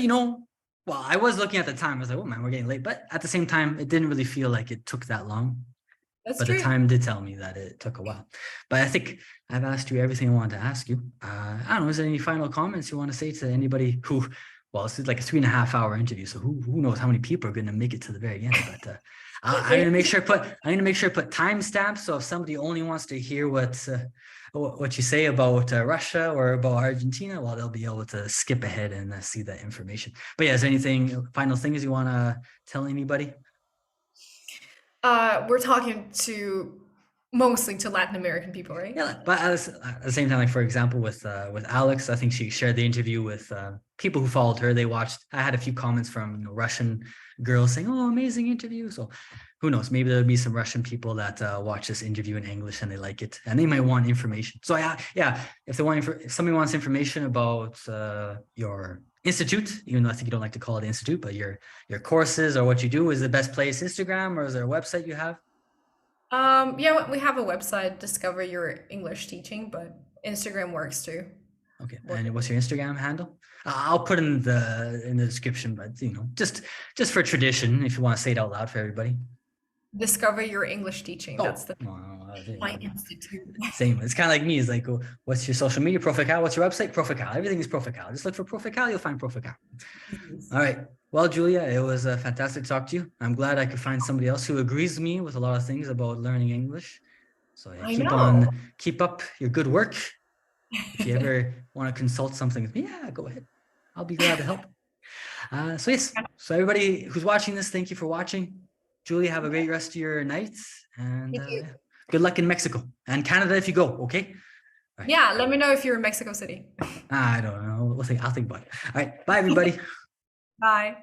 well, I was looking at the time. I was like, oh man, we're getting late. But at the same time, it didn't really feel like it took that long. That's But the true. time did tell me that it took a while. But I think I've asked you everything I wanted to ask you. I don't know. Is there any final comments you want to say to anybody who? Well, this is like a 3.5 hour interview, so who knows how many people are going to make it to the very end? But I'm gonna make sure I put timestamps. So if somebody only wants to hear what you say about Russia or about Argentina, well, they'll be able to skip ahead and see that information. But yeah, is there anything final things you want to tell anybody? We're talking mostly to Latin American people, right? Yeah, but at the same time, like for example, with Alex, I think she shared the interview with people who followed her. They watched. I had a few comments from Russian girls saying, "Oh, amazing interview." So who knows? Maybe there'll be some Russian people that watch this interview in English and they like it, and they might want information. So yeah, if somebody wants information about your institute, even though I think you don't like to call it institute, but your courses or what you do, is the best place Instagram, or is there a website you have? Yeah, we have a website, Discover Your English Teaching, but Instagram works too. Okay, Work- and what's your Instagram handle? I'll put in the description, but just for tradition, if you want to say it out loud for everybody. Discover Your English Teaching. That's Oh, the my institute. same. It's kind of like me. It's like, oh, what's your social media? Profe Kyle. What's your website? Profe Kyle. Everything is Profe Kyle. Just look for Profe Kyle. You'll find Profe Kyle. All right. Well, Julia, it was fantastic to talk to you. I'm glad I could find somebody else who agrees with me with a lot of things about learning English. So yeah, I know. keep up your good work. If you ever want to consult something with me, yeah, go ahead. I'll be glad to help. So yes, so everybody who's watching this, thank you for watching. Julia, have a great rest of your night, and Thank you. good luck in Mexico and Canada if you go. Okay. All right. Yeah, let me know if you're in Mexico City. I don't know. I'll think about it. All right. Bye, everybody. Bye.